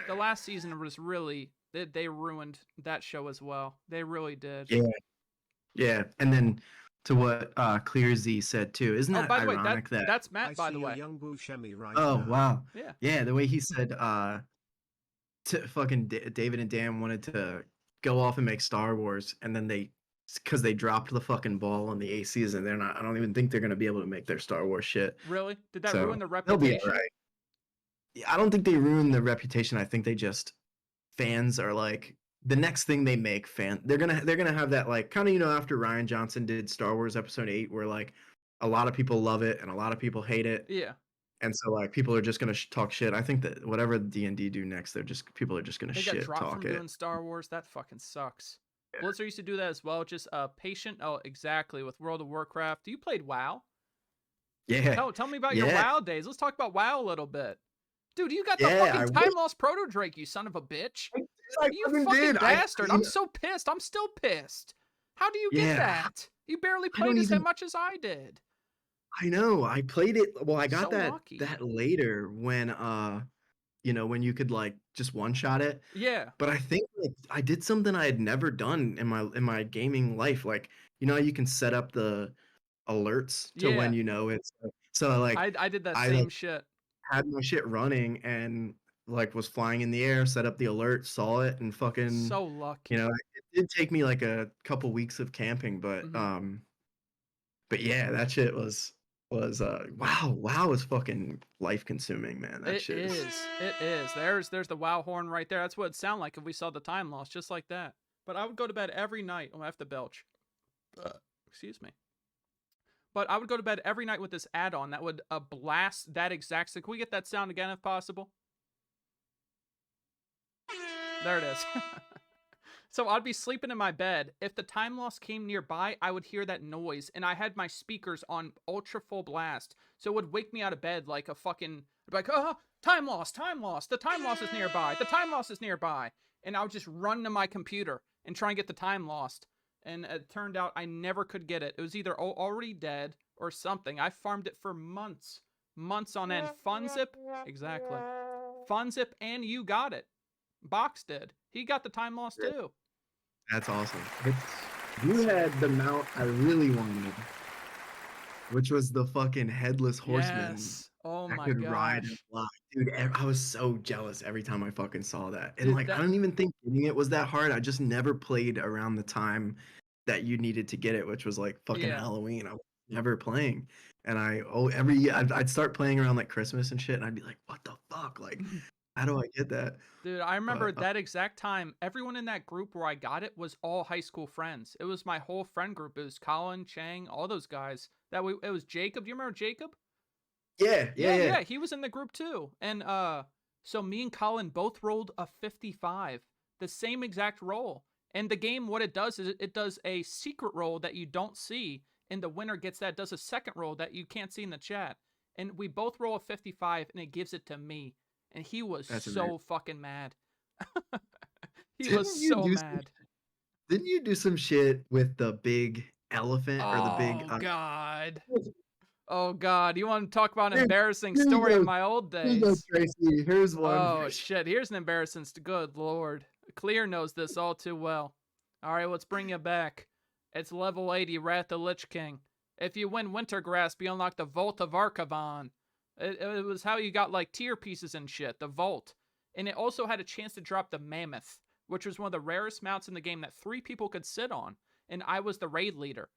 the last season was really they ruined that show as well. They really did. Yeah, yeah, and then to what Clear Z said too, isn't Oh, that by the way, ironic that? that's I Matt. By the see a way, young Buscemi right Oh now. wow, yeah, yeah, the way he said to fucking David and Dan wanted to go off and make Star Wars, and then because they dropped the fucking ball on the eighth season, they're not. I don't even think they're gonna be able to make their Star Wars shit. really, did that So ruin the they'll be reputation? alright. Yeah, I don't think they ruined the reputation. I think they just fans are like the next thing they make they're gonna have that like kind of after Ryan Johnson did Star Wars Episode 8 where like a lot of people love it and a lot of people hate it, Yeah, and so like people are just gonna talk shit. I think that whatever D&D do next, people are just gonna they got shit dropped talk from it. doing Star Wars. That fucking sucks. Blizzard used to do that as well. Just patient. Oh, exactly. With World of Warcraft. You played WoW? Yeah, Tell me about your yeah, WoW days. Let's talk about WoW a little bit. Dude, you got the yeah. fucking time lost proto Drake, you son of a bitch. I You fucking fucking did. bastard. I'm so pissed. I'm still pissed. How do you get Yeah, that? You barely I don't played as even. much as I did. I know. I played it. Well, I So got that lucky. later when when you could like just one shot it. Yeah. But I think like I did something I had never done in my gaming life. Like how you can set up the alerts to when Yeah. it's so like I did that I like same shit. had my shit running and like was flying in the air, set up the alert, saw it, and fucking So lucky. it did take me like a couple weeks of camping, Hmm. but yeah, that shit was wow is fucking life consuming, man. That It shit is. is. It is. There's the WoW horn right there. That's what it'd sound like if we saw the time loss, just like that. But I would go to bed every night. Oh, I have to belch. Excuse me. But I would go to bed every night with this add-on that would blast that exact. So can we get that sound again if possible? There it is. So I'd be sleeping in my bed. If the time loss came nearby, I would hear that noise, and I had my speakers on ultra full blast, so it would wake me out of bed like a fucking, I'd be like, oh, time loss, time loss, the time loss is nearby, the time loss is nearby, and I would just run to my computer and try and get the time lost, and it turned out I never could get it. It was either already dead or something. I farmed it for months, months on end. Funzip, exactly. Funzip, and you got it. Box did. He got the time loss too. That's awesome. You had the mount I really wanted, which was the fucking headless horseman. Yes. Oh I my could ride and gosh. fly. Dude, I was so jealous every time I fucking saw that. And Dude, like, I don't even think getting it was that hard. I just never played around the time that you needed to get it, which was like fucking Yeah. Halloween. I was never playing. And every year I'd start playing around like Christmas and shit, and I'd be like, what the fuck? Like, how do I get that? Dude, I remember But that exact time. Everyone in that group where I got it was all high school friends. It was my whole friend group. It was Colin, Chang, all those guys. It was Jacob. Do you remember Jacob? yeah. He was in the group too. And so me and Colin both rolled a 55, the same exact roll. And the game, what it does is it does a secret roll that you don't see, and the winner gets that. It does a second roll that you can't see in the chat. And we both roll a 55, and it gives it to me. And he was That's so amazing. fucking mad. He Didn't was you so do some mad. Didn't you do some shit with the big elephant or the big Oh God. Oh God. You want to talk about an embarrassing Here story of goes. my old Here goes, days? Tracy. Here's one. Oh shit. Here's an embarrassing. Good Lord. Clear knows this all too well. All right, let's bring you back. It's level 80, Wrath of Lich King. If you win Wintergrasp, you unlock the Vault of Archivon. It was how you got like tier pieces and shit, the Vault. And it also had a chance to drop the Mammoth, which was one of the rarest mounts in the game that 3 people could sit on. And I was the raid leader.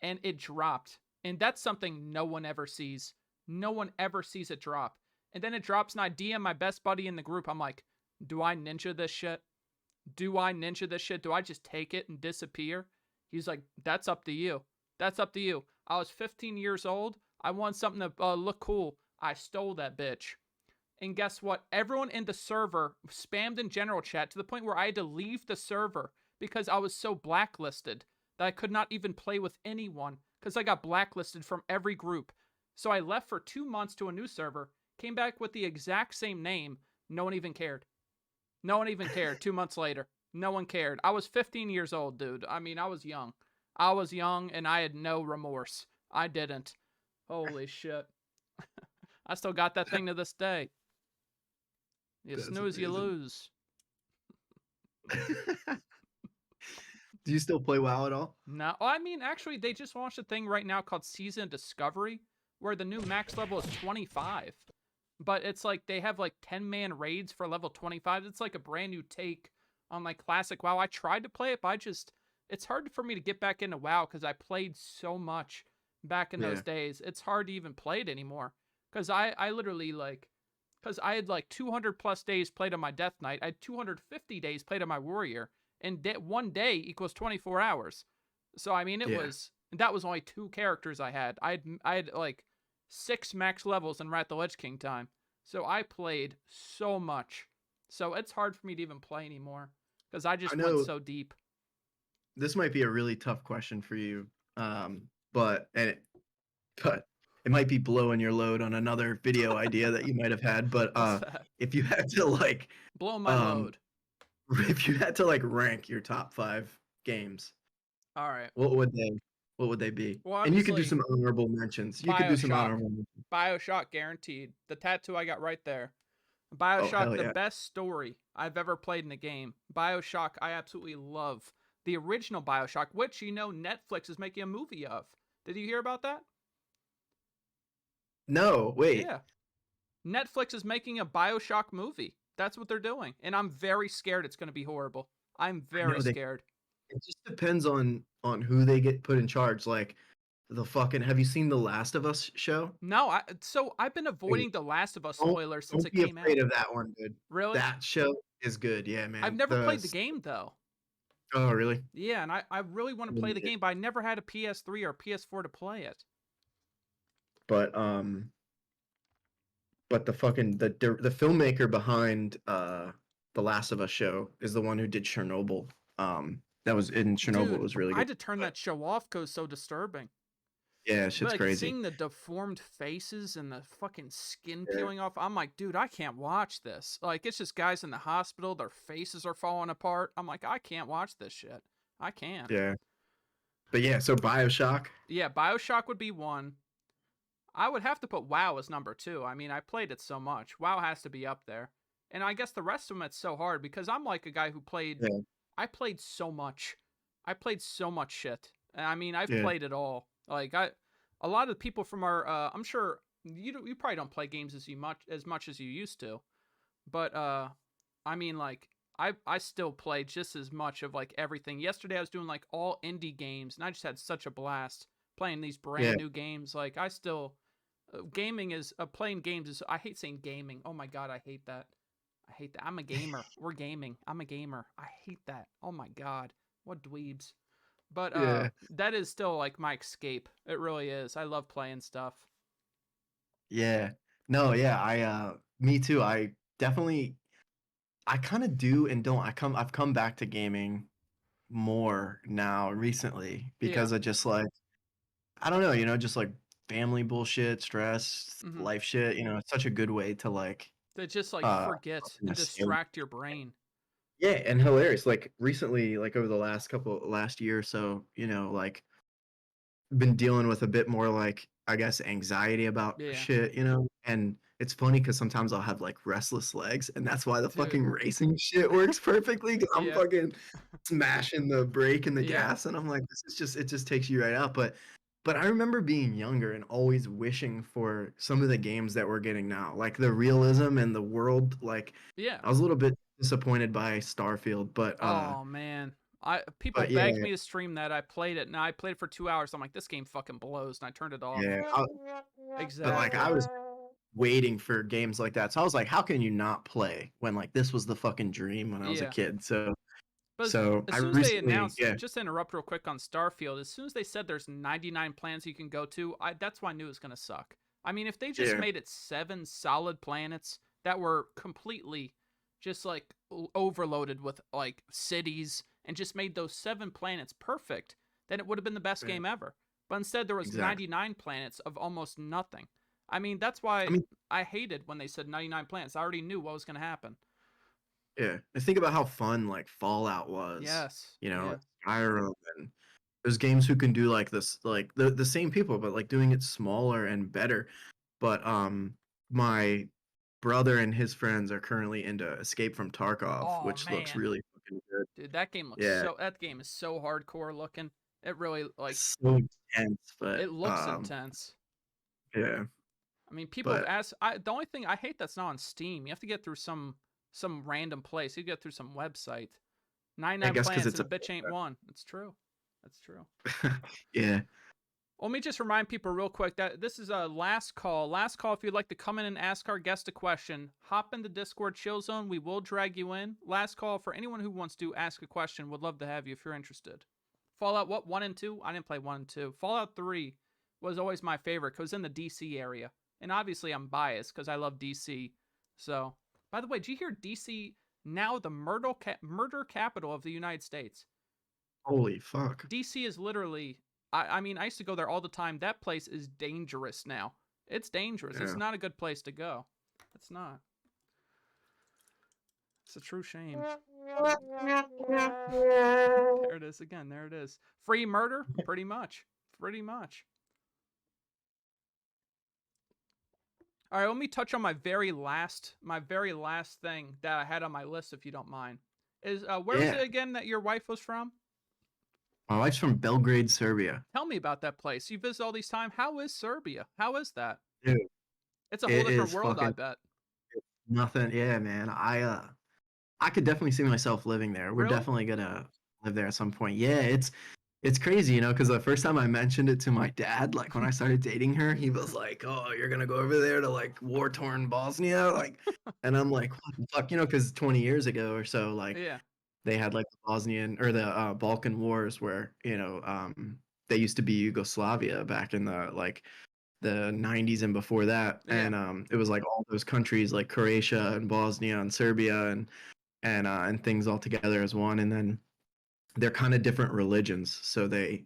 And it dropped. And that's something no one ever sees. No one ever sees it drop. And then it drops, and I DM my best buddy in the group. I'm like, do I ninja this shit? Do I ninja this shit? Do I just take it and disappear? He's like, that's up to you. That's up to you. I was 15 years old. I want something to look cool. I stole that bitch. And guess what? Everyone in the server spammed in general chat to the point where I had to leave the server because I was so blacklisted that I could not even play with anyone because I got blacklisted from every group. So I left for 2 months to a new server, came back with the exact same name. No one even cared. No one even cared 2 months later. No one cared. I was 15 years old, dude. I mean, I was young. I was young, and I had no remorse. I didn't. Holy shit. I still got that thing to this day. You That's snooze, you amazing. lose. Do you still play WoW at all? No, I mean, actually, they just launched a thing right now called Season Discovery, where the new max level is 25. But it's like they have like 10-man raids for level 25. It's like a brand new take on like classic WoW. I tried to play it, but it's hard for me to get back into WoW because I played so much back in those days. It's hard to even play it anymore because I literally like, because I had like 200 plus days played on my Death Knight. I had 250 days played on my Warrior, and one day equals 24 hours. So I mean, that was only 2 characters I had. I had like 6 max levels in Wrath of the Lich King time. So I played so much. So it's hard for me to even play anymore because I just went so deep. This might be a really tough question for you, but it might be blowing your load on another video idea that you might have had. But if you had to like blow my load, if you had to like rank your top 5 games, all right, what would they be? Well, and you can do some honorable mentions. You could do some honorable mentions. BioShock guaranteed. The tattoo I got right there. BioShock, the best story I've ever played in a game. BioShock, I absolutely love. The original BioShock, which, you know, Netflix is making a movie of. Did you hear about that? No, wait. Yeah. Netflix is making a BioShock movie. That's what they're doing. And I'm very scared it's going to be horrible. I'm very scared. It just depends on who they get put in charge. Like, have you seen the Last of Us show? No, so I've been avoiding the Last of Us spoilers since it came out. Don't be afraid of that one, dude. Really? That show is good, yeah, man. I've never played the game though. Oh, really? Yeah, and I really want I to play mean, the game, but I never had a PS3 or PS4 to play it. but but the filmmaker behind the Last of Us show is the one who did Chernobyl. That was in Chernobyl. It Dude, was really I good. had to turn But that show off because it's so disturbing. yeah, shit's Like crazy. seeing the deformed faces and the fucking skin Yeah, peeling off, I'm like, dude, I can't watch this. Like, it's just guys in the hospital, their faces are falling apart. I'm like, I can't watch this shit. I can't. yeah. But yeah, so BioShock. Yeah, Bioshock would be one. I would have to put WoW as number two. I mean, I played it so much. WoW has to be up there. And I guess the rest of them, it's so hard because I'm like a guy who played, Yeah, I played so much. I played so much shit. I mean, I've yeah, played it all. Like, a lot of the people from our, I'm sure you probably don't play games as much as you used to. But, I mean, like, I still play just as much of like everything. Yesterday I was doing like all indie games and I just had such a blast playing these yeah, brand new games. Like, I still, gaming is playing games is I hate saying gaming. Oh my god, I hate that. I hate that. I'm a gamer. We're gaming. I'm a gamer. I hate that. Oh my god. What dweebs. But yeah, that is still like my escape. It really is. I love playing stuff. yeah. No, yeah. Me too. I definitely, I kind of do and don't. I've come back to gaming more now recently Yeah. because of just like, I don't know, just like family bullshit, stress, Mhm. life shit. It's such a good way to like, To just like uh, forget fucking and escape. distract your brain. Yeah, and hilarious. Like recently, like over the last year or so, like been dealing with a bit more like I guess anxiety about Yeah. shit, and it's funny because sometimes I'll have like restless legs, and that's why the Dude. fucking racing shit works perfectly. Because I'm Yeah. fucking smashing the brake and the Yeah. gas, and I'm like, this is just it just takes you right out. But I remember being younger and always wishing for some of the games that we're getting now, like the realism and the world. Like Yeah. I was a little bit disappointed by Starfield, Oh man. People but yeah, begged me to stream that. I played it. Now I played it for 2 hours. I'm like, this game fucking blows, and I turned it off. yeah. But like I Exactly. was waiting for games like that. So I was like, how can you not play when like this was the fucking dream when I was a Yeah. kid? So But so as I soon as they recently, announced, yeah, just to interrupt real quick on Starfield, as soon as they said there's 99 planets you can go to, that's why I knew it was gonna suck. I mean, if they just yeah, made it 7 solid planets that were completely just like overloaded with like cities and just made those 7 planets perfect, then it would have been the best yeah, game ever. But instead, there was exactly. 99 planets of almost nothing. I mean, that's why I mean, I hated when they said 99 planets. I already knew what was gonna happen. yeah, I think about how fun like Fallout was, Yes. Yeah. like Skyrim and those games who can do like this, like the same people, but like doing it smaller and better. But my brother and his friends are currently into Escape from Tarkov, Oh which looks man. really fucking good. Dude, that game looks Yeah, so that game is so hardcore looking. It really like it's so intense, but it looks intense. yeah, I mean, people have but asked the only thing I hate that's not on Steam. You have to get through some random place. You get through some website. I 99 guess because planets it's and a a bitch ain't one. It's true. That's true. yeah. Let me just remind people real quick that this is a last call. Last call if you'd like to come in and ask our guest a question. Hop in the Discord chill zone. We will drag you in. Last call for anyone who wants to ask a question. Would love to have you if you're interested. Fallout, what, 1 and 2? I didn't play 1 and 2. Fallout 3 was always my favorite because it was in the DC area. And obviously I'm biased because I love DC. So, by the way, did you hear DC now the murder capital of the United States? Holy fuck. DC is literally, I mean, I used to go there all the time. That place is dangerous now. It's dangerous. It's Yeah. not a good place to go. It's not. It's a true shame. There it is again. There it is. Free murder? Pretty much. Pretty much. All right, let me touch on my very last thing that I had on my list, if you don't mind. Is where was Yeah. it again that your wife was from? My wife's from Belgrade, Serbia. Tell me about that place. You visit all these time. How is Serbia? How is that? Dude, It's a whole it different is world, I fucking bet. nothing. Yeah, man. I could definitely see myself living there. We're Really? definitely gonna live there at some point. Yeah, it's crazy, because the first time I mentioned it to my dad, like when I started dating her, he was like, "Oh, you're gonna go over there to like war-torn Bosnia?" Like, and I'm like, "What the fuck?" Because 20 years ago or so, like Yeah. they had like the Bosnian or the Balkan Wars where, they used to be Yugoslavia back in the 90s and before that. Yeah. And it was like all those countries like Croatia and Bosnia and Serbia and things all together as one. And then they're kind of different religions, so they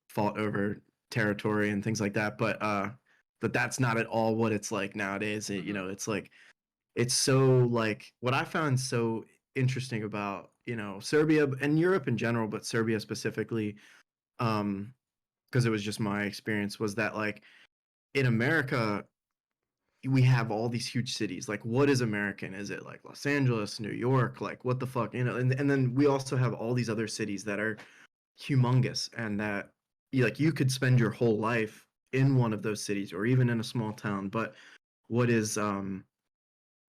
fought over territory and things like that. But that's not at all what it's like nowadays. It's like it's so like what I found so interesting about Serbia and Europe in general, but Serbia specifically, um, because it was just my experience, was that like in America we have all these huge cities. Like, what is American? Is it like Los Angeles, New York? Like, what the fuck? And then we also have all these other cities that are humongous and that you could spend your whole life in one of those cities or even in a small town. But what is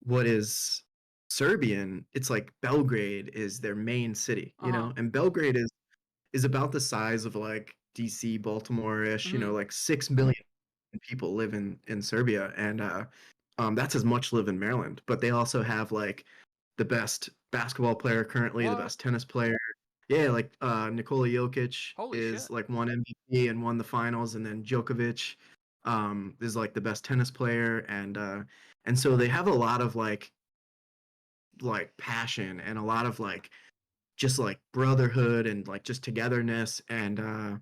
what is Serbian? It's like Belgrade is their main city, Uh-huh. and Belgrade is about the size of like DC, Baltimore-ish, Mm-hmm. like 6 million people live in Serbia, and that's as much live in Maryland. But they also have like the best basketball player currently, the What? best tennis player. Yeah, like Nikola Jokic Holy is shit. like won MVP and won the finals, and then Djokovic is like the best tennis player, and so they have a lot of like passion and a lot of like just like brotherhood and like just togetherness and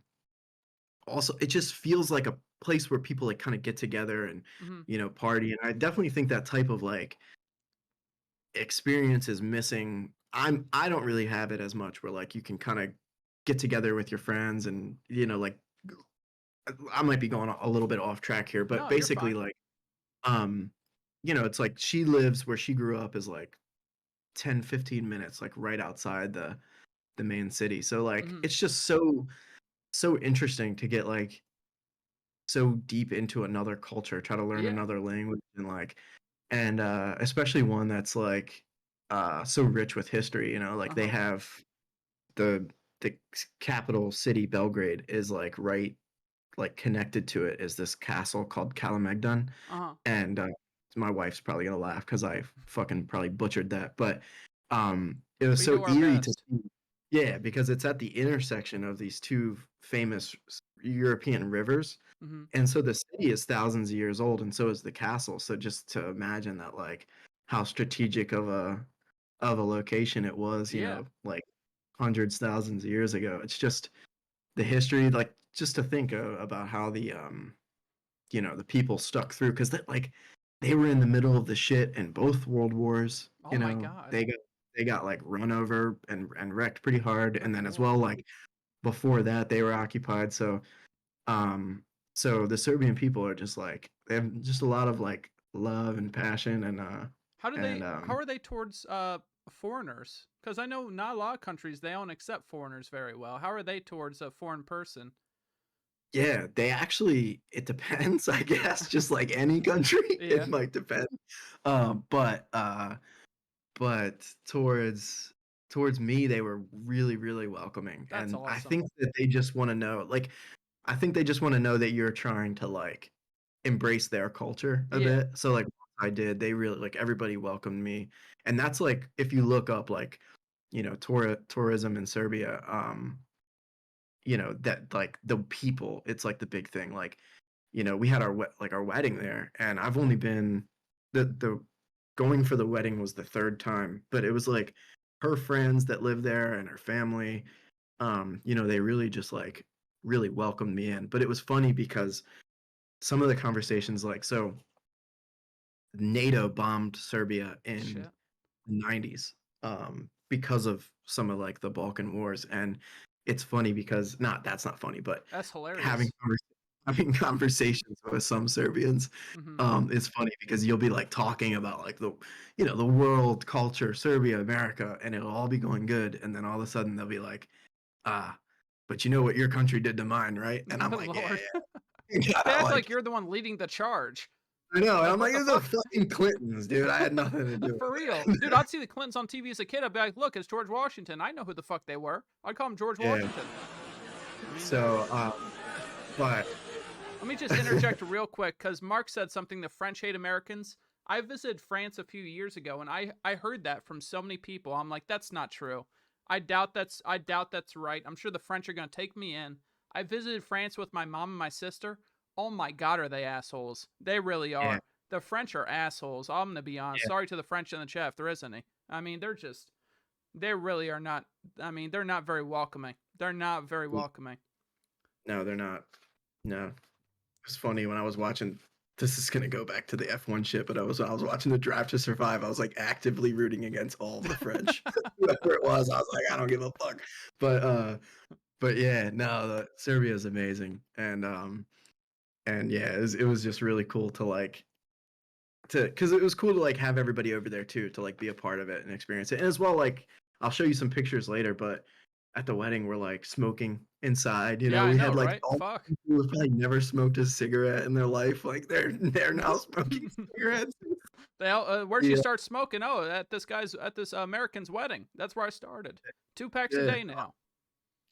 also it just feels like a place where people like kind of get together and Mm-hmm. party, and I definitely think that type of like experience is missing. I don't really have it as much where like you can kind of get together with your friends and like I might be going a little bit off track here, but No, you're basically fine. like um it's like she lives where she grew up is like 10-15 minutes like right outside the main city. So like Mm-hmm. it's just so interesting to get like so deep into another culture, try to learn Yeah. another language and especially one that's like so rich with history, like they Uh-huh. have the the capital city Belgrade is like right like connected to it is this castle called Kalemegdan, Uh-huh. and my wife's probably gonna laugh because I fucking probably butchered that, but it was We so do our eerie to best. see. Yeah, because it's at the intersection of these two famous European rivers, Mm-hmm. and so the city is thousands of years old, and so is the castle. So just to imagine that, like, how strategic of a location it was, Yeah. like hundreds, thousands of years ago. It's just the history, like, just to think about how the people stuck through because like they were in the middle of the shit in both world wars. Oh my god. They got like run over and wrecked pretty hard, Good and then as lord. well like before that they were occupied. Um, so the Serbian people are just like they have just a lot of like love and passion and How are they towards foreigners? Because I know not a lot of countries they don't accept foreigners very well. How are they towards a foreign person? yeah, they actually it depends, I guess, just like any country, it Yeah. might depend. Um, but uh but towards me they were really really welcoming, That's and I awesome. think that they just want to know like I think they just want to know that you're trying to like embrace their culture a Yeah. bit. So like I did, they really like everybody welcomed me. And that's like if you look up like, tourism in Serbia, that like the people, it's like the big thing. Like, we had our wedding there and I've only been the going for the wedding was the third time, but it was like her friends that live there and her family, they really just like really welcomed me in. But it was funny because some of the conversations like so NATO bombed Serbia in Shit. the 90s because of some of like the Balkan wars, and it's funny because not that's not funny, but That's having hilarious. having conversations with some Serbians Mm-hmm. is funny because you'll be like talking about like the world culture, Serbia, America, and it'll all be going good, and then all of a sudden they'll be like, ah, but you know what your country did to mine, right? And I'm Good like, yeah, lord. yeah, They yeah, act like like you're the one leading the charge. I know, and Like I'm what like, the it's the fuck? fucking Clintons, dude. I had nothing to do For with real. it. Dude, I'd see the Clintons on TV as a kid. I'd be like, look, it's George Washington. I know who the fuck they were. I'd call him George Yeah. Washington. I mean, So, but let me just interject real quick because Mark said something the French hate Americans. I visited France a few years ago, and I heard that from so many people. I'm like, that's not true. I doubt that's right. I'm sure the French are gonna take me in. I visited France with my mom and my sister. Oh my God, are they assholes? They really Yeah, are. The French are assholes. I'm gonna be honest. yeah. Sorry to the French in the chat if there is any. I mean, they really are not. I mean, they're not very welcoming. They're not very welcoming. No, they're not. No. It's funny when I was watching. This is gonna go back to the F1 shit, but I was watching the Drive to Survive. I was like actively rooting against all of the French, whoever it was. I was like, I don't give a fuck. But yeah, no, Serbia is amazing, and yeah, it was just really cool to like because it was cool to like have everybody over there too to like be a part of it and experience it, and as well like I'll show you some pictures later, but at the wedding we're like smoking inside. Yeah, I We know, had like right? all Fuck. the people who probably never smoked a cigarette in their life, like they're now smoking cigarettes. Where'd you Yeah, start smoking? Oh, at this American's wedding. That's where I started. 2 packs a yeah. day now.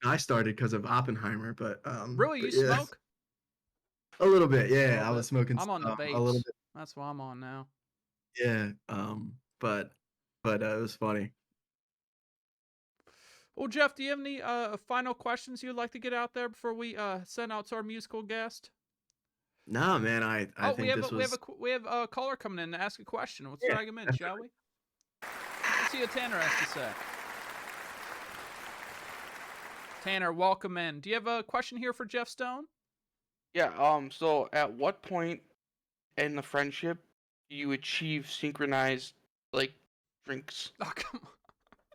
I started because of Oppenheimer, Really, you but yeah, smoke? a little bit. A Yeah, little I was bit. smoking I'm on the a little vapes. bit. That's what I'm on now. Yeah, but it was funny. Well, Jeff, do you have any final questions you'd like to get out there before we send out to our musical guest? No, man, I Oh, think this was we have a caller coming in to ask a question. Let's yeah, drag him in, shall definitely. we? Let's see what Tanner has to say. Tanner, welcome in. Do you have a question here for Jeff Stone? Yeah, so at what point in the friendship do you achieve synchronized, like, drinks? Oh, come on.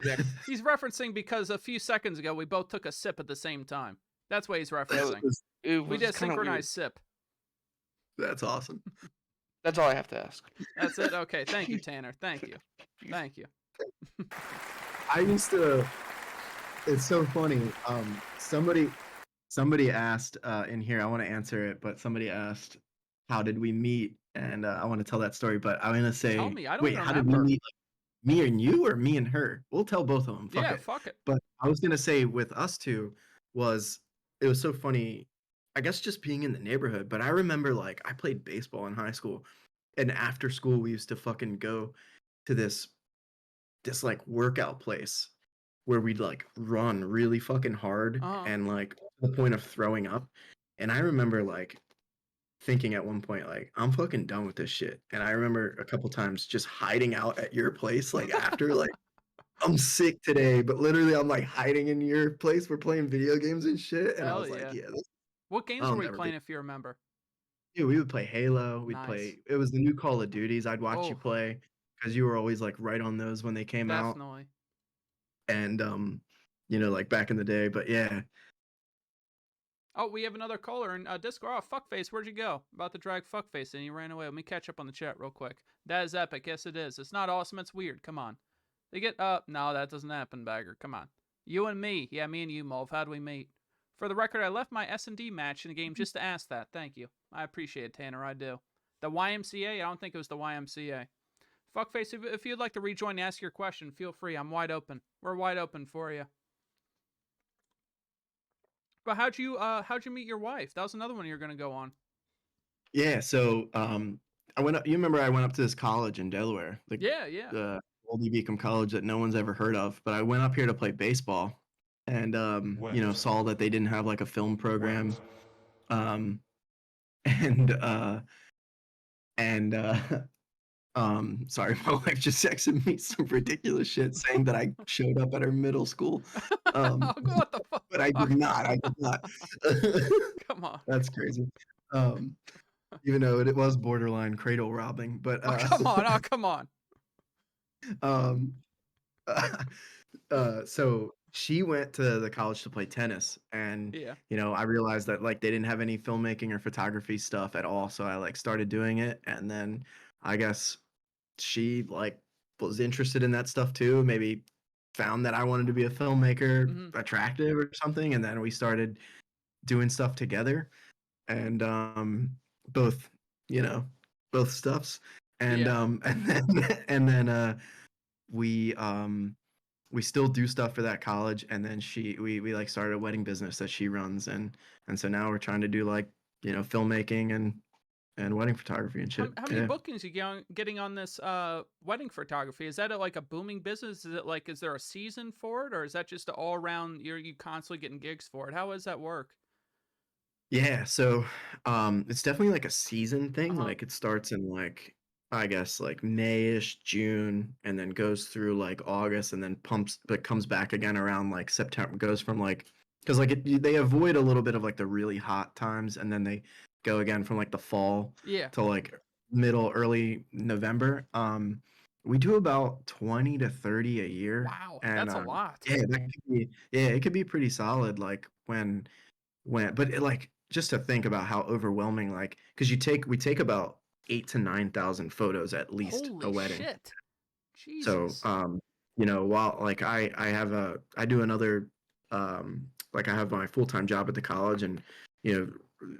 That, He's referencing because a few seconds ago we both took a sip at the same time. That's what he's that referencing. was, it We was did a kind of weird. synchronized sip. That's awesome. That's all I have to ask. That's it? Okay, thank you, Tanner. Thank you. Thank you. I used to. It's so funny. Somebody asked in here. I want to answer it, but somebody asked, "How did we meet?" And I want to tell that story, but I'm gonna Tell say, me. I don't wait, even how did we remember. meet? Like, me and you, or me and her? We'll tell both of them. Fuck Yeah, it. fuck it. But I was gonna say with us two was it was so funny. I guess just being in the neighborhood, but I remember like I played baseball in high school, and after school we used to fucking go to this like workout place where we'd like run really fucking hard Uh-huh. and like to the point of throwing up. And I remember like thinking at one point like I'm fucking done with this shit. And I remember a couple times just hiding out at your place like after like I'm sick today, but literally I'm like hiding in your place. We're playing video games and shit. And I Hell was like, yeah. yeah, What games I'll were we never be. playing if you remember? Dude, we would play Halo. We'd Nice. play. It was the new Call of Duties. I'd watch you Oh, play because you were always like right on those when they came out. definitely. And like back in the day. But yeah, Oh, we have another caller in Discord. Oh, Fuckface, where'd you go? About to drag Fuckface and he ran away. Let me catch up on the chat real quick. That is epic. Yes, it is. It's not awesome. It's weird. Come on. They get no, that doesn't happen, Bagger. Come on. You and me. Yeah, me and you, Mulv. How'd we meet? For the record, I left my S&D match in the game just to ask that. Thank you. I appreciate it, Tanner. I do. The YMCA? I don't think it was the YMCA. Fuckface, if you'd like to rejoin and ask your question, feel free. I'm wide open. We're wide open for you. But how'd you meet your wife? That was another one you're gonna go on. yeah. So I went up. You remember I went up to this college in Delaware, Yeah, yeah. the old Beacom college that no one's ever heard of. But I went up here to play baseball, and saw that they didn't have like a film program, um, and and sorry, my wife just texted me some ridiculous shit saying that I showed up at her middle school. What the fuck? But I did not. I did not. Come on. That's crazy. Um, even though it was borderline cradle robbing, but Oh, come on. Oh, come on. um, so she went to the college to play tennis, and Yeah. I realized that like they didn't have any filmmaking or photography stuff at all, so I like started doing it, and then I guess she like was interested in that stuff too. Maybe found that I wanted to be a filmmaker Mm-hmm. attractive or something, and then we started doing stuff together, and both both stuffs, and Yeah. and then we still do stuff for that college, and then we like started a wedding business that she runs, and so now we're trying to do like filmmaking and and wedding photography and shit. How many Yeah. bookings you getting on this wedding photography? Is that like a booming business? Is it like, is there a season for it, or is that just all around? You constantly getting gigs for it? How does that work? Yeah, so it's definitely like a season Uh thing. huh. Like it starts in like I guess like Mayish, June, and then goes through like August, and then pumps but comes back again around like September. Goes from like because like they avoid a little bit of like the really hot times, and then they go again from like the fall Yeah. to like early November. We do about 20 to 30 a year, Wow, and that's a lot. yeah, it could be pretty solid. Like but like just to think about how overwhelming, like because we take about 8 to 9 thousand photos at least a Holy wedding. shit. So Jesus. while like I do another like I have my full-time job at the college, and you know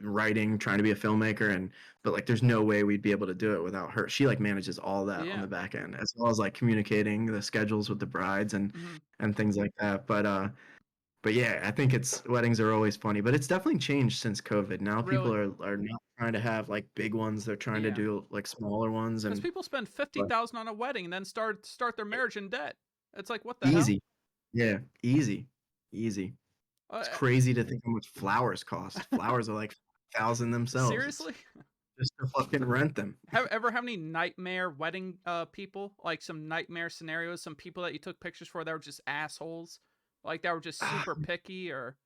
writing, trying to be a filmmaker, and but like there's no way we'd be able to do it without her. She like manages all that on Yeah. the back end, as well as like communicating the schedules with the brides Hmm. and things like that. But yeah, I think weddings are always funny, but it's definitely changed since COVID. Now people Really? are not trying to have like big ones; they're trying to Yeah. do like smaller ones, Because and people spend 50,000 on a wedding and then start their marriage in debt. It's like, what the hell? easy. Yeah, easy, easy. It's Uh, crazy to think how much flowers cost. Flowers are like 1,000 themselves. It's seriously? just to fucking rent them. Have any nightmare wedding people? Like some nightmare scenarios, some people that you took pictures for that were just assholes? Like that were just Ah, super picky or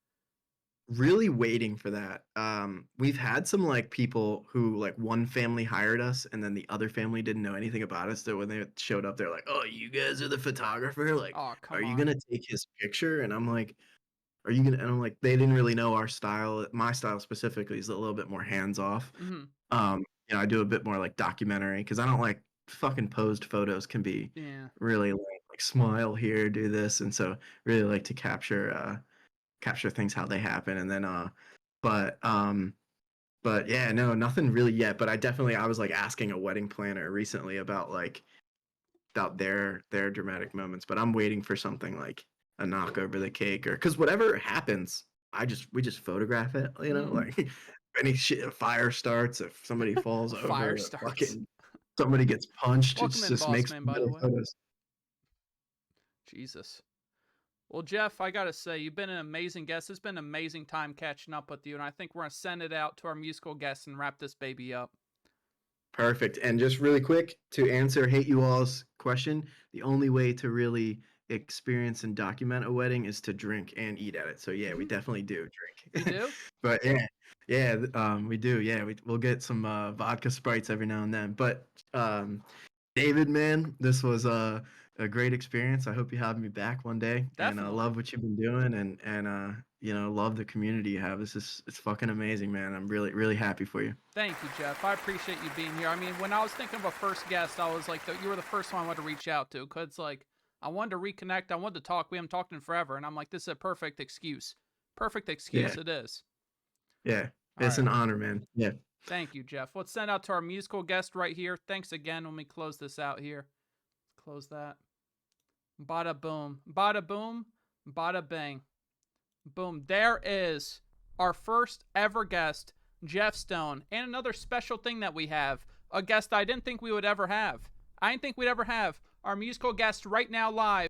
really waiting for that. We've had some like people who like one family hired us, and then the other family didn't know anything about us. So when they showed up, they're like, "Oh, you guys are the photographer? Like, oh, are come you on. gonna take his picture?" And I'm like, "Are you gonna?" And I'm like, they didn't really know our style. My style specifically is a little bit more hands off. Mhm. Um, I do a bit more like documentary because I don't like fucking posed photos can be Yeah. really like smile here, do this, and so really like to capture things how they happen, and then but um but yeah, no, nothing really yet. But I was like asking a wedding planner recently about like about their dramatic moments, but I'm waiting for something like a knock over the cake, or because whatever happens, we just photograph it, Mhm. like if any shit, a fire starts, if somebody falls A fire over, starts. fucking somebody gets punched, it Welcome in, just boss makes man, by the better way. photos. Jesus. Well, Jeff, I gotta say, you've been an amazing guest. It's been an amazing time catching up with you, and I think we're gonna send it out to our musical guests and wrap this baby up. Perfect. And just really quick to answer Hate You All's question, the only way to really experience and document a wedding is to drink and eat at it. So yeah, we Hmm. definitely do You drink. do? But we do. Yeah, we'll get some vodka sprites every now and then. But David, man, this was a great experience. I hope you have me back one day. And I Definitely. love what you've been doing, and love the community you have. It's fucking amazing, man. I'm really really happy for you. Thank you, Jeff. I appreciate you being here. I mean, when I was thinking of a first guest, I was like, you were the first one I wanted to reach out to because, like, I wanted to reconnect. I wanted to talk. We haven't talked in forever. And I'm like, this is a perfect excuse. Perfect excuse Yeah, it is. yeah. All It's right. an honor, man. Yeah. Thank you, Jeff. Let's send out to our musical guest right here. Thanks again when we close this out here. Close that. Bada boom. Bada boom. Bada bang. Boom. There is our first ever guest, Jeff Stone. And another special thing that we have, a guest I didn't think we would ever have. I didn't think we'd ever have our musical guest right now live.